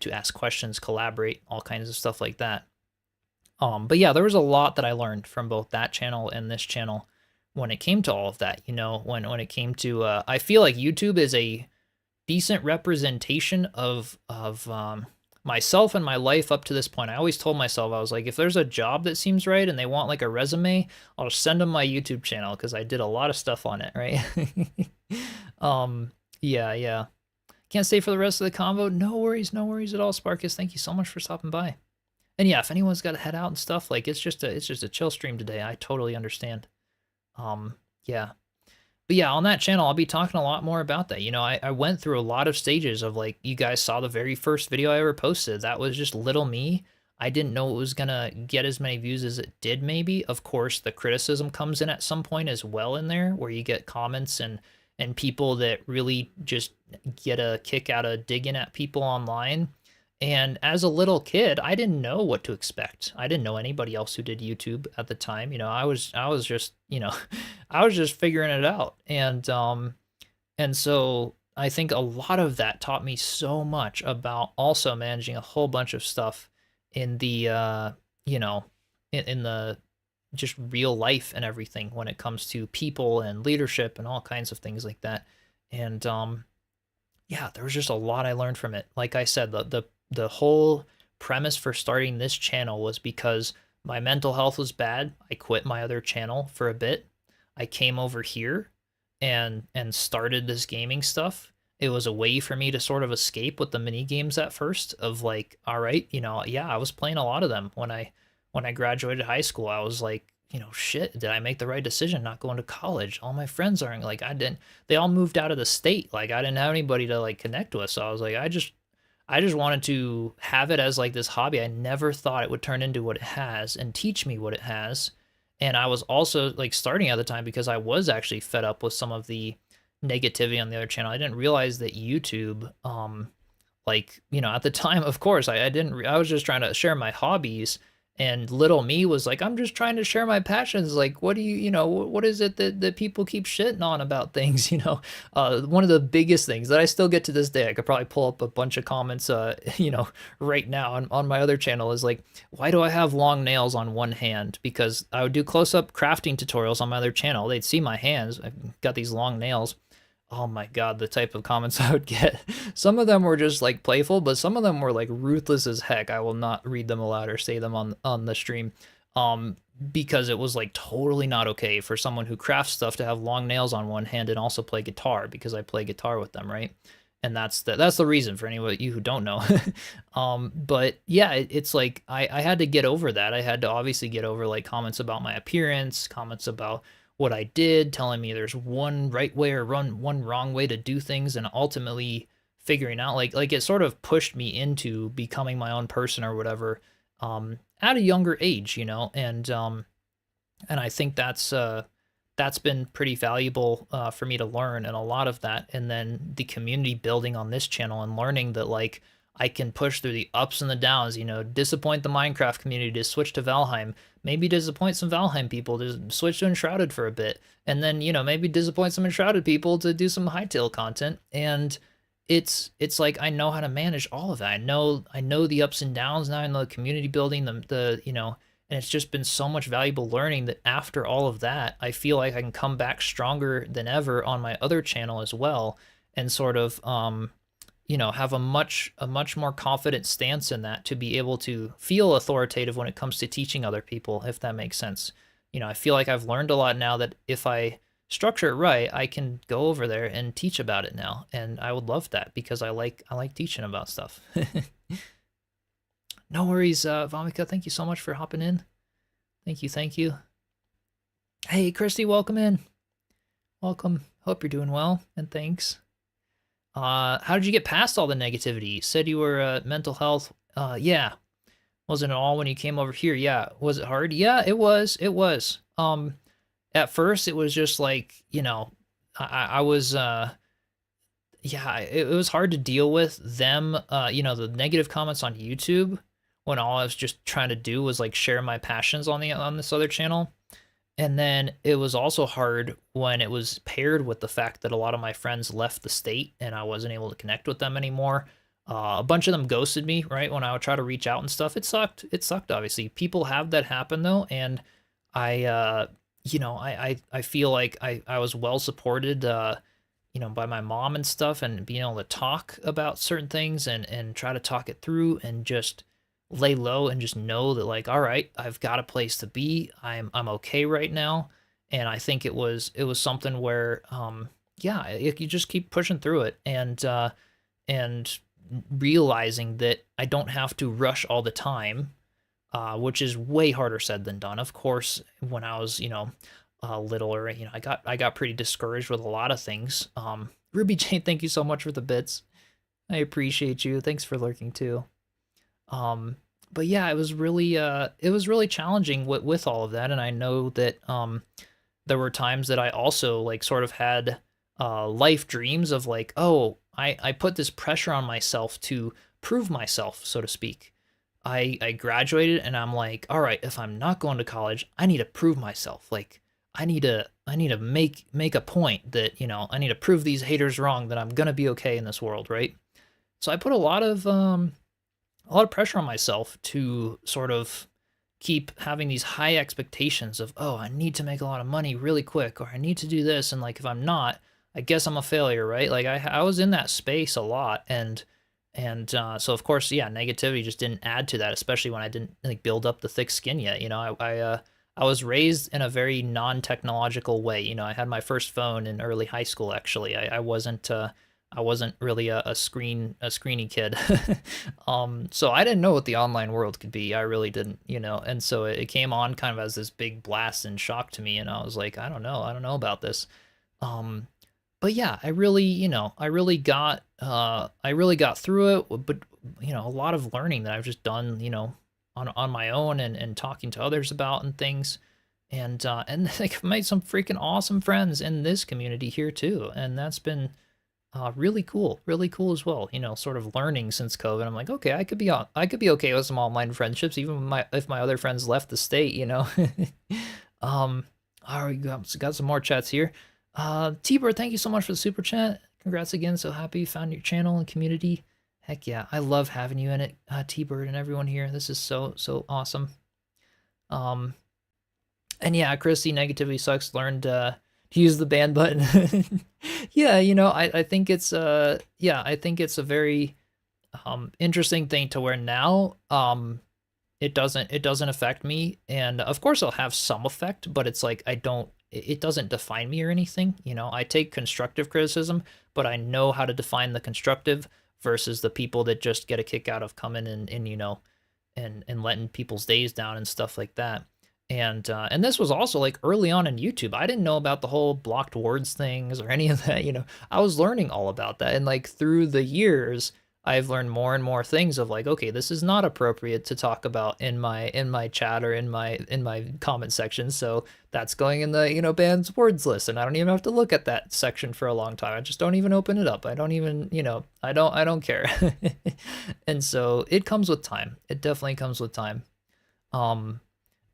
A: to ask questions, collaborate, all kinds of stuff like that. But yeah, there was a lot that I learned from both that channel and this channel when it came to all of that. You know, when it came to, I feel like YouTube is a decent representation of myself and my life up to this point. I always told myself, I was like, if there's a job that seems right and they want like a resume, I'll just send them my YouTube channel, because I did a lot of stuff on it, right? Yeah. Can't stay for the rest of the convo. No worries at all, Sparkus. Thank you so much for stopping by. And yeah, if anyone's got to head out and stuff, like it's just a chill stream today. I totally understand. Yeah. But yeah, on that channel, I'll be talking a lot more about that. You know, I went through a lot of stages of, like, you guys saw the very first video I ever posted. That was just little me. I didn't know it was gonna get as many views as it did, maybe. Of course, the criticism comes in at some point as well in there, where you get comments and people that really just get a kick out of digging at people online. And as a little kid, I didn't know what to expect. I didn't know anybody else who did YouTube at the time. You know, I was just, you know, I was just figuring it out. And so I think a lot of that taught me so much about also managing a whole bunch of stuff in the, you know, in the just real life and everything when it comes to people and leadership and all kinds of things like that. And yeah, there was just a lot I learned from it. Like I said, the whole premise for starting this channel was because my mental health was bad. I quit my other channel for a bit. I came over here and started this gaming stuff. It was a way for me to sort of escape with the mini games at first, of like, all right, you know, yeah, I was playing a lot of them when I graduated high school. I was like, you know, shit, did I make the right decision not going to college? All my friends aren't, like, they all moved out of the state. Like, I didn't have anybody to like connect with. So I was like, I just wanted to have it as like this hobby. I never thought it would turn into what it has and teach me what it has. And I was also like starting at the time because I was actually fed up with some of the negativity on the other channel. I didn't realize that YouTube, like, you know, at the time, of course, I was just trying to share my hobbies. And little me was like, I'm just trying to share my passions. Like, what do you know, what is it that people keep shitting on about things, you know? One of the biggest things that I still get to this day, I could probably pull up a bunch of comments, you know, right now on my other channel, is like, why do I have long nails on one hand? Because I would do close-up crafting tutorials on my other channel. They'd see my hands. I've got these long nails. Oh my God, the type of comments I would get. Some of them were just like playful, but some of them were like ruthless as heck. I will not read them aloud or say them on the stream, because it was like totally not okay for someone who crafts stuff to have long nails on one hand and also play guitar, because I play guitar with them, right? And that's the reason, for any of you who don't know. But yeah, it's like I had to get over that. I had to obviously get over like comments about my appearance, comments about what I did, telling me there's one right way or one wrong way to do things, and ultimately figuring out like it sort of pushed me into becoming my own person or whatever, at a younger age, you know. And I think that's been pretty valuable for me to learn, and a lot of that. And then the community building on this channel and learning that like I can push through the ups and the downs, you know, disappoint the Minecraft community to switch to Valheim, maybe disappoint some Valheim people to switch to Enshrouded for a bit, and then, you know, maybe disappoint some Enshrouded people to do some Hytale content. And it's like I know how to manage all of that. I know the ups and downs now. I know the community building, the you know, and it's just been so much valuable learning that after all of that, I feel like I can come back stronger than ever on my other channel as well, and sort of you know, have a much more confident stance in that, to be able to feel authoritative when it comes to teaching other people, if that makes sense. You know, I feel like I've learned a lot now that if I structure it right, I can go over there and teach about it now. And I would love that, because I like teaching about stuff. No worries, Vomika, thank you so much for hopping in. Thank you. Hey, Christy, welcome in. Welcome. Hope you're doing well, and thanks. How did you get past all the negativity? You said you were mental health. Yeah. Wasn't at all when you came over here. Yeah, was it hard? Yeah, it was. It was. At first, it was just like, you know, I was yeah, it was hard to deal with them, you know, the negative comments on YouTube when all I was just trying to do was like share my passions on this other channel. And then it was also hard when it was paired with the fact that a lot of my friends left the state and I wasn't able to connect with them anymore. A bunch of them ghosted me, right? When I would try to reach out and stuff. It sucked. It sucked, obviously. People have that happen though, and you know, I feel like I was well supported, you know, by my mom and stuff, and being able to talk about certain things and try to talk it through and just lay low and just know that, like, all right, I've got a place to be. I'm okay right now. And I think it was something where yeah, you just keep pushing through it and realizing that I don't have to rush all the time, which is way harder said than done. Of course, when I was, you know, littler, you know, I got pretty discouraged with a lot of things. Ruby Jane, thank you so much for the bits. I appreciate you. Thanks for lurking too. But yeah, it was really challenging with all of that, and I know that there were times that I also like sort of had life dreams of like, oh, I put this pressure on myself to prove myself, so to speak. I graduated and I'm like, all right, if I'm not going to college, I need to prove myself. Like I need to make a point that, you know, I need to prove these haters wrong that I'm gonna be okay in this world, right? So I put a lot of pressure on myself to sort of keep having these high expectations of, oh, I need to make a lot of money really quick, or I need to do this, and like if I'm not, I guess I'm a failure, right? Like I was in that space a lot, and so of course, yeah, negativity just didn't add to that, especially when I didn't like build up the thick skin yet. You know, I was raised in a very non-technological way. You know, I had my first phone in early high school. Actually, I wasn't really a screeny kid. So I didn't know what the online world could be. I really didn't, you know. And so it came on kind of as this big blast and shock to me, and I was like, I don't know about this. But yeah, I really, you know, I really got through it. But you know, a lot of learning that I've just done, you know, on my own and talking to others about and things. And like, I've made some freaking awesome friends in this community here too, and that's been really cool as well. You know, sort of learning since COVID. I'm like, okay, I could be okay with some online friendships, even if my other friends left the state. You know. All right, got some more chats here. T-Bird, thank you so much for the super chat. Congrats again. So happy you found your channel and community. Heck yeah, I love having you in it, T-Bird and everyone here. This is so awesome. And yeah, Christy, negativity sucks. Learned to use the ban button. Yeah, you know, I think it's yeah, I think it's a very interesting thing to where now it doesn't affect me, and of course it'll have some effect, but it's like it doesn't define me or anything. You know, I take constructive criticism, but I know how to define the constructive versus the people that just get a kick out of coming and you know, and letting people's days down and stuff like that. And this was also like early on in YouTube. I didn't know about the whole blocked words things or any of that, you know. I was learning all about that, and like through the years I've learned more and more things of like, okay, this is not appropriate to talk about in my chat or in my comment section. So that's going in the, you know, banned words list, and I don't even have to look at that section for a long time. I just don't even open it up. I don't even, you know, I don't care. And so it comes with time. It definitely comes with time.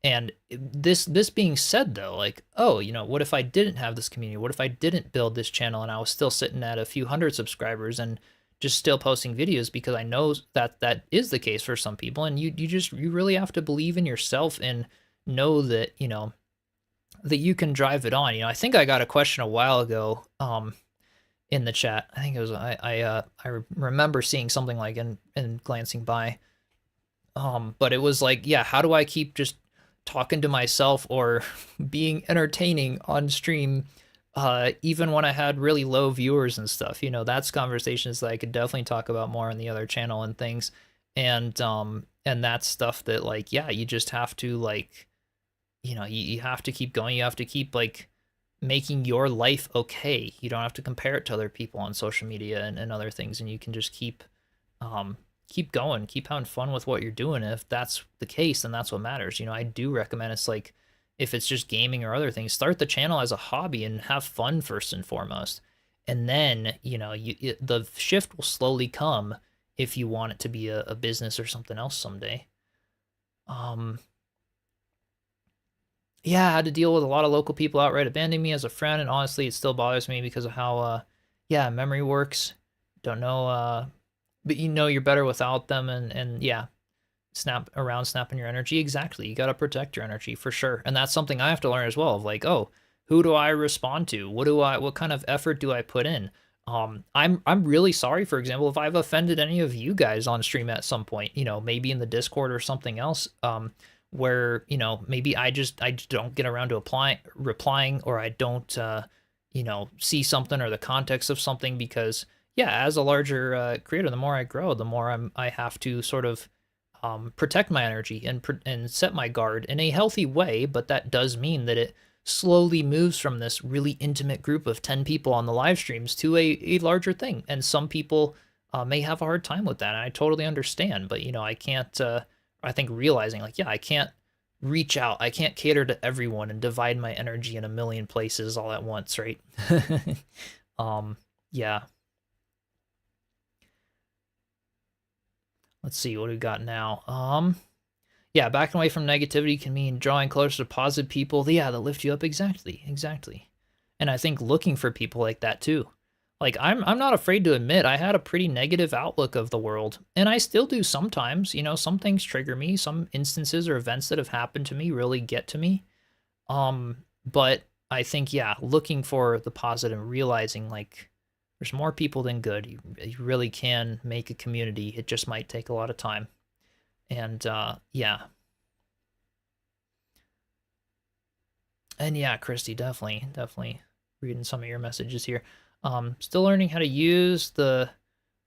A: And this being said though, like, oh, you know, what if I didn't have this community? What if I didn't build this channel and I was still sitting at a few hundred subscribers and just still posting videos? Because I know that is the case for some people, and you really have to believe in yourself and know that, you know, that you can drive it on. You know, I think I got a question a while ago in the chat. I think it was I remember seeing something like and glancing by. But it was like, yeah, how do I keep just talking to myself or being entertaining on stream even when I had really low viewers and stuff? You know, that's conversations that I could definitely talk about more on the other channel and things. And that's stuff that, like, yeah, you just have to, like, you know, you have to keep going. You have to keep, like, making your life okay. You don't have to compare it to other people on social media and other things, and you can just keep keep going, keep having fun with what you're doing. If that's the case, then that's what matters. You know, I do recommend it's like, if it's just gaming or other things, start the channel as a hobby and have fun first and foremost. And then, you know, the shift will slowly come if you want it to be a business or something else someday. Yeah, I had to deal with a lot of local people outright abandoning me as a friend, and honestly, it still bothers me because of how, yeah, memory works. Don't know, but you know you're better without them, and yeah, snapping your energy. Exactly, you gotta protect your energy for sure, and that's something I have to learn as well. Of like, oh, who do I respond to? What kind of effort do I put in? I'm really sorry, for example, if I've offended any of you guys on stream at some point, you know, maybe in the Discord or something else, where, you know, maybe I just don't get around to replying, or I don't, you know, see something or the context of something, because yeah, as a larger creator, the more I grow, the more I have to sort of protect my energy and set my guard in a healthy way, but that does mean that it slowly moves from this really intimate group of 10 people on the live streams to a larger thing. And some people may have a hard time with that, and I totally understand. But, you know, I can't, I think realizing, like, yeah, I can't reach out. I can't cater to everyone and divide my energy in a million places all at once, right? Yeah. Let's see, what do we got now? Yeah, backing away from negativity can mean drawing closer to positive people. Yeah, that lift you up. Exactly. And I think looking for people like that too. Like, I'm not afraid to admit I had a pretty negative outlook of the world, and I still do sometimes. You know, some things trigger me. Some instances or events that have happened to me really get to me. But I think, yeah, looking for the positive, realizing like there's more people than good. You really can make a community. It just might take a lot of time. And yeah. And yeah, Christy, definitely reading some of your messages here. Still learning how to use the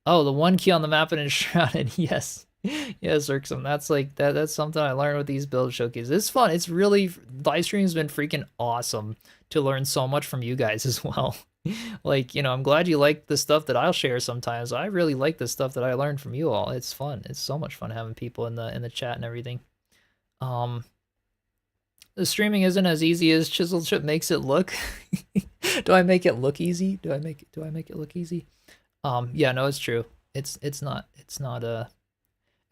A: one key on the map in Enshrouded. Yes. Yes, Urksum. That's something I learned with these build showcases. It's fun. It's really, live stream's been freaking awesome to learn so much from you guys as well. Like, you know, I'm glad you like the stuff that I'll share sometimes. I really like the stuff that I learned from you all. It's fun. It's so much fun having people in the chat and everything. The streaming isn't as easy as Chiselchip makes it look. Do I make it look easy? Do I make it look easy? Yeah, no, it's true. It's not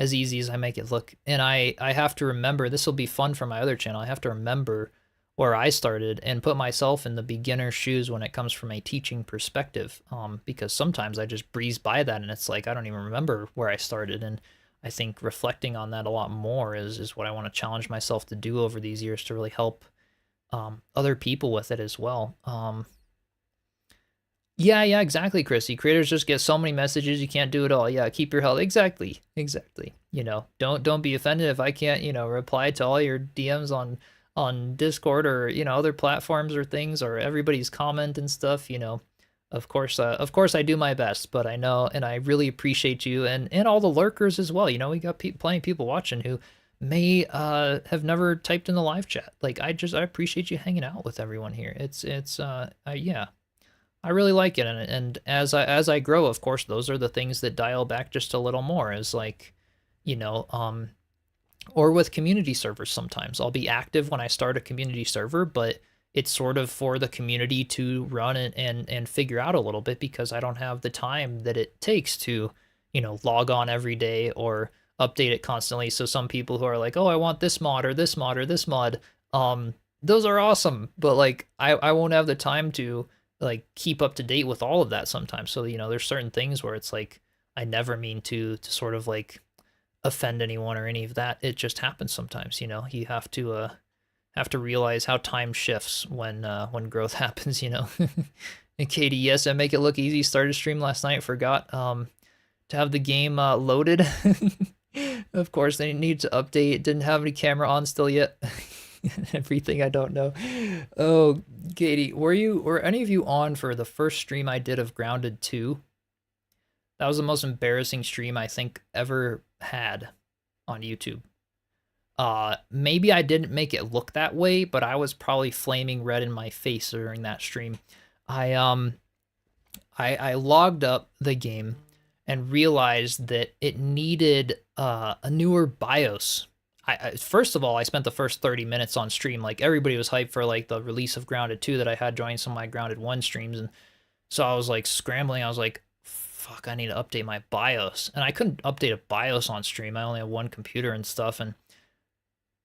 A: as easy as I make it look. And I have to remember, this will be fun for my other channel. I have to remember where I started and put myself in the beginner's shoes when it comes from a teaching perspective, because sometimes I just breeze by that and it's like I don't even remember where I started. And I think reflecting on that a lot more is what I want to challenge myself to do over these years to really help other people with it as well. Yeah, exactly, Chrissy. Creators just get so many messages, you can't do it all. Yeah, keep your health. Exactly. You know, don't be offended if I can't, you know, reply to all your DMs on Discord or, you know, other platforms or things, or everybody's comment and stuff. You know, of course I do my best, but I know, and I really appreciate you and all the lurkers as well. You know, we got plenty of people watching who may have never typed in the live chat. Like, I appreciate you hanging out with everyone here. Yeah, I really like it. And as I grow, of course, those are the things that dial back just a little more, is like, you know, or with community servers, sometimes I'll be active when I start a community server, but it's sort of for the community to run and figure out a little bit, because I don't have the time that it takes to, you know, log on every day or update it constantly. So some people who are like, oh, I want this mod or this mod or this mod, those are awesome, but like I won't have the time to like keep up to date with all of that sometimes. So, you know, there's certain things where it's like I never mean to sort of like offend anyone or any of that. It just happens sometimes. You know, you have to realize how time shifts when growth happens, you know. And Katie, yes, I make it look easy. Started stream last night, forgot to have the game loaded. Of course, they need to update. Didn't have any camera on still yet. Everything I don't know. Oh, Katie, were any of you on for the first stream I did of Grounded 2? That was the most embarrassing stream I think ever had on YouTube. Maybe I didn't make it look that way, but I was probably flaming red in my face during that stream. I logged up the game, and realized that it needed a newer BIOS. First of all, I spent the first 30 minutes on stream. Like, everybody was hyped for like the release of Grounded 2 that I had joined some of my Grounded 1 streams, and so I was like scrambling. I was like, fuck, I need to update my BIOS. And I couldn't update a BIOS on stream. I only have one computer and stuff. And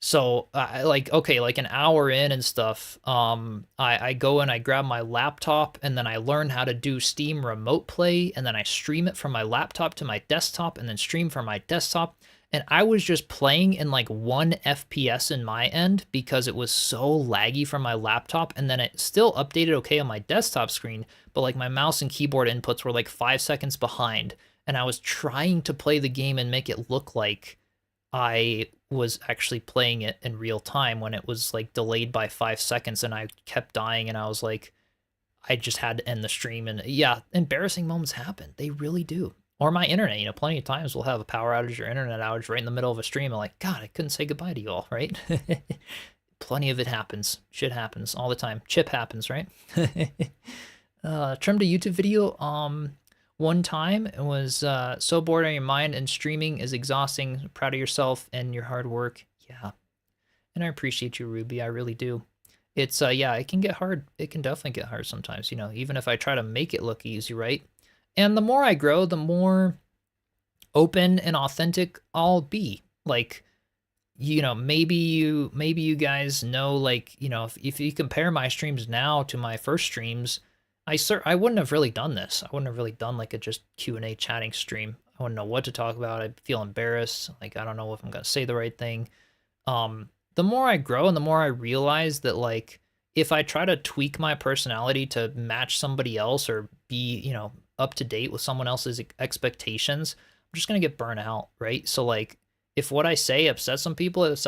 A: so okay, like an hour in and stuff, I go and I grab my laptop, and then I learn how to do Steam Remote Play, and then I stream it from my laptop to my desktop, and then stream from my desktop. And I was just playing in like 1 FPS in my end because it was so laggy from my laptop, and then it still updated okay on my desktop screen, but like my mouse and keyboard inputs were like 5 seconds behind, and I was trying to play the game and make it look like I was actually playing it in real time when it was like delayed by 5 seconds, and I kept dying, and I was like, I just had to end the stream. And yeah, embarrassing moments happen. They really do. Or my internet, you know, plenty of times we'll have a power outage or internet outage right in the middle of a stream. I'm like, God, I couldn't say goodbye to you all, right? Plenty of it happens. Shit happens all the time. Chip happens, right? Trimmed a YouTube video one time. It was so bored on your mind, and streaming is exhausting. Proud of yourself and your hard work. Yeah. And I appreciate you, Ruby. I really do. It's, yeah, it can get hard. It can definitely get hard sometimes, you know, even if I try to make it look easy, right? And the more I grow, the more open and authentic I'll be. Like, you know, maybe you guys know, like, you know, if you compare my streams now to my first streams, I wouldn't have really done this. I wouldn't have really done like a just Q&A chatting stream. I wouldn't know what to talk about. I'd feel embarrassed. Like, I don't know if I'm going to say the right thing. The more I grow and the more I realize that, like, if I try to tweak my personality to match somebody else or be, you know, up to date with someone else's expectations, I'm just going to get burnt out, right? So, like, if what I say upsets some people, it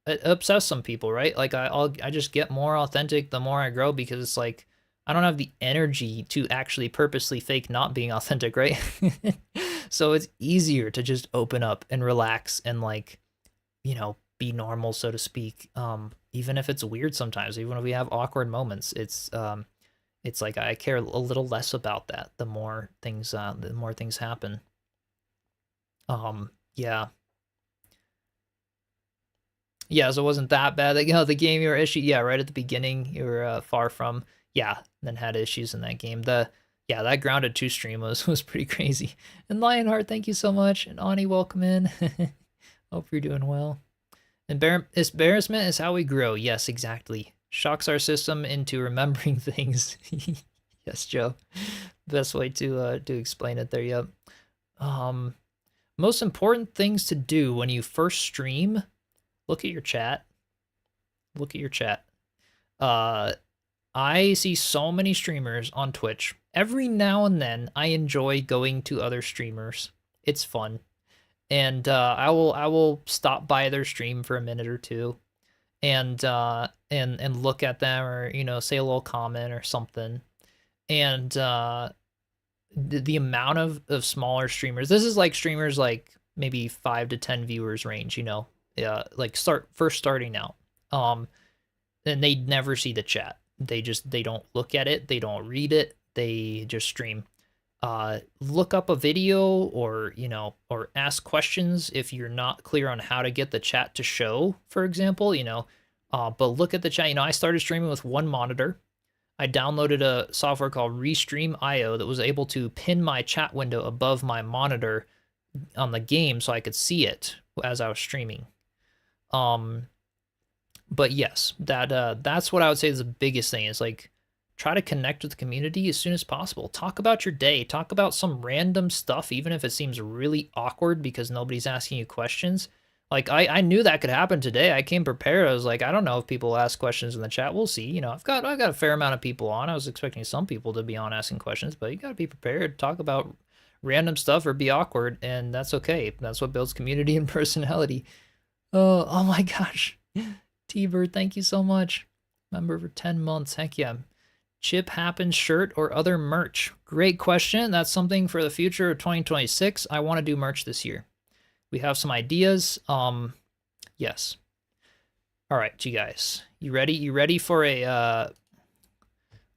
A: upsets some people, right? Like, I just get more authentic the more I grow, because it's like, I don't have the energy to actually purposely fake not being authentic, right? So it's easier to just open up and relax and, like, you know, be normal, so to speak. Even if it's weird sometimes, even if we have awkward moments, it's like I care a little less about that the more things happen. Yeah. Yeah, so it wasn't that bad. Like, you know, the game you were issued, yeah, right at the beginning, you were far from, yeah, then had issues in that game. Yeah, that Grounded 2 stream was pretty crazy. And Lionheart, thank you so much. And Ani, welcome in. Hope you're doing well. Embarrassment is how we grow. Yes, exactly. Shocks our system into remembering things. Yes, Joe. Best way to explain it there, yep. Most important things to do when you first stream, look at your chat. Look at your chat. I see so many streamers on Twitch. Every now and then, I enjoy going to other streamers. It's fun. And I will stop by their stream for a minute or two and look at them, or, you know, say a little comment or something. And the amount of smaller streamers, this is like streamers like maybe 5 to 10 viewers range, you know, like first starting out. And they never see the chat. They don't look at it, they don't read it, they just stream. Look up a video, or, you know, or ask questions if you're not clear on how to get the chat to show, for example, you know. But look at the chat. You know, I started streaming with one monitor. I downloaded a software called Restream.io that was able to pin my chat window above my monitor on the game so I could see it as I was streaming. But yes, that's what I would say is the biggest thing, is like, try to connect with the community as soon as possible. Talk about your day. Talk about some random stuff, even if it seems really awkward because nobody's asking you questions. Like, I knew that could happen today. I came prepared. I was like, I don't know if people ask questions in the chat. We'll see. You know, I've got a fair amount of people on. I was expecting some people to be on asking questions, but you got to be prepared. Talk about random stuff or be awkward, and that's okay. That's what builds community and personality. Oh my gosh. T-Bird, thank you so much. Member for 10 months. Heck yeah. Chip happens shirt or other merch? Great question. That's something for the future of 2026. I want to do merch this year. We have some ideas. Yes. All right, you guys. You ready? You ready for a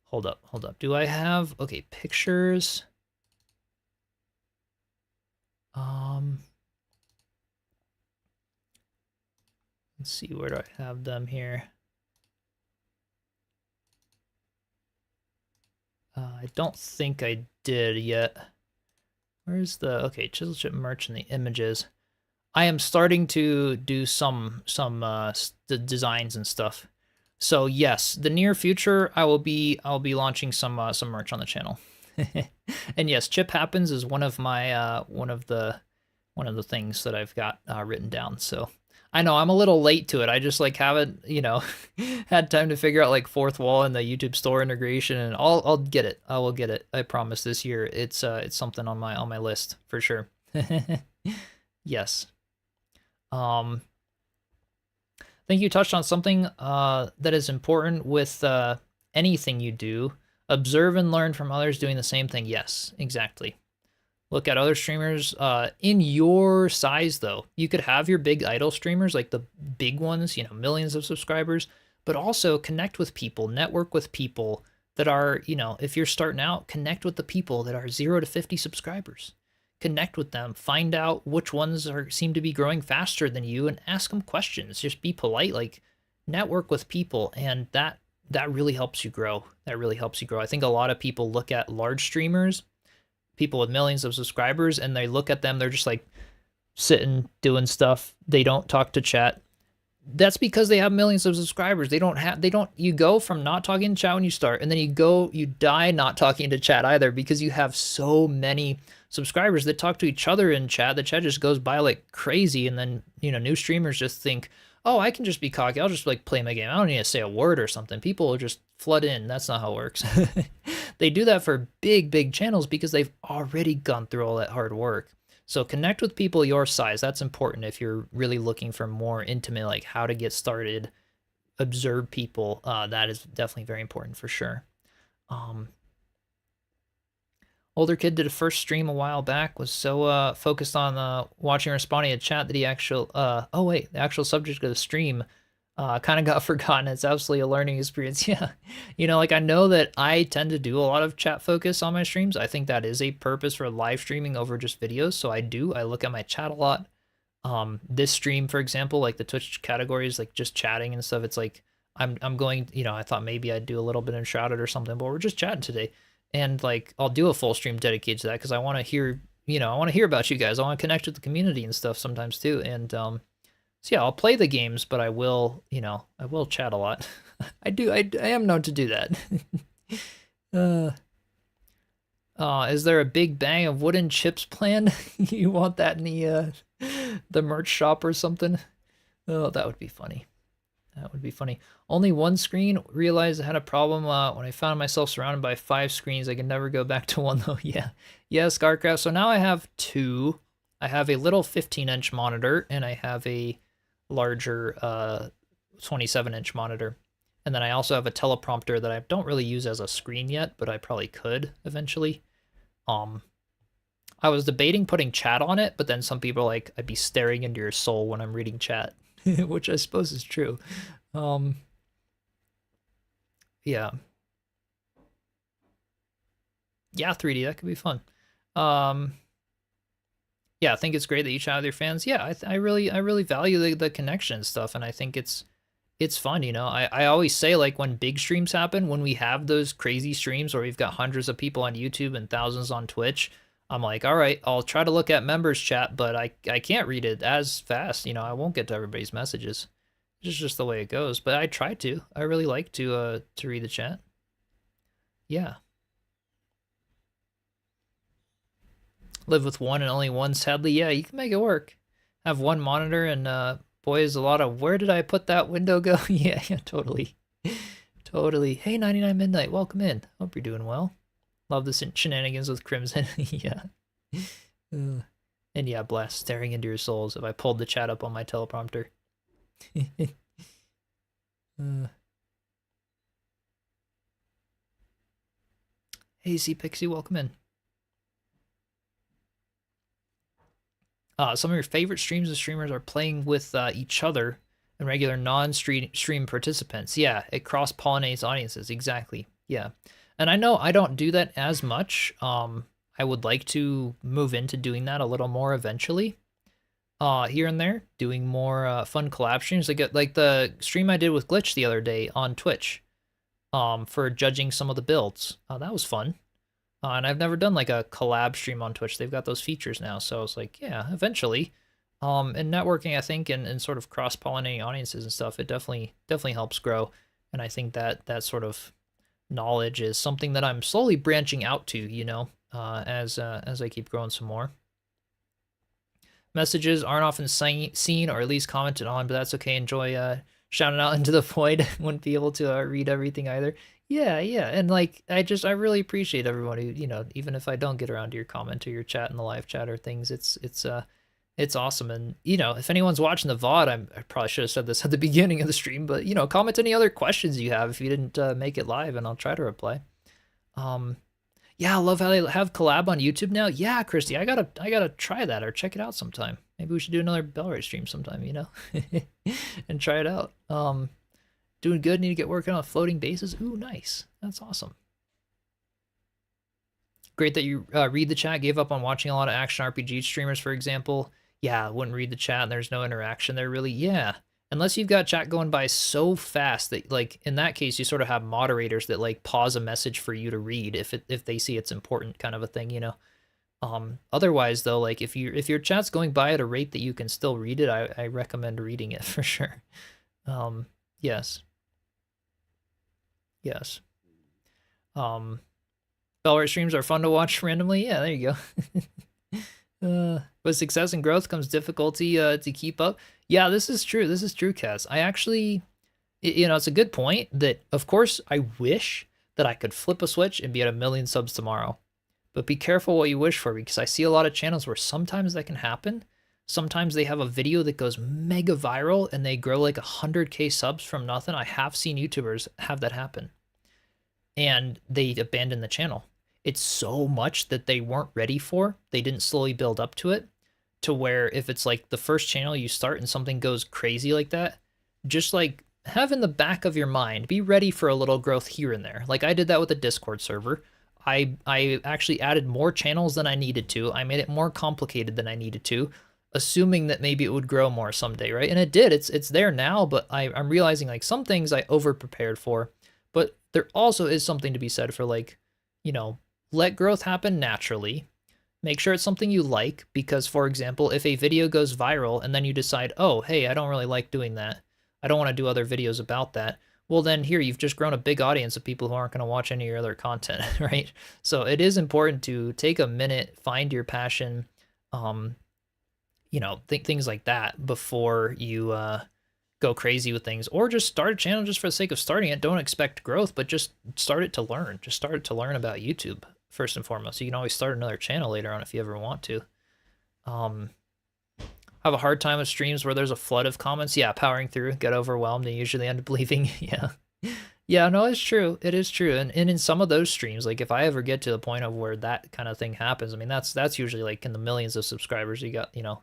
A: hold up. Do I have, okay, pictures? Let's see, where do I have them here? I don't think I did yet. Where's the, okay, Chiselchip merch and the images. I am starting to do some the designs and stuff. So yes, the near future I'll be launching some merch on the channel. And yes, Chip Happens is one of my one of the things that I've got written down. So I know I'm a little late to it. I just like haven't, you know, had time to figure out like fourth wall and the YouTube store integration, and I'll get it. I will get it. I promise this year. It's something on my list for sure. Yes. I think you touched on something that is important with anything you do. Observe and learn from others doing the same thing. Yes, exactly. Look at other streamers in your size, though. You could have your big idol streamers, like the big ones, you know, millions of subscribers, but also connect with people, network with people that are, you know, if you're starting out, connect with the people that are 0 to 50 subscribers. Connect with them, find out which ones seem to be growing faster than you, and ask them questions. Just be polite, like network with people, and that really helps you grow. That really helps you grow. I think a lot of people look at large streamers, people with millions of subscribers, and they look at them, they're just like sitting doing stuff. They don't talk to chat. That's because they have millions of subscribers. You go from not talking to chat when you start, and then you die not talking to chat either, because you have so many subscribers that talk to each other in chat. The chat just goes by like crazy, and then, you know, new streamers just think, oh, I can just be cocky. I'll just like play my game. I don't need to say a word or something. People will just flood in. That's not how it works. They do that for big channels because they've already gone through all that hard work. So connect with people your size. That's important if you're really looking for more intimate, like how to get started, observe people. That is definitely very important for sure. Older kid did a first stream a while back, was so focused on watching and responding to chat that he the actual subject of the stream kind of got forgotten. It's absolutely a learning experience. Yeah, you know, like I know that I tend to do a lot of chat focus on my streams. I think that is a purpose for live streaming over just videos. So I look at my chat a lot. This stream, for example, like the Twitch categories, like just chatting and stuff. It's like I'm going, you know, I thought maybe I'd do a little bit of Enshrouded or something, but we're just chatting today. And like I'll do a full stream dedicated to that because I want to hear, you know, I want to hear about you guys. I want to connect with the community and stuff sometimes too. And so yeah, I'll play the games, but I will, you know, I will chat a lot. I am known to do that. Is there a big bang of wooden chips planned? You want that in the merch shop or something? Oh, that would be funny. That would be funny. Only one screen. Realized I had a problem when I found myself surrounded by 5 screens. I can never go back to one though. Yeah, Scarcraft. So now I have 2. I have a little 15-inch monitor and I have a larger 27-inch monitor. And then I also have a teleprompter that I don't really use as a screen yet, but I probably could eventually. I was debating putting chat on it, but then some people are like, I'd be staring into your soul when I'm reading chat, which I suppose is true. Yeah. Yeah, 3D, that could be fun. Yeah, I think it's great that you chat with your fans. Yeah, I really value the connection stuff, and I think it's fun, you know. I always say, like, when big streams happen, when we have those crazy streams where we've got hundreds of people on YouTube and thousands on Twitch, I'm like, all right, I'll try to look at members chat, but I can't read it as fast, you know. I won't get to everybody's messages. It's just the way it goes, but I try to. I really like to read the chat. Yeah. Live with one and only one, sadly. Yeah, you can make it work. Have one monitor and boy, is a lot of where did I put that window go? Yeah, totally. Totally. Hey, 99 Midnight, welcome in. Hope you're doing well. Love the shenanigans with Crimson. Yeah. And yeah, Blast, staring into your souls if I pulled the chat up on my teleprompter. Hey, C Pixie, welcome in. Some of your favorite streams and streamers are playing with each other and regular non-stream participants. Yeah, it cross-pollinates audiences, exactly. Yeah, and I know I don't do that as much. I I would like to move into doing that a little more eventually. Here and there, doing more fun collab streams. Like the stream I did with Glitch the other day on Twitch, for judging some of the builds. That was fun. And I've never done like a collab stream on Twitch. They've got those features now, so I was like, yeah, eventually. And networking, I think, and sort of cross-pollinating audiences and stuff, it definitely helps grow. And I think that sort of knowledge is something that I'm slowly branching out to, you know, as I keep growing some more. Messages aren't often seen or at least commented on, but that's okay. Enjoy shouting out into the void. Wouldn't be able to read everything either. Yeah, and like I really appreciate everyone who, you know, even if I don't get around to your comment or your chat in the live chat or things, it's awesome. And you know, if anyone's watching the VOD, I probably should have said this at the beginning of the stream, but you know, comment any other questions you have if you didn't make it live, and I'll try to reply. Yeah, I love how they have collab on YouTube now. Yeah, Christy, I gotta try that or check it out sometime. Maybe we should do another Bellray stream sometime, you know, and try it out. Doing good. Need to get working on floating bases. Ooh, nice. That's awesome. Great that you read the chat. Gave up on watching a lot of action RPG streamers, for example. Yeah, I wouldn't read the chat and there's no interaction there really. Yeah. Unless you've got chat going by so fast that, like, in that case, you sort of have moderators that, like, pause a message for you to read if they see it's important, kind of a thing, you know. Otherwise, though, like, if your chat's going by at a rate that you can still read it, I recommend reading it for sure. Yes. Yes. Bellray streams are fun to watch randomly. Yeah, there you go. With success and growth comes difficulty to keep up. Yeah, this is true. This is true, Cass. I actually, you know, it's a good point that, of course, I wish that I could flip a switch and be at 1 million subs tomorrow. But be careful what you wish for, because I see a lot of channels where sometimes that can happen. Sometimes they have a video that goes mega viral and they grow like 100K subs from nothing. I have seen YouTubers have that happen. And they abandon the channel. It's so much that they weren't ready for. They didn't slowly build up to it. To where if it's like the first channel you start and something goes crazy like that, just like have in the back of your mind, be ready for a little growth here and there. Like I did that with the Discord server. I actually added more channels than I needed to. I made it more complicated than I needed to, assuming that maybe it would grow more someday, right? And it did. It's there now, but I'm realizing like some things I over prepared for. But there also is something to be said for, like, you know, let growth happen naturally. Make sure it's something you like, because, for example, if a video goes viral and then you decide, oh, hey, I don't really like doing that, I don't want to do other videos about that, well, then here you've just grown a big audience of people who aren't going to watch any of your other content, right? So it is important to take a minute, find your passion, you know, things like that before you go crazy with things, or just start a channel just for the sake of starting it. Don't expect growth, but just start it to learn. Just start it to learn about YouTube first and foremost. You can always start another channel later on if you ever want to. Have a hard time with streams where there's a flood of comments. Yeah, powering through, get overwhelmed, and usually end up leaving. Yeah, no, it's true. It is true. And in some of those streams, like if I ever get to the point of where that kind of thing happens, I mean, that's usually like in the millions of subscribers. You got, you know,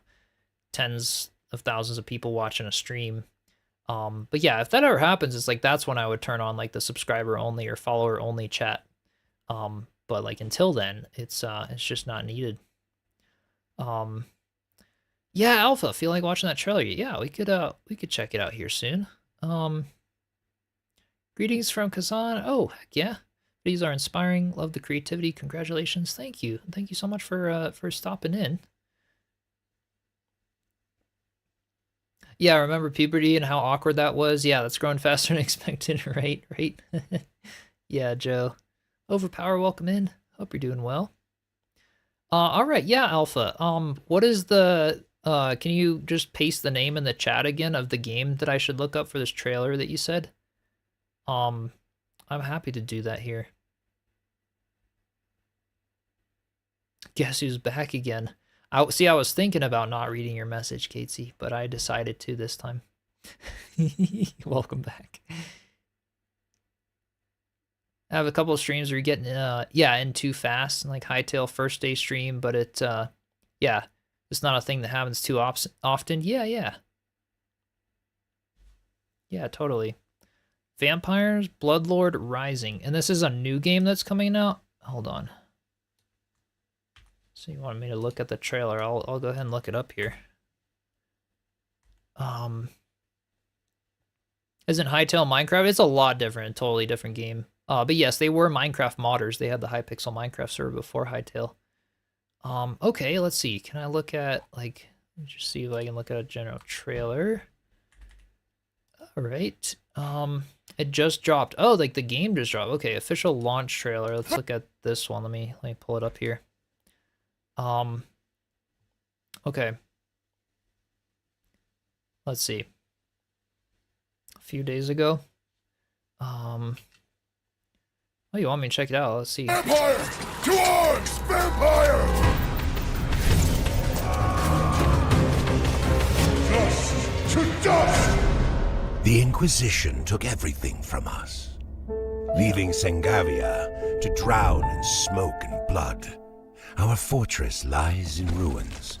A: tens of thousands of people watching a stream. But yeah, if that ever happens, it's like that's when I would turn on like the subscriber only or follower only chat. But like until then, it's just not needed. Yeah, Alpha, feel like watching that trailer? Yeah, we could check it out here soon. Greetings from Kazan. Oh, heck yeah. These are inspiring. Love the creativity. Congratulations. Thank you. Thank you so much for stopping in. Yeah, I remember puberty and how awkward that was. Yeah, that's growing faster than expected, right? Yeah, Joe. Overpower, welcome in. Hope you're doing well. All right, yeah, Alpha. What is the can you just paste the name in the chat again of the game that I should look up for this trailer that you said? I'm happy to do that here. Guess who's back again? I was thinking about not reading your message, Katesy, but I decided to this time. Welcome back. I have a couple of streams where you're getting in too fast, and like Hightail first day stream, but it yeah, it's not a thing that happens too often. Yeah, totally. Vampires Bloodlord Rising, and this is a new game that's coming out. Hold on. So you wanted me to look at the trailer? I'll go ahead and look it up here. Isn't Hytale Minecraft? It's a lot different, totally different game. But yes, they were Minecraft modders. They had the Hypixel Minecraft server before Hytale. Okay, let's see. Can I look at, like, just see if I can look at a general trailer. All right. It just dropped. Oh, like the game just dropped. Okay, official launch trailer. Let's look at this one. Let me pull it up here. Okay. Let's see. A few days ago. Oh, you want me to check it out? Let's see.
F: Vampire! To arms! Vampire! Dust to dust!
G: The Inquisition took everything from us, leaving Sengavia to drown in smoke and blood. Our fortress lies in ruins,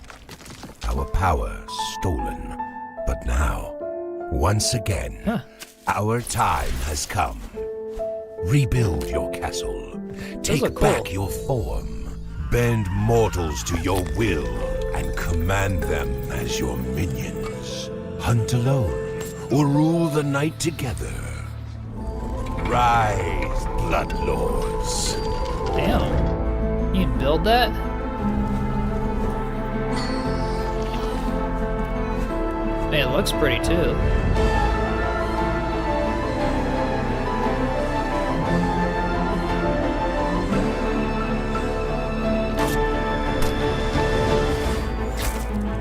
G: our power stolen. But now, once again, our time has come. Rebuild your castle, take back your form, bend mortals to your will, and command them as your minions. Hunt alone, or rule the night together. Rise, Bloodlords.
A: Damn. You can build that? Man, it looks pretty too.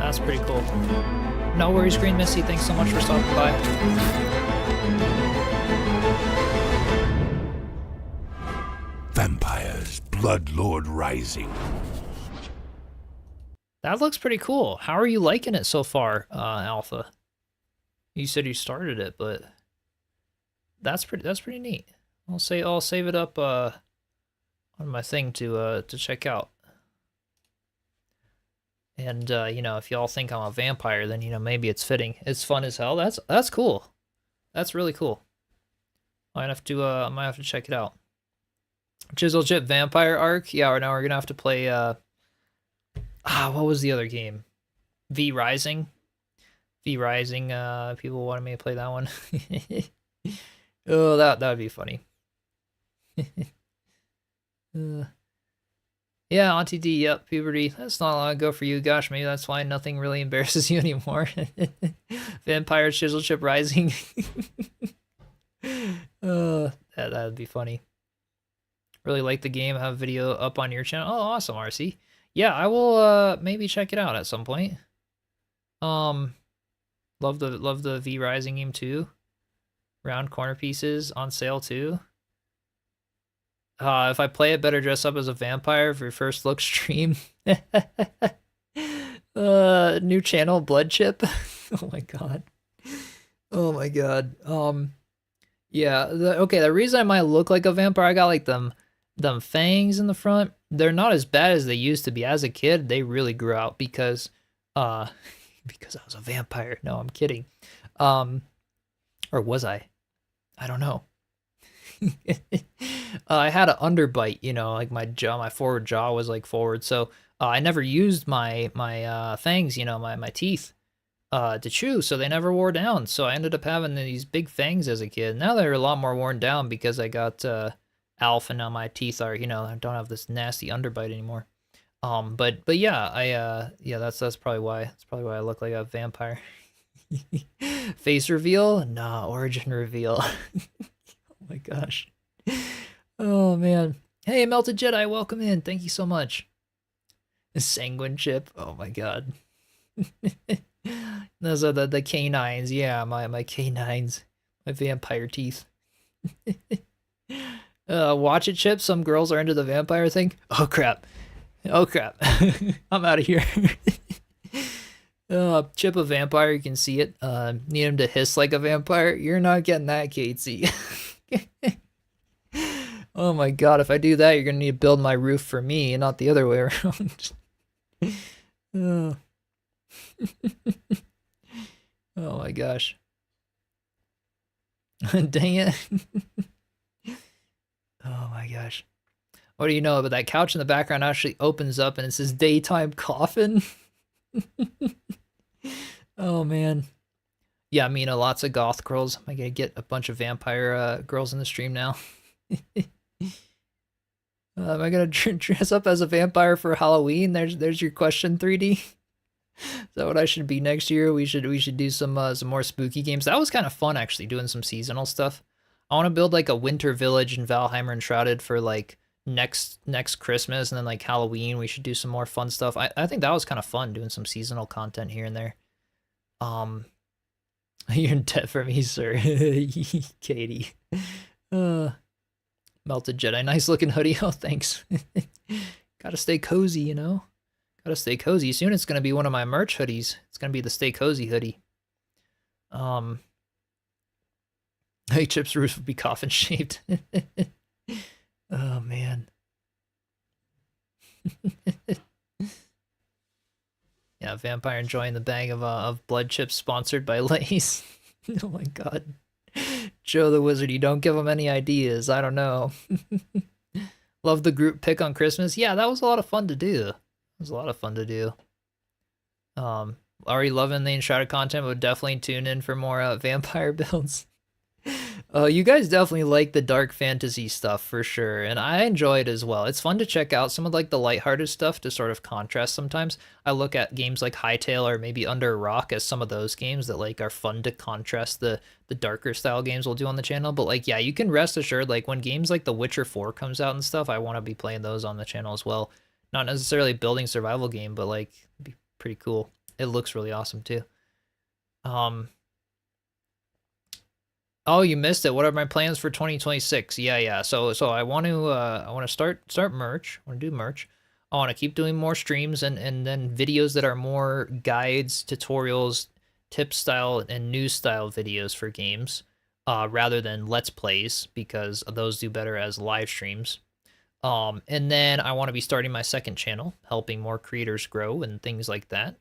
A: That's pretty cool. No worries, Green Missy. Thanks so much for stopping by.
G: Vampires, Bloodlord Rising.
A: That looks pretty cool. How are you liking it so far, Alpha? You said you started it, but that's pretty neat. I'll save it up on my thing to check out. And you know, if y'all think I'm a vampire, then you know maybe it's fitting. It's fun as hell. That's cool. That's really cool. I might have to check it out. Chiselchip Vampire Arc. Yeah, now we're gonna have to play. What was the other game? V Rising. V Rising. People wanted me to play that one. Oh, that would be funny. Yeah, Auntie D, yep, puberty. That's not long ago for you. Gosh, maybe that's why nothing really embarrasses you anymore. Vampire Chiselchip Rising. That'd be funny. Really like the game. Have a video up on your channel. Oh, awesome, RC. Yeah, I will maybe check it out at some point. Love the V Rising game too. Round corner pieces on sale too. If I play it, better dress up as a vampire for your first look stream. New channel, Blood Chip. Oh my god. Oh my god. Yeah. The reason I might look like a vampire, I got like them fangs in the front. They're not as bad as they used to be. As a kid, they really grew out because I was a vampire. No, I'm kidding. Or was I? I don't know. I had an underbite, you know, like my forward jaw was like forward, so I never used my fangs, you know, my teeth to chew, so they never wore down. So I ended up having these big fangs as a kid. Now they're a lot more worn down because I got Alpha, and now my teeth are, you know, I don't have this nasty underbite anymore. But yeah, that's probably why. That's probably why I look like a vampire. Face reveal? Nah, origin reveal. Oh my gosh. Oh man. Hey, Melted Jedi, welcome in. Thank you so much. Sanguine Chip. Oh my god. Those are the canines. Yeah, my canines. My vampire teeth. Watch it, Chip. Some girls are into the vampire thing. Oh crap. Oh crap. I'm out of here. Chip a vampire, you can see it. Need him to hiss like a vampire. You're not getting that, Katesy. Oh my god, if I do that, you're gonna need to build my roof for me and not the other way around. Oh. Oh my gosh. Dang it. Oh my gosh. What do you know? But that couch in the background actually opens up and it says daytime coffin. Oh man. Yeah, Mina, lots of goth girls. I gotta get a bunch of vampire girls in the stream now. Am I gonna dress up as a vampire for Halloween? There's your question, 3D. Is that what I should be next year? We should do some more spooky games. That was kind of fun actually, doing some seasonal stuff. I want to build like a winter village in Valheimer Enshrouded for like next Christmas, and then like Halloween we should do some more fun stuff. I think that was kind of fun doing some seasonal content here and there. You're in debt for me, sir. Katie. Melted Jedi, nice looking hoodie. Oh, thanks. Gotta stay cozy, you know? Gotta stay cozy. Soon it's gonna be one of my merch hoodies. It's gonna be the Stay Cozy hoodie. Hey, Chip's roof would be coffin shaped. Oh man. Yeah, vampire enjoying the bag of blood chips sponsored by Lay's. Oh my god. Joe the Wizard, you don't give him any ideas. I don't know. Love the group pick on Christmas. Yeah, that was a lot of fun to do. It was a lot of fun to do. Already loving the Enshrouded content, but would definitely tune in for more vampire builds. You guys definitely like the dark fantasy stuff for sure, and I enjoy it as well. It's fun to check out some of like the lighthearted stuff to sort of contrast sometimes. I look at games like Hytale or maybe Under a Rock as some of those games that like are fun to contrast the darker style games we'll do on the channel. But like, yeah, you can rest assured, like when games like The Witcher 4 comes out and stuff, I want to be playing those on the channel as well. Not necessarily building survival game, but like it'd be pretty cool. It looks really awesome too. Oh, you missed it. What are my plans for 2026? Yeah. So I want to start merch. I want to do merch. I want to keep doing more streams and then videos that are more guides, tutorials, tip style and news style videos for games, rather than let's plays, because those do better as live streams. And then I want to be starting my second channel, helping more creators grow and things like that.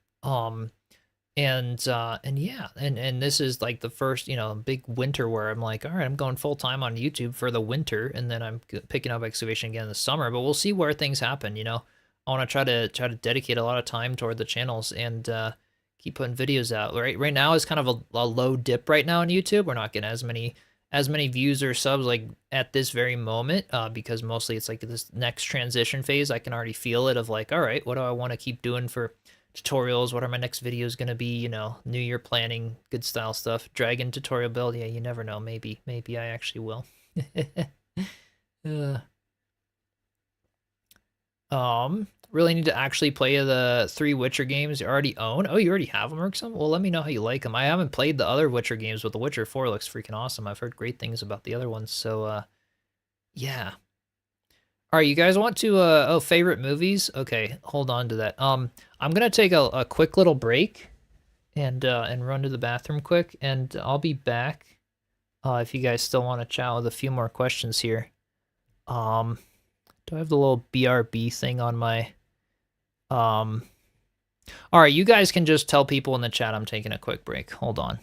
A: And yeah, and this is like the first, big winter where I'm like, all right, I'm going full time on YouTube for the winter, and then I'm picking up excavation again in the summer. But we'll see where things happen. I want to try to dedicate a lot of time toward the channels and keep putting videos out. Right now is kind of a low dip right now on YouTube. We're not getting as many views or subs like at this very moment, because mostly it's like this next transition phase. I can already feel it of like, all right, what do I want to keep doing for tutorials? What are my next videos gonna be? New year planning, good style stuff. Dragon tutorial build. Yeah, you never know. Maybe I actually will. Really need to actually play the 3 Witcher games you already own. Oh, you already have them or something? Well, let me know how you like them. I haven't played the other Witcher games, but The Witcher 4 looks freaking awesome. I've heard great things about the other ones. So, yeah. All right, you guys want to favorite movies? Okay, hold on to that. I'm gonna take a quick little break and run to the bathroom quick, and I'll be back if you guys still want to chat with a few more questions here. Do I have the little BRB thing on my all right, you guys can just tell people in the chat I'm taking a quick break. Hold on.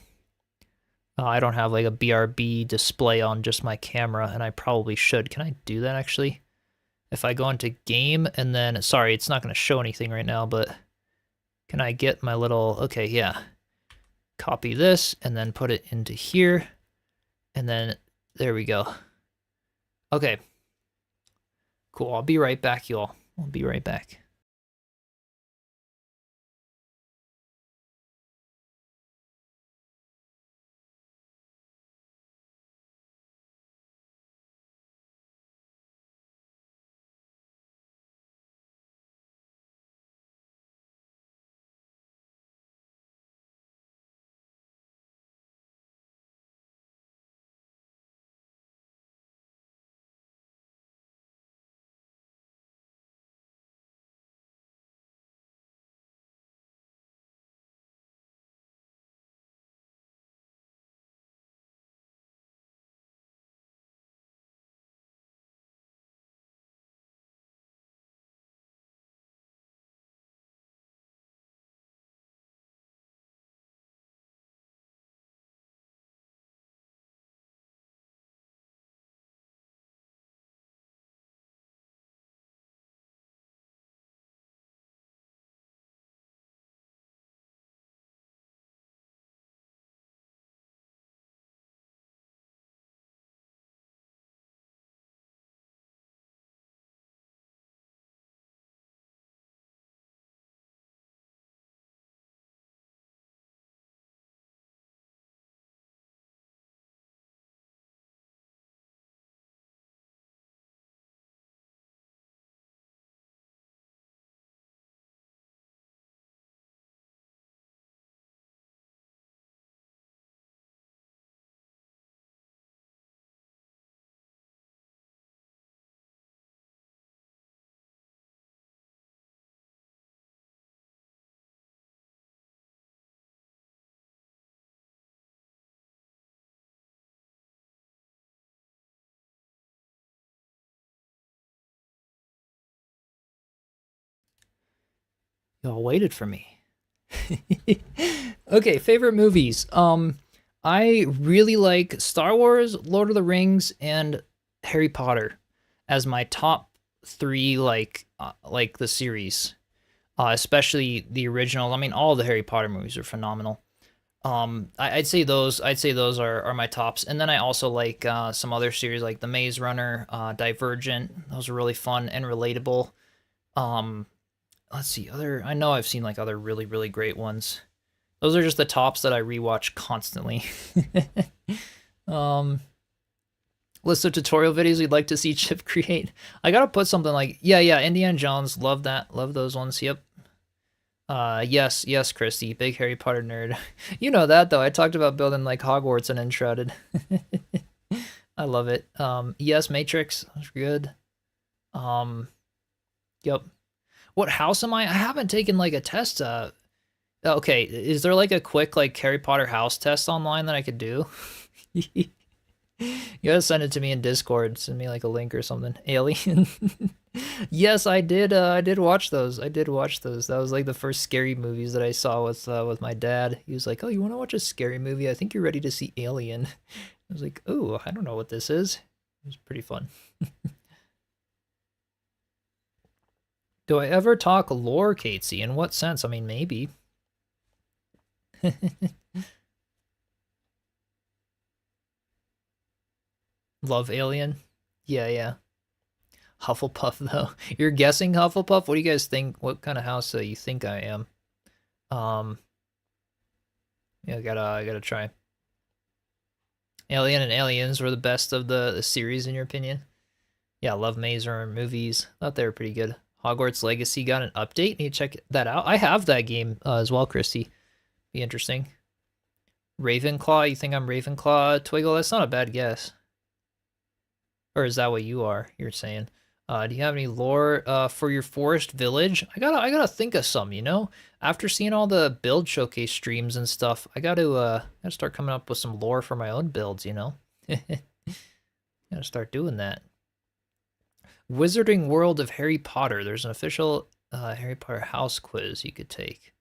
A: I don't have like a BRB display on just my camera, and I probably should. Can I do that actually? If I go into game and then, sorry, it's not going to show anything right now, but can I get my little, okay, yeah. Copy this and then put it into here. And then there we go. Okay. Cool. I'll be right back, y'all. I'll be right back. Y'all waited for me. Okay, favorite movies. I really like Star Wars, Lord of the Rings, and Harry Potter as my top three, like the series, especially the original. I mean, all the Harry Potter movies are phenomenal. I'd say those. I'd say those are my tops, and then I also like some other series like The Maze Runner, Divergent. Those are really fun and relatable. Um, let's see other. I know I've seen like other really great ones. Those are just the tops that I rewatch constantly. um, List of tutorial videos we'd like to see Chip create. I gotta put something like yeah, Indiana Jones. Love that. Love those ones. Yep. Yes, Christy, big Harry Potter nerd. You know that though. I talked about building like Hogwarts and Enshrouded. I love it. Yes, Matrix. That's good. Yep. What house am I? I haven't taken like a test. Okay, is there like a quick like Harry Potter house test online that I could do? You gotta send it to me in Discord. Send me like a link or something. Alien. Yes, I did. I did watch those. I did watch those. That was like the first scary movies that I saw with my dad. He was like, "Oh, you want to watch a scary movie? I think you're ready to see Alien." I was like, "Oh, I don't know what this is." It was pretty fun. Do I ever talk lore, Catesy? In what sense? I mean, maybe. Love Alien? Yeah. Hufflepuff, though. You're guessing Hufflepuff? What do you guys think? What kind of house you think I am? Yeah, I gotta try. Alien and Aliens were the best of the series, in your opinion? Yeah, love Maze Runner movies. Thought they were pretty good. Hogwarts Legacy got an update. Need to check that out. I have that game as well, Christy. Be interesting. Ravenclaw? You think I'm Ravenclaw? Twiggle? That's not a bad guess. Or is that what you are? You're saying? Do you have any lore for your forest village? I gotta think of some. You know, after seeing all the build showcase streams and stuff, I gotta start coming up with some lore for my own builds. You know, gotta start doing that. Wizarding World of Harry Potter. There's an official Harry Potter house quiz you could take.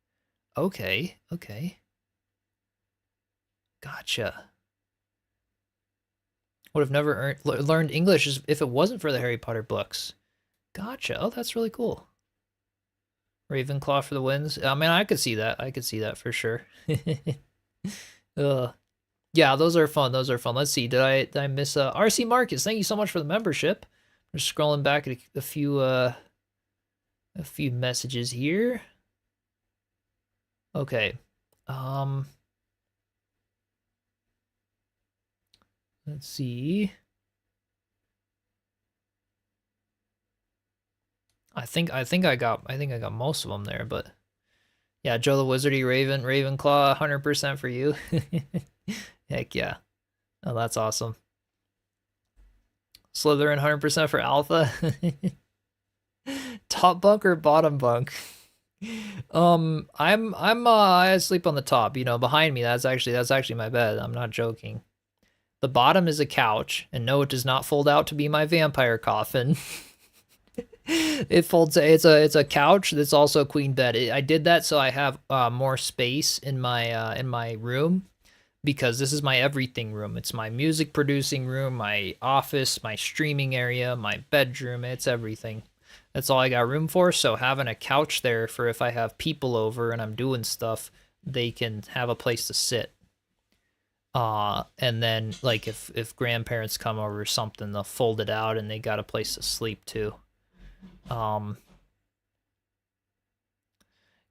A: Okay. Gotcha. Would have never learned English if it wasn't for the Harry Potter books. Gotcha. Oh, that's really cool. Ravenclaw for the wins. I mean, I could see that. I could see that for sure. Yeah, those are fun. Those are fun. Let's see. Did I miss RC Marcus? Thank you so much for the membership. I'm just scrolling back at a few messages here. Okay. Let's see. I think I got most of them there, but yeah, Joe the Wizardy Ravenclaw, 100% for you. Heck yeah. Oh, that's awesome. Slytherin 100% for Alpha. Top bunk or bottom bunk? I sleep on the top, you know, behind me. That's actually my bed. I'm not joking. The bottom is a couch, and no, it does not fold out to be my vampire coffin. It folds. It's a couch that's also a queen bed. I did that so I have more space in my room, because this is my everything room. It's my music producing room, my office, my streaming area, my bedroom. It's everything. That's all I got room for. So having a couch there for if I have people over and I'm doing stuff, they can have a place to sit. And then like if grandparents come over or something, they'll fold it out and they got a place to sleep too. I'm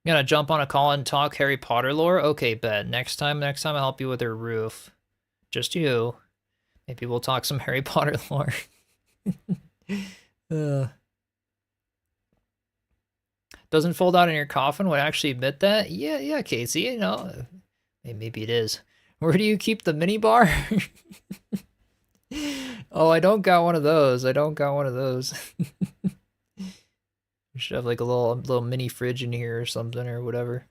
A: gonna jump on a call and talk Harry Potter lore. Okay, bet. Next time I'll help you with your roof. Just you. Maybe we'll talk some Harry Potter lore. Doesn't fold out in your coffin would actually admit that? Yeah, Casey, you know. Maybe it is. Where do you keep the mini bar? Oh, I don't got one of those. We should have like a little mini fridge in here or something or whatever.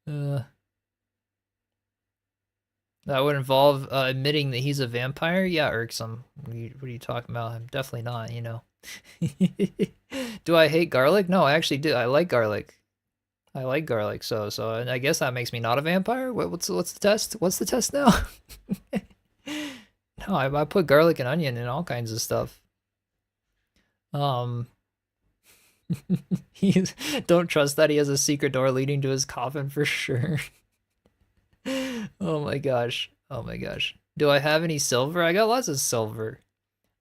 A: That would involve admitting that he's a vampire? Yeah, irksome. What are you talking about? I'm definitely not, you know. Do I hate garlic? No, I actually do. I like garlic. I like garlic, so I guess that makes me not a vampire. What's the test? What's the test now? No, I put garlic and onion and all kinds of stuff. He's don't trust that he has a secret door leading to his coffin for sure. Oh my gosh. Oh my gosh. Do I have any silver? I got lots of silver.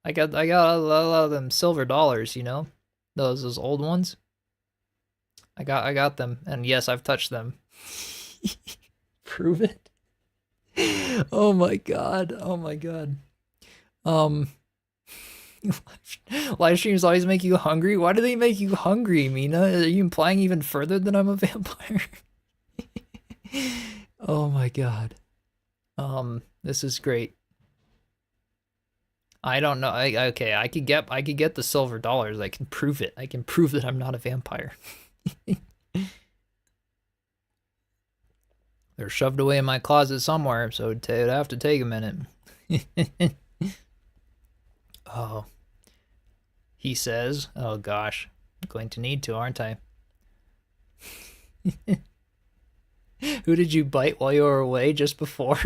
A: I got a lot of them silver dollars, you know? Those old ones. I got them, and yes, I've touched them. Prove it. Oh my god. Oh my god. Live streams always make you hungry. Why do they make you hungry, Mina? Are you implying even further that I'm a vampire? Oh my god. This is great. I don't know. Okay, I could get the silver dollars. I can prove it. I can prove that I'm not a vampire. They're shoved away in my closet somewhere, so it'd have to take a minute. Oh. He says, oh gosh, I'm going to need to, aren't I? Who did you bite while you were away just before?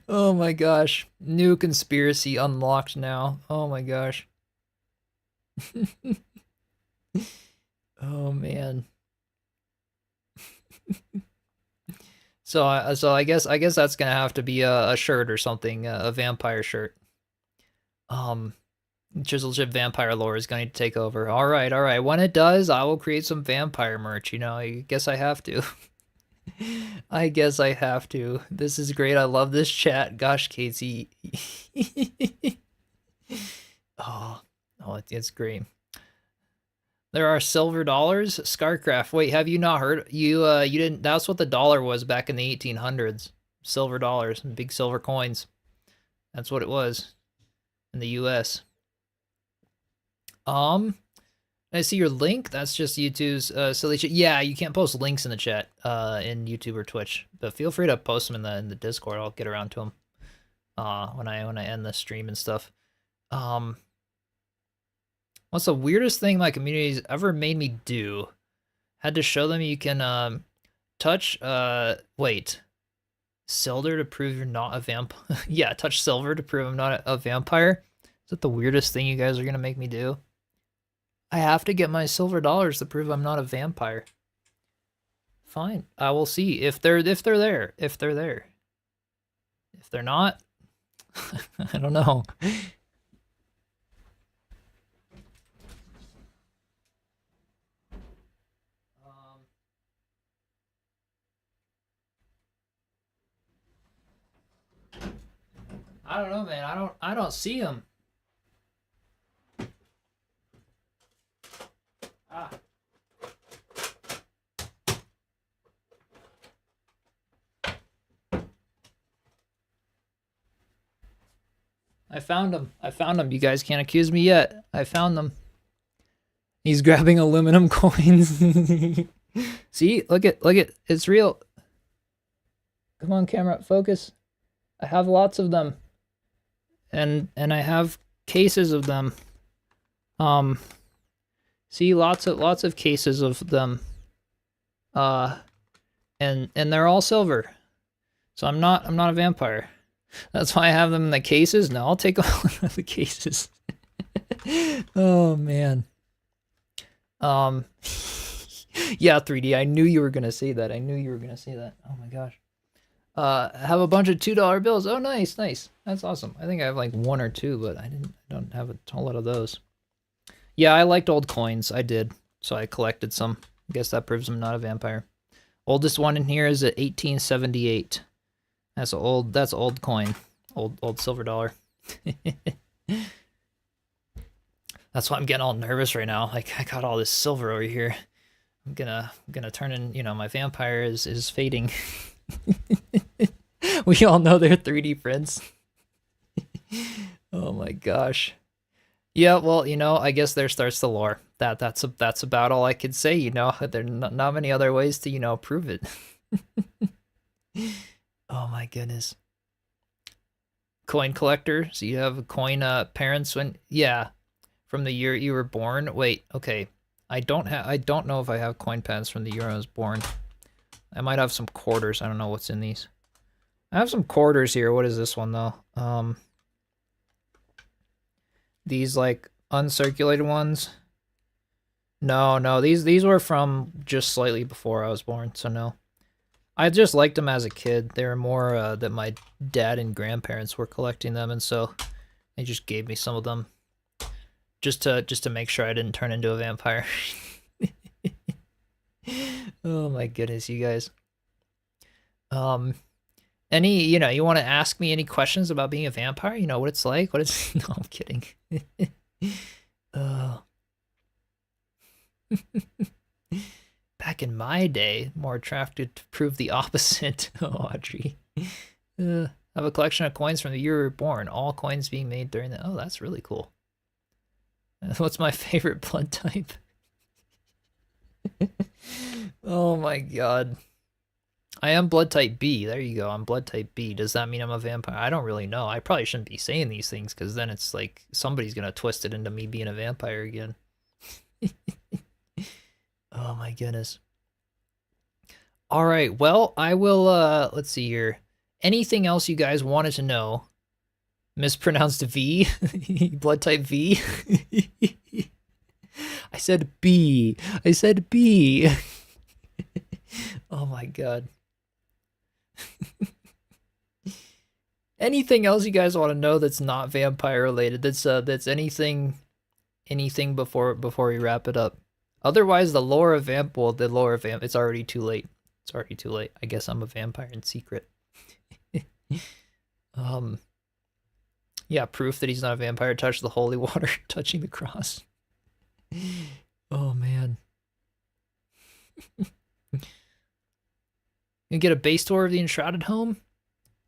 A: Oh my gosh. New conspiracy unlocked now. Oh my gosh. Oh man. So I guess that's gonna have to be a shirt or something, a vampire shirt. Chiselchip vampire lore is going to take over. All right. When it does, I will create some vampire merch. You know, I guess I have to. I guess I have to. This is great. I love this chat. Gosh, Casey. Oh, it's great. There are silver dollars. Scarcraft. Wait, have you not heard? You didn't. That's what the dollar was back in the 1800s. Silver dollars, big silver coins. That's what it was in the U.S. I see your link. That's just YouTube's silly chat. Yeah, you can't post links in the chat in YouTube or Twitch, but feel free to post them in the Discord. I'll get around to them when I end the stream and stuff. What's the weirdest thing my community's ever made me do? Had to show them you can touch wait. Silver to prove you're not a vampire. Yeah, touch silver to prove I'm not a vampire. Is that the weirdest thing you guys are gonna make me do? I have to get my silver dollars to prove I'm not a vampire. Fine, I will see if they're there. If they're there. If they're not, I don't know. I don't know, man. I don't see them. Ah. I found him. I found him. You guys can't accuse me yet. I found them. He's grabbing aluminum coins. See? Look at it's real. Come on, camera, focus. I have lots of them. And I have cases of them. See, lots of cases of them. And they're all silver. So I'm not a vampire. That's why I have them in the cases. No, I'll take all of the cases. Oh man. Yeah, 3D. I knew you were gonna say that. I knew you were gonna say that. Oh my gosh. Have a bunch of $2 bills. Oh, nice. That's awesome. I think I have like one or two, but I don't have a whole lot of those. Yeah, I liked old coins. I did. So I collected some. I guess that proves I'm not a vampire. Oldest one in here is at 1878. That's old coin. Old silver dollar. That's why I'm getting all nervous right now. Like, I got all this silver over here. I'm gonna turn in, you know, my vampire is fading. We all know they're 3D prints. Oh my gosh. Yeah, well, you know, I guess there starts the lore. That's about all I could say, you know. There are not many other ways to, you know, prove it. Oh my goodness. Coin collector. So you have a coin parents when, yeah, from the year you were born. Wait, okay. I don't know if I have coin pens from the year I was born. I might have some quarters. I don't know what's in these. I have some quarters here. What is this one though? These like uncirculated ones. No, these were from just slightly before I was born, so no. I just liked them as a kid. They were more that my dad and grandparents were collecting them, and so they just gave me some of them. Just to make sure I didn't turn into a vampire. Oh my goodness, you guys. Any, you want to ask me any questions about being a vampire? You know what it's like? What it's No, I'm kidding. Back in my day, more attracted to prove the opposite. Oh, Audrey. I have a collection of coins from the year we were born. All coins being made during the... Oh, that's really cool. What's my favorite blood type? Oh my god. I am blood type B. There you go. I'm blood type B. Does that mean I'm a vampire? I don't really know. I probably shouldn't be saying these things because then it's like somebody's going to twist it into me being a vampire again. Oh my goodness. All right. Well, I will, let's see here. Anything else you guys wanted to know? Mispronounced V? Blood type V? I said B. I said B. Oh my god. Anything else you guys want to know that's not vampire related? That's anything before we wrap it up. Otherwise, the lore of it's already too late. It's already too late. I guess I'm a vampire in secret. Yeah, proof that he's not a vampire. Touch the holy water, touching the cross. Oh man. You get a base tour of the Enshrouded home?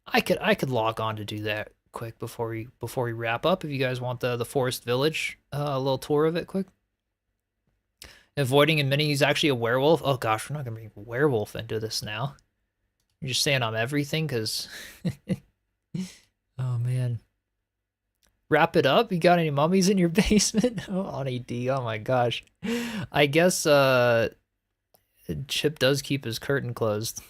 A: I could log on to do that quick before we wrap up. If you guys want the Forest Village, a little tour of it quick. Avoiding admitting he's actually a werewolf. Oh gosh, we're not gonna bring werewolf into this now. You're just saying I'm everything, cause. Oh man. Wrap it up. You got any mummies in your basement? Oh, Ani D. Oh my gosh. I guess Chip does keep his curtain closed.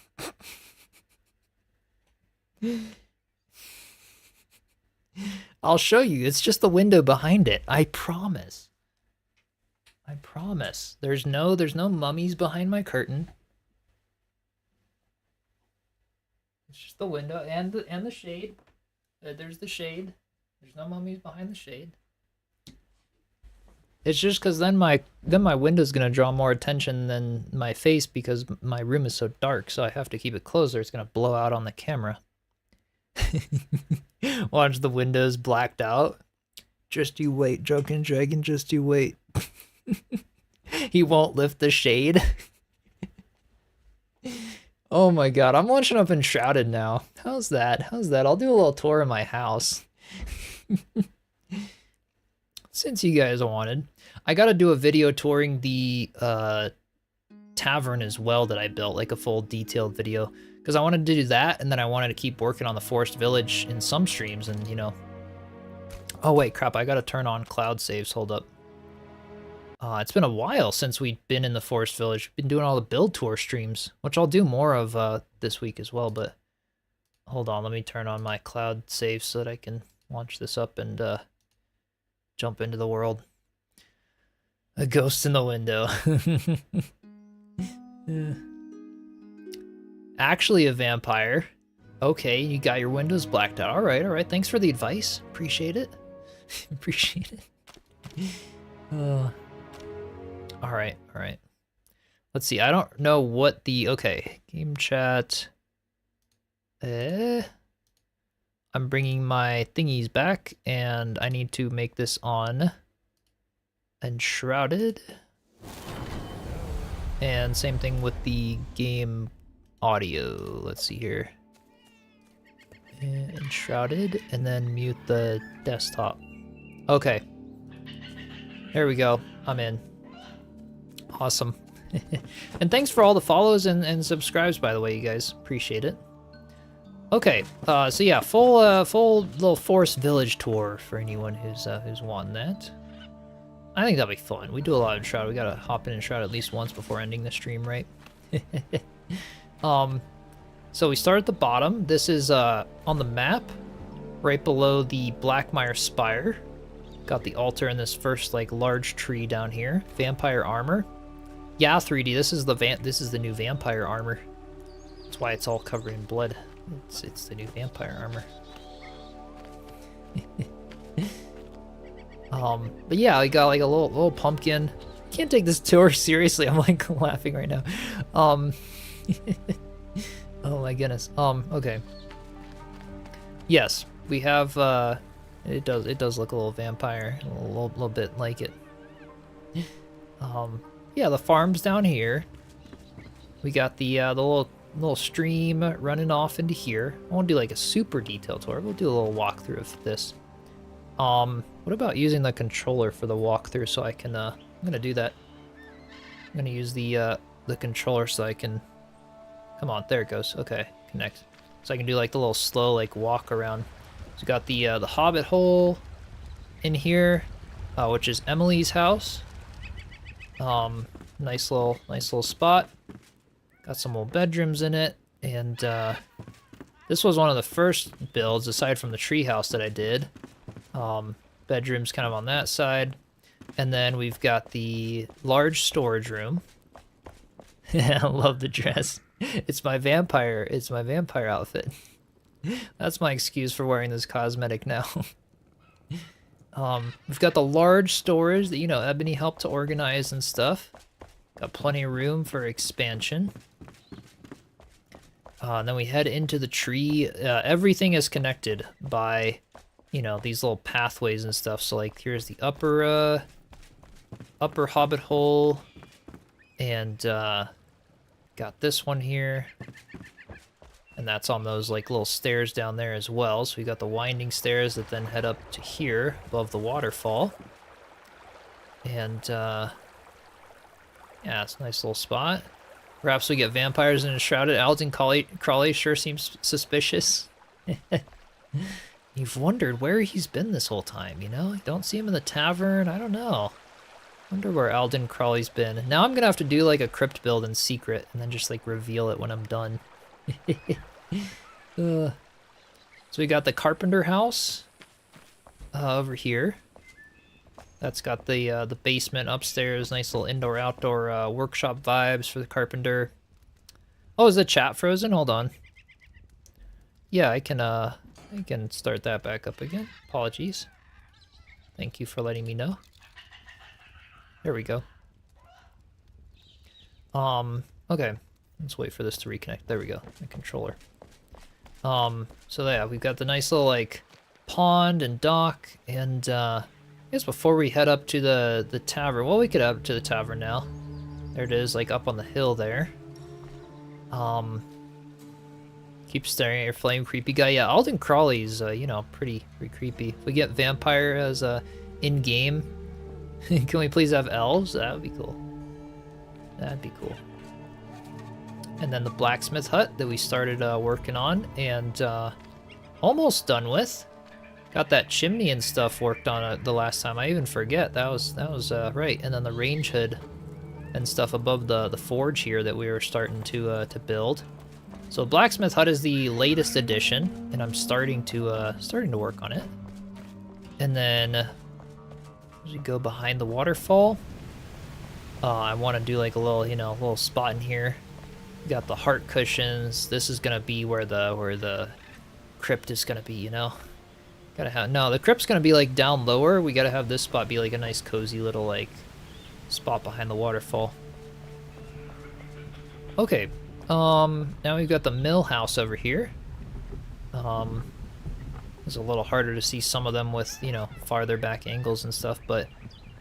A: I'll show you. It's just the window behind it. I promise. I promise. There's no mummies behind my curtain. It's just the window and the shade. There's the shade. There's no mummies behind the shade. It's just because then my window's gonna draw more attention than my face because my room is so dark, so I have to keep it closed or it's gonna blow out on the camera. Watch the windows blacked out. Just you wait, Drunken Dragon, just you wait. He won't lift the shade. Oh my god, I'm launching up Enshrouded now. How's that? How's that? I'll do a little tour of my house. Since you guys wanted. I gotta do a video touring the tavern as well that I built, like a full detailed video. Because I wanted to do that, and then I wanted to keep working on the Forest Village in some streams, and you know. Oh wait, crap, I gotta turn on cloud saves, hold up. It's been a while since we've been in the Forest Village. We've been doing all the build tour streams, which I'll do more of this week as well, but hold on, let me turn on my cloud save so that I can launch this up and jump into the world. A ghost in the window. Actually a vampire. Okay, you got your windows blacked out. All right. Thanks for the advice. Appreciate it. Appreciate it. All right. Let's see. I don't know what the... Okay, game chat. I'm bringing my thingies back, and I need to make this on Enshrouded. And same thing with the game audio. Let's see here. Enshrouded, and then mute the desktop. Okay. There we go. I'm in. Awesome. And thanks for all the follows and subscribes, by the way, you guys. Appreciate it. Okay, so yeah, full little Forest Village tour for anyone who's wanting that. I think that'll be fun. We do a lot of Enshrouded. We gotta hop in Enshrouded at least once before ending the stream, right? So we start at the bottom. This is on the map, right below the Blackmire Spire. Got the altar and this first like large tree down here. Vampire armor. Yeah, 3D. This is the new vampire armor. That's why it's all covered in blood. It's the new vampire armor. But yeah, I got like a little pumpkin. Can't take this tour seriously. I'm like laughing right now. Oh my goodness. Okay. Yes, we have. It does look a little vampire, a little bit like it. Yeah, the farm's down here. We got the little stream running off into here. I won't do like a super detailed tour. We'll do a little walkthrough of this. What about using the controller for the walkthrough so I can, I'm gonna do that. I'm gonna use the controller so I can, come on, there it goes. Okay, connect. So I can do like the little slow like walk around. So we got the Hobbit hole in here, which is Emily's house. Nice little spot. Got some old bedrooms in it, and this was one of the first builds aside from the treehouse that I did. Bedrooms kind of on that side, and then we've got the large storage room. I love the dress. It's my vampire outfit. That's my excuse for wearing this cosmetic now. We've got the large storage that, you know, Ebony helped to organize and stuff. Got plenty of room for expansion. And then we head into the tree. Everything is connected by, you know, these little pathways and stuff. So like here's the upper Hobbit hole, and got this one here, and that's on those like little stairs down there as well. So we got the winding stairs that then head up to here above the waterfall, and yeah, it's a nice little spot. Perhaps we get vampires in Enshrouded. Alden Crawley sure seems suspicious. You've wondered where he's been this whole time, you know? You don't see him in the tavern. I don't know. Wonder where Alden Crawley's been. Now I'm gonna have to do like a crypt build in secret and then just like reveal it when I'm done. So we got the carpenter house over here. That's got the basement upstairs. Nice little indoor-outdoor workshop vibes for the carpenter. Oh, is the chat frozen? Hold on. Yeah, I can start that back up again. Apologies. Thank you for letting me know. There we go. Okay. Let's wait for this to reconnect. There we go. The controller. So yeah, we've got the nice little like pond and dock, and I guess before we head up to the tavern, well, we could head up to the tavern now. There it is, like up on the hill there. Keep staring at your flame, creepy guy. Yeah, Alden Crawley's, you know, pretty creepy. If we get vampire as in-game, can we please have elves? That would be cool. That'd be cool. And then the blacksmith hut that we started working on and almost done with. Got that chimney and stuff worked on the last time. I even forget. That was right. And then the range hood and stuff above the forge here that we were starting to build. So blacksmith hut is the latest addition, and I'm starting to work on it. And then as we go behind the waterfall, I want to do like a little, you know, little spot in here. We got the heart cushions. This is gonna be where the crypt is gonna be, you know. Gotta have, no, the crypt's gonna be like down lower. We gotta have this spot be like a nice cozy little like spot behind the waterfall. Okay, now we've got the mill house over here. It's a little harder to see some of them with, you know, farther back angles and stuff, but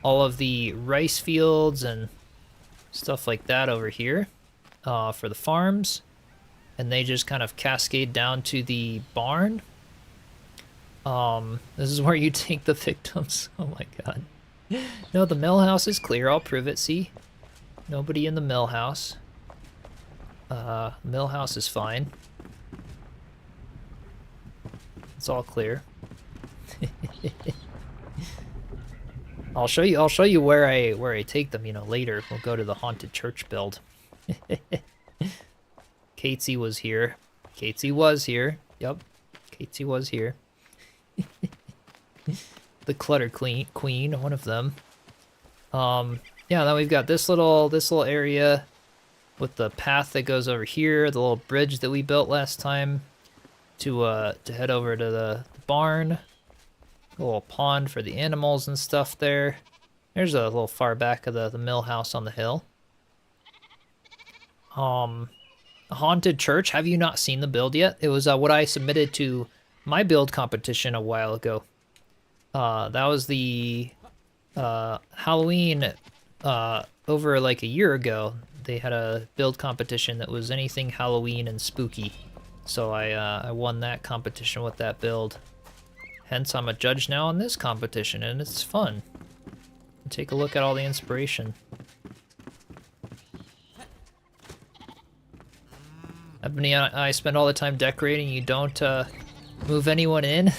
A: all of the rice fields and stuff like that over here for the farms, and they just kind of cascade down to the barn. This is where you take the victims. Oh my god. No, the mill house is clear. I'll prove it. See? Nobody in the mill house. Mill house is fine. It's all clear. I'll show you where I take them, you know, later. We'll go to the haunted church build. Catesy was here. Catesy was here. Yep. Catesy was here. The clutter queen, one of them. Yeah, then we've got this little area with the path that goes over here, the little bridge that we built last time to head over to the barn. A little pond for the animals and stuff there. There's a little far back of the mill house on the hill. Haunted church. Have you not seen the build yet? It was what I submitted to my build competition a while ago. That was the Halloween over like a year ago. They had a build competition that was anything Halloween and spooky. So I won that competition with that build. Hence, I'm a judge now on this competition, and it's fun. Take a look at all the inspiration. Ebony, I spend all the time decorating. You don't move anyone in?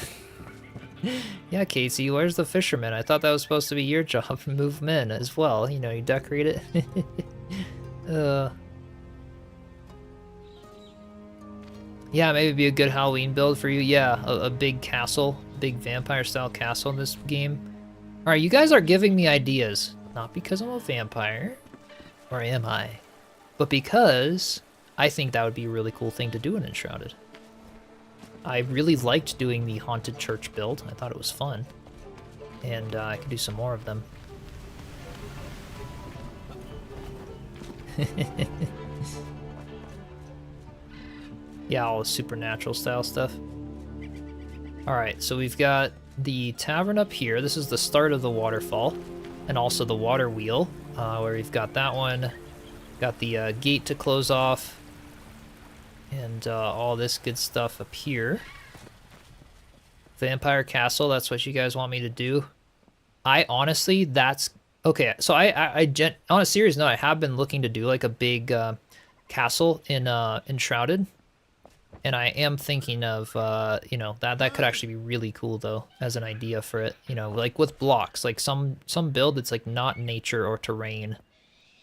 A: Yeah, Casey, where's the fisherman? I thought that was supposed to be your job. Move them in as well. You know, you decorate it. Yeah, maybe it'd be a good Halloween build for you. Yeah, a big castle, big vampire-style castle in this game. All right, you guys are giving me ideas. Not because I'm a vampire, or am I? But because I think that would be a really cool thing to do in Enshrouded. I really liked doing the haunted church build. I thought it was fun. And I could do some more of them. Yeah, all the supernatural style stuff. Alright, so we've got the tavern up here. This is the start of the waterfall. And also the water wheel, where we've got that one. Got the gate to close off. And all this good stuff up here. Vampire Castle, that's what you guys want me to do. I honestly, that's... Okay, so on a serious note, I have been looking to do like a big castle in Enshrouded. And I am thinking of, you know, that could actually be really cool, though, as an idea for it. You know, like with blocks, like some build that's like not nature or terrain.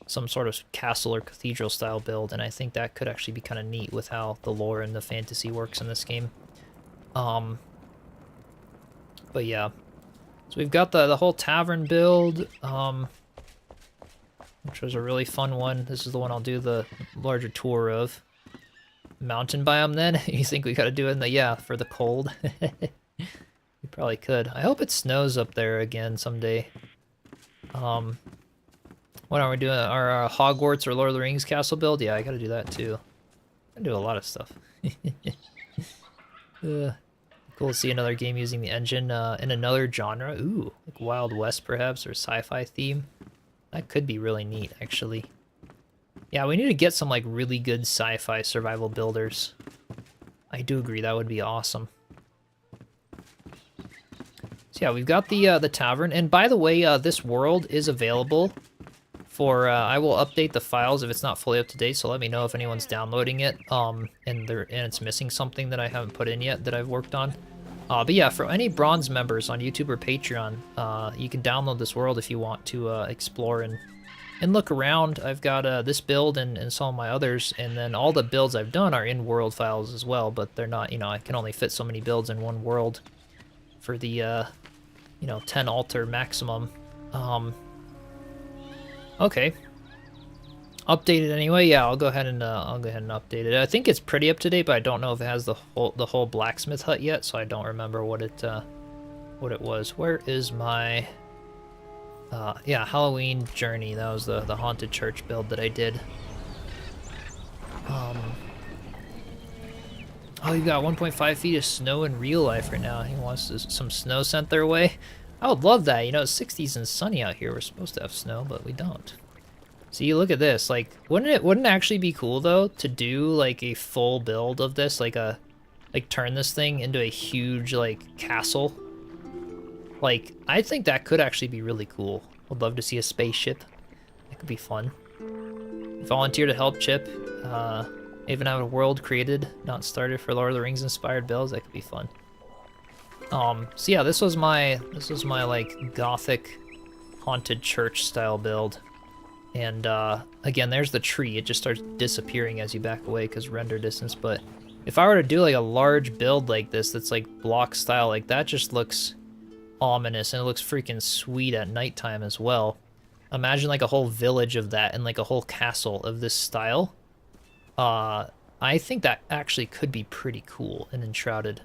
A: Some sort of castle or cathedral style build, and I think that could actually be kind of neat with how the lore and the fantasy works in this game. But yeah, so we've got the whole tavern build, which was a really fun one. This is the one I'll do the larger tour of. Mountain biome then? You think we gotta do it in the, yeah, for the cold? We probably could. I hope it snows up there again someday. What are we doing? Our Hogwarts or Lord of the Rings castle build? Yeah, I gotta do that too. I do a lot of stuff. Cool to see another game using the engine in another genre. Ooh, like Wild West perhaps, or sci-fi theme. That could be really neat, actually. Yeah, we need to get some like really good sci-fi survival builders. I do agree, that would be awesome. So yeah, we've got the tavern, and by the way, this world is available for, I will update the files if it's not fully up to date, so let me know if anyone's downloading it, and it's missing something that I haven't put in yet that I've worked on. But yeah, for any bronze members on YouTube or Patreon, you can download this world if you want to explore and look around. I've got this build and some of my others, and then all the builds I've done are in world files as well, but they're not, you know, I can only fit so many builds in one world for the, you know, 10 altar maximum. Okay. Updated anyway. Yeah, I'll go ahead and update it. I think it's pretty up to date, but I don't know if it has the whole blacksmith hut yet, so I don't remember what it was. Where is my yeah, Halloween journey? That was the haunted church build that I did. Oh, you got 1.5 feet of snow in real life right now. He wants some snow sent their way. I would love that. You know, it's 60s and sunny out here. We're supposed to have snow, but we don't. See, look at this. Like, wouldn't it actually be cool though to do like a full build of this, like turn this thing into a huge like castle? Like, I think that could actually be really cool. Would love to see a spaceship. That could be fun. Volunteer to help, Chip. Even have a world created, not started for Lord of the Rings inspired builds. That could be fun. So yeah, this was my like gothic haunted church style build. And again, there's the tree. It just starts disappearing as you back away because render distance. But if I were to do like a large build like this that's like block style, like that just looks ominous, and it looks freaking sweet at nighttime as well. Imagine like a whole village of that and like a whole castle of this style. I think that actually could be pretty cool in Enshrouded.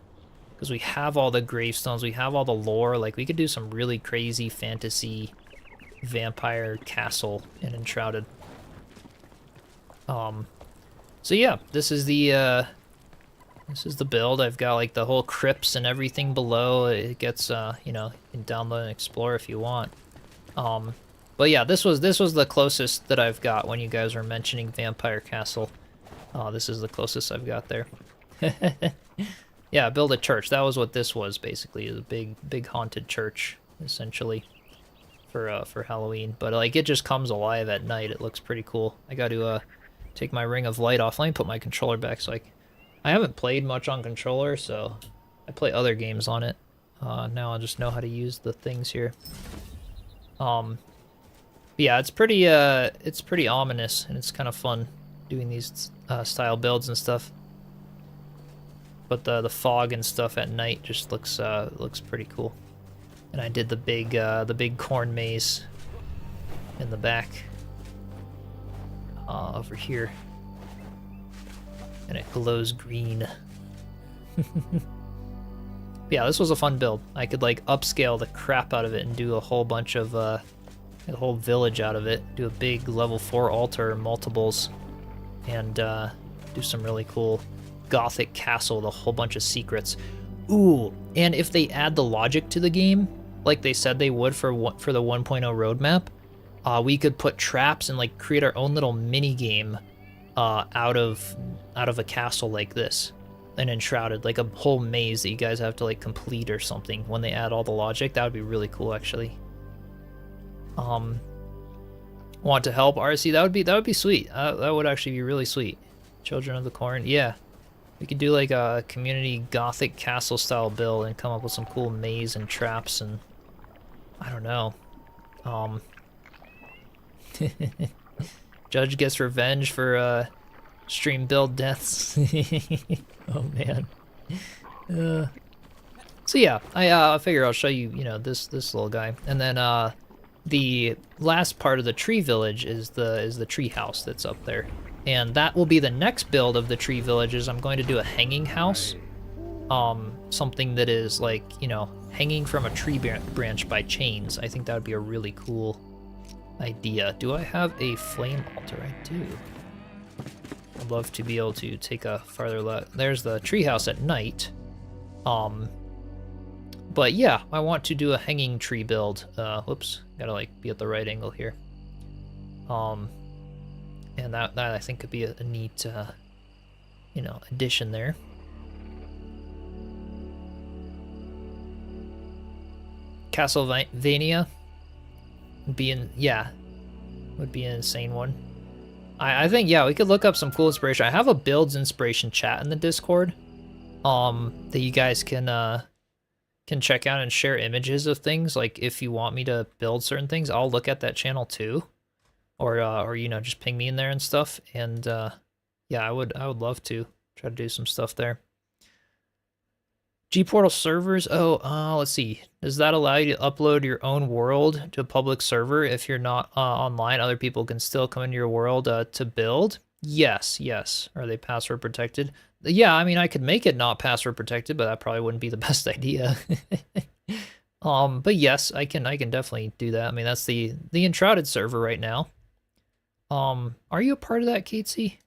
A: Because we have all the gravestones, we have all the lore, like we could do some really crazy fantasy vampire castle in Enshrouded. So yeah, this is the build. I've got like the whole crypts and everything below. It gets you know, you can download and explore if you want. But yeah, this was the closest that I've got when you guys were mentioning Vampire Castle. This is the closest I've got there. Yeah, build a church. That was what this was basically. It was a big haunted church essentially for Halloween. But like it just comes alive at night. It looks pretty cool. I got to take my ring of light off. Let me put my controller back so I haven't played much on controller, so I play other games on it. Now I just know how to use the things here. Yeah, it's pretty ominous, and it's kind of fun doing these style builds and stuff. But the fog and stuff at night just looks pretty cool. And I did the big corn maze in the back over here, and it glows green. Yeah, this was a fun build. I could like upscale the crap out of it and do a whole bunch of a whole village out of it. Do a big level 4 altar, multiples, and do some really cool gothic castle with a whole bunch of secrets. Ooh, and if they add the logic to the game, like they said they would for the 1.0 roadmap, we could put traps and like create our own little mini game out of a castle like this, and Enshrouded, like a whole maze that you guys have to like complete or something when they add all the logic. That would be really cool, actually. Want to help, RC? That would be sweet. That would actually be really sweet. Children of the Corn, yeah. We could do like a community gothic castle style build and come up with some cool maze and traps, and I don't know. Judge gets revenge for stream build deaths. Oh man. So yeah, I figure I'll show you, you know, this little guy, and then the last part of the tree village is the tree house that's up there, and that will be the next build of the tree villages. I'm going to do a hanging house, something that is like, you know, hanging from a tree branch by chains. I think that would be a really cool idea. Do I have a flame altar? I do. I'd love to be able to take a farther look. There's the treehouse at night. But yeah, I want to do a hanging tree build. Whoops, gotta like be at the right angle here. And that I think could be a neat, you know, addition there. Castlevania would be would be an insane one. I think, yeah, we could look up some cool inspiration. I have a builds inspiration chat in the Discord, that you guys can check out and share images of things. Like if you want me to build certain things, I'll look at that channel too, or you know, just ping me in there and stuff. And yeah, I would love to try to do some stuff there. G-Portal servers. Oh, let's see. Does that allow you to upload your own world to a public server if you're not online? Other people can still come into your world to build? Yes. Are they password protected? Yeah, I mean, I could make it not password protected, but that probably wouldn't be the best idea. But yes, I can definitely do that. I mean, that's the Enshrouded server right now. Are you a part of that, Katesy?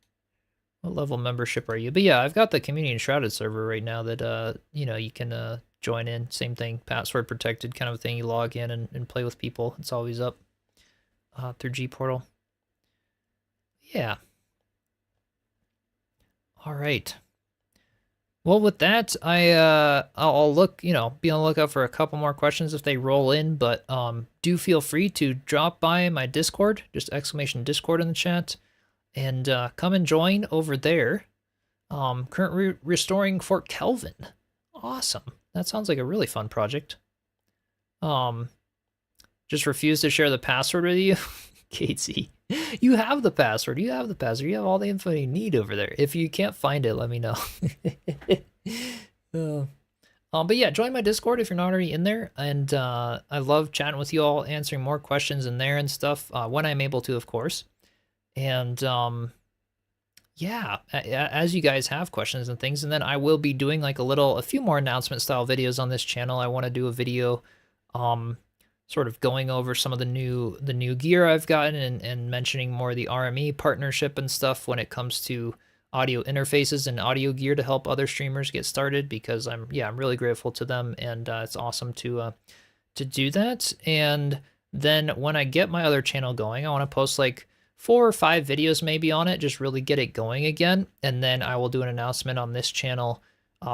A: What level membership are you? But yeah, I've got the community Enshrouded server right now that, you know, you can join in. Same thing, password protected kind of thing. You log in and play with people. It's always up through G-Portal. Yeah. All right. Well, with that, I'll look, you know, be on the lookout for a couple more questions if they roll in, but do feel free to drop by my Discord, just exclamation Discord in the chat, and come and join over there. Currently restoring Fort Kelvin. Awesome. That sounds like a really fun project. Just refuse to share the password with you? Casey, you have the password. You have the password. You have all the info you need over there. If you can't find it, let me know. But yeah, join my Discord if you're not already in there. And I love chatting with you all, answering more questions in there and stuff when I'm able to, of course. And yeah, as you guys have questions and things, and then I will be doing like a few more announcement style videos on this channel. I want to do a video sort of going over some of the new gear I've gotten and mentioning more of the RME partnership and stuff when it comes to audio interfaces and audio gear to help other streamers get started, because I'm really grateful to them, and it's awesome to do that. And then when I get my other channel going, I want to post like 4 or 5 videos maybe on it, just really get it going again, and then I will do an announcement on this channel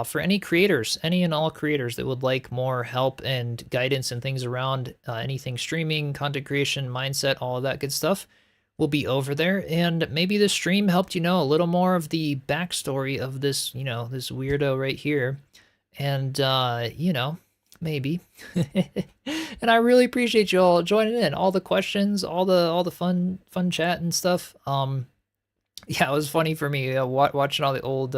A: for any creators, any and all creators that would like more help and guidance and things around anything streaming, content creation, mindset, all of that good stuff will be over there. And maybe this stream helped you know a little more of the backstory of this, you know, this weirdo right here. And, you know, maybe. And I really appreciate you all joining in, all the questions, all the fun chat and stuff. Yeah, it was funny for me watching all the old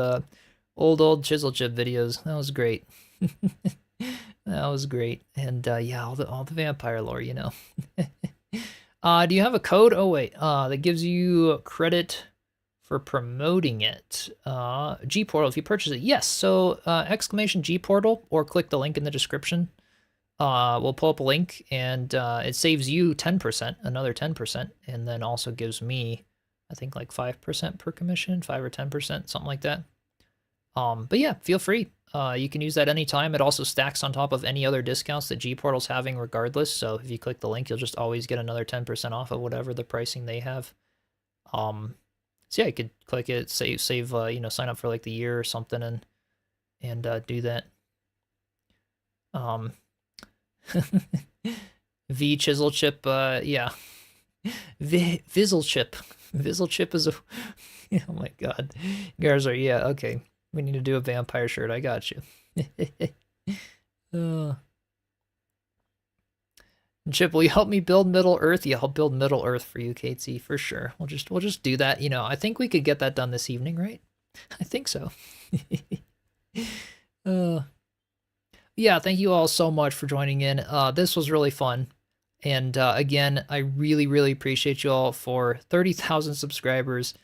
A: Chiselchip videos. That was great. That was great. And yeah, all the vampire lore, you know. Do you have a code? Oh wait, that gives you credit for promoting it. G Portal, if you purchase it, yes. So exclamation G Portal, or click the link in the description. We'll pull up a link, and it saves you 10%, another 10%, and then also gives me, I think, like 5% per commission, 5 or 10%, something like that. But yeah, feel free. You can use that anytime. It also stacks on top of any other discounts that G Portal's having regardless. So if you click the link, you'll just always get another 10% off of whatever the pricing they have. So yeah, you could click it, save, you know, sign up for like the year or something, and do that. V Chiselchip, yeah. Vizzlechip. Vizzlechip is a, oh my god. You guys are, yeah, okay. We need to do a vampire shirt. I got you. Chip, will you help me build Middle Earth? Yeah, I'll build Middle Earth for you, Katesy, for sure. We'll just do that. You know, I think we could get that done this evening, right? I think so. Yeah, thank you all so much for joining in. This was really fun. And again, I really appreciate you all for 30,000 subscribers.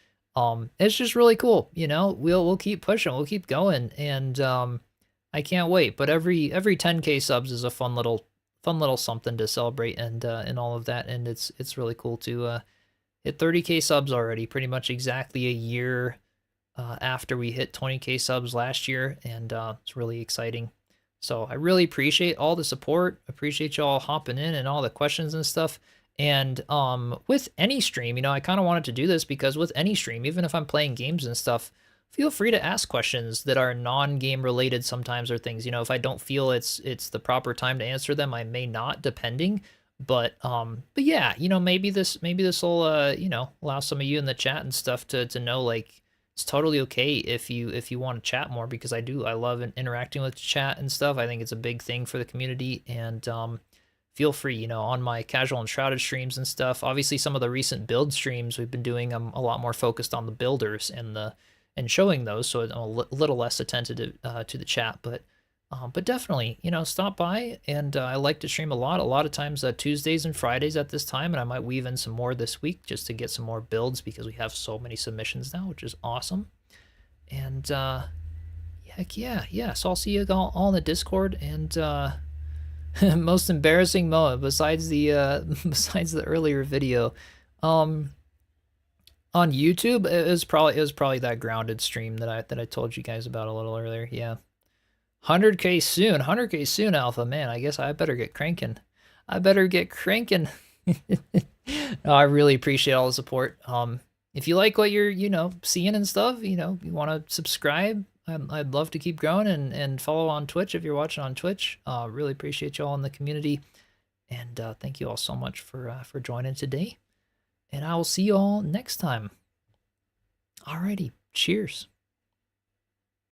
A: It's just really cool, you know. We'll keep pushing, we'll keep going, and I can't wait. But every 10K subs is a fun little something to celebrate, and all of that. And it's really cool to hit 30K subs already, pretty much exactly a year after we hit 20K subs last year, and it's really exciting. So I really appreciate all the support, appreciate y'all hopping in and all the questions and stuff. And with any stream, you know, I kind of wanted to do this because with any stream, even if I'm playing games and stuff, feel free to ask questions that are non-game related sometimes, or things, you know, if I don't feel it's the proper time to answer them, I may not, depending. But yeah, you know, maybe this will you know, allow some of you in the chat and stuff to know, like, it's totally okay if you want to chat more, because I love interacting with chat and stuff. I think it's a big thing for the community. And feel free, you know, on my casual Enshrouded streams and stuff. Obviously, some of the recent build streams we've been doing, I'm a lot more focused on the builders and showing those, so I'm a little less attentive to the chat. But definitely, you know, stop by. And I like to stream a lot of times Tuesdays and Fridays at this time, and I might weave in some more this week just to get some more builds, because we have so many submissions now, which is awesome. And heck yeah. So I'll see you all in the Discord. And most embarrassing moment besides the earlier video on YouTube, it was probably that grounded stream that I told you guys about a little earlier. Yeah, 100K soon, Alpha. Man, I guess I better get cranking. No, I really appreciate all the support. If you like what you're, you know, seeing and stuff, you know, you want to subscribe, I'd love to keep growing, and follow on Twitch if you're watching on Twitch. Really appreciate y'all in the community, and thank you all so much for joining today. And I will see you all next time. Alrighty, cheers.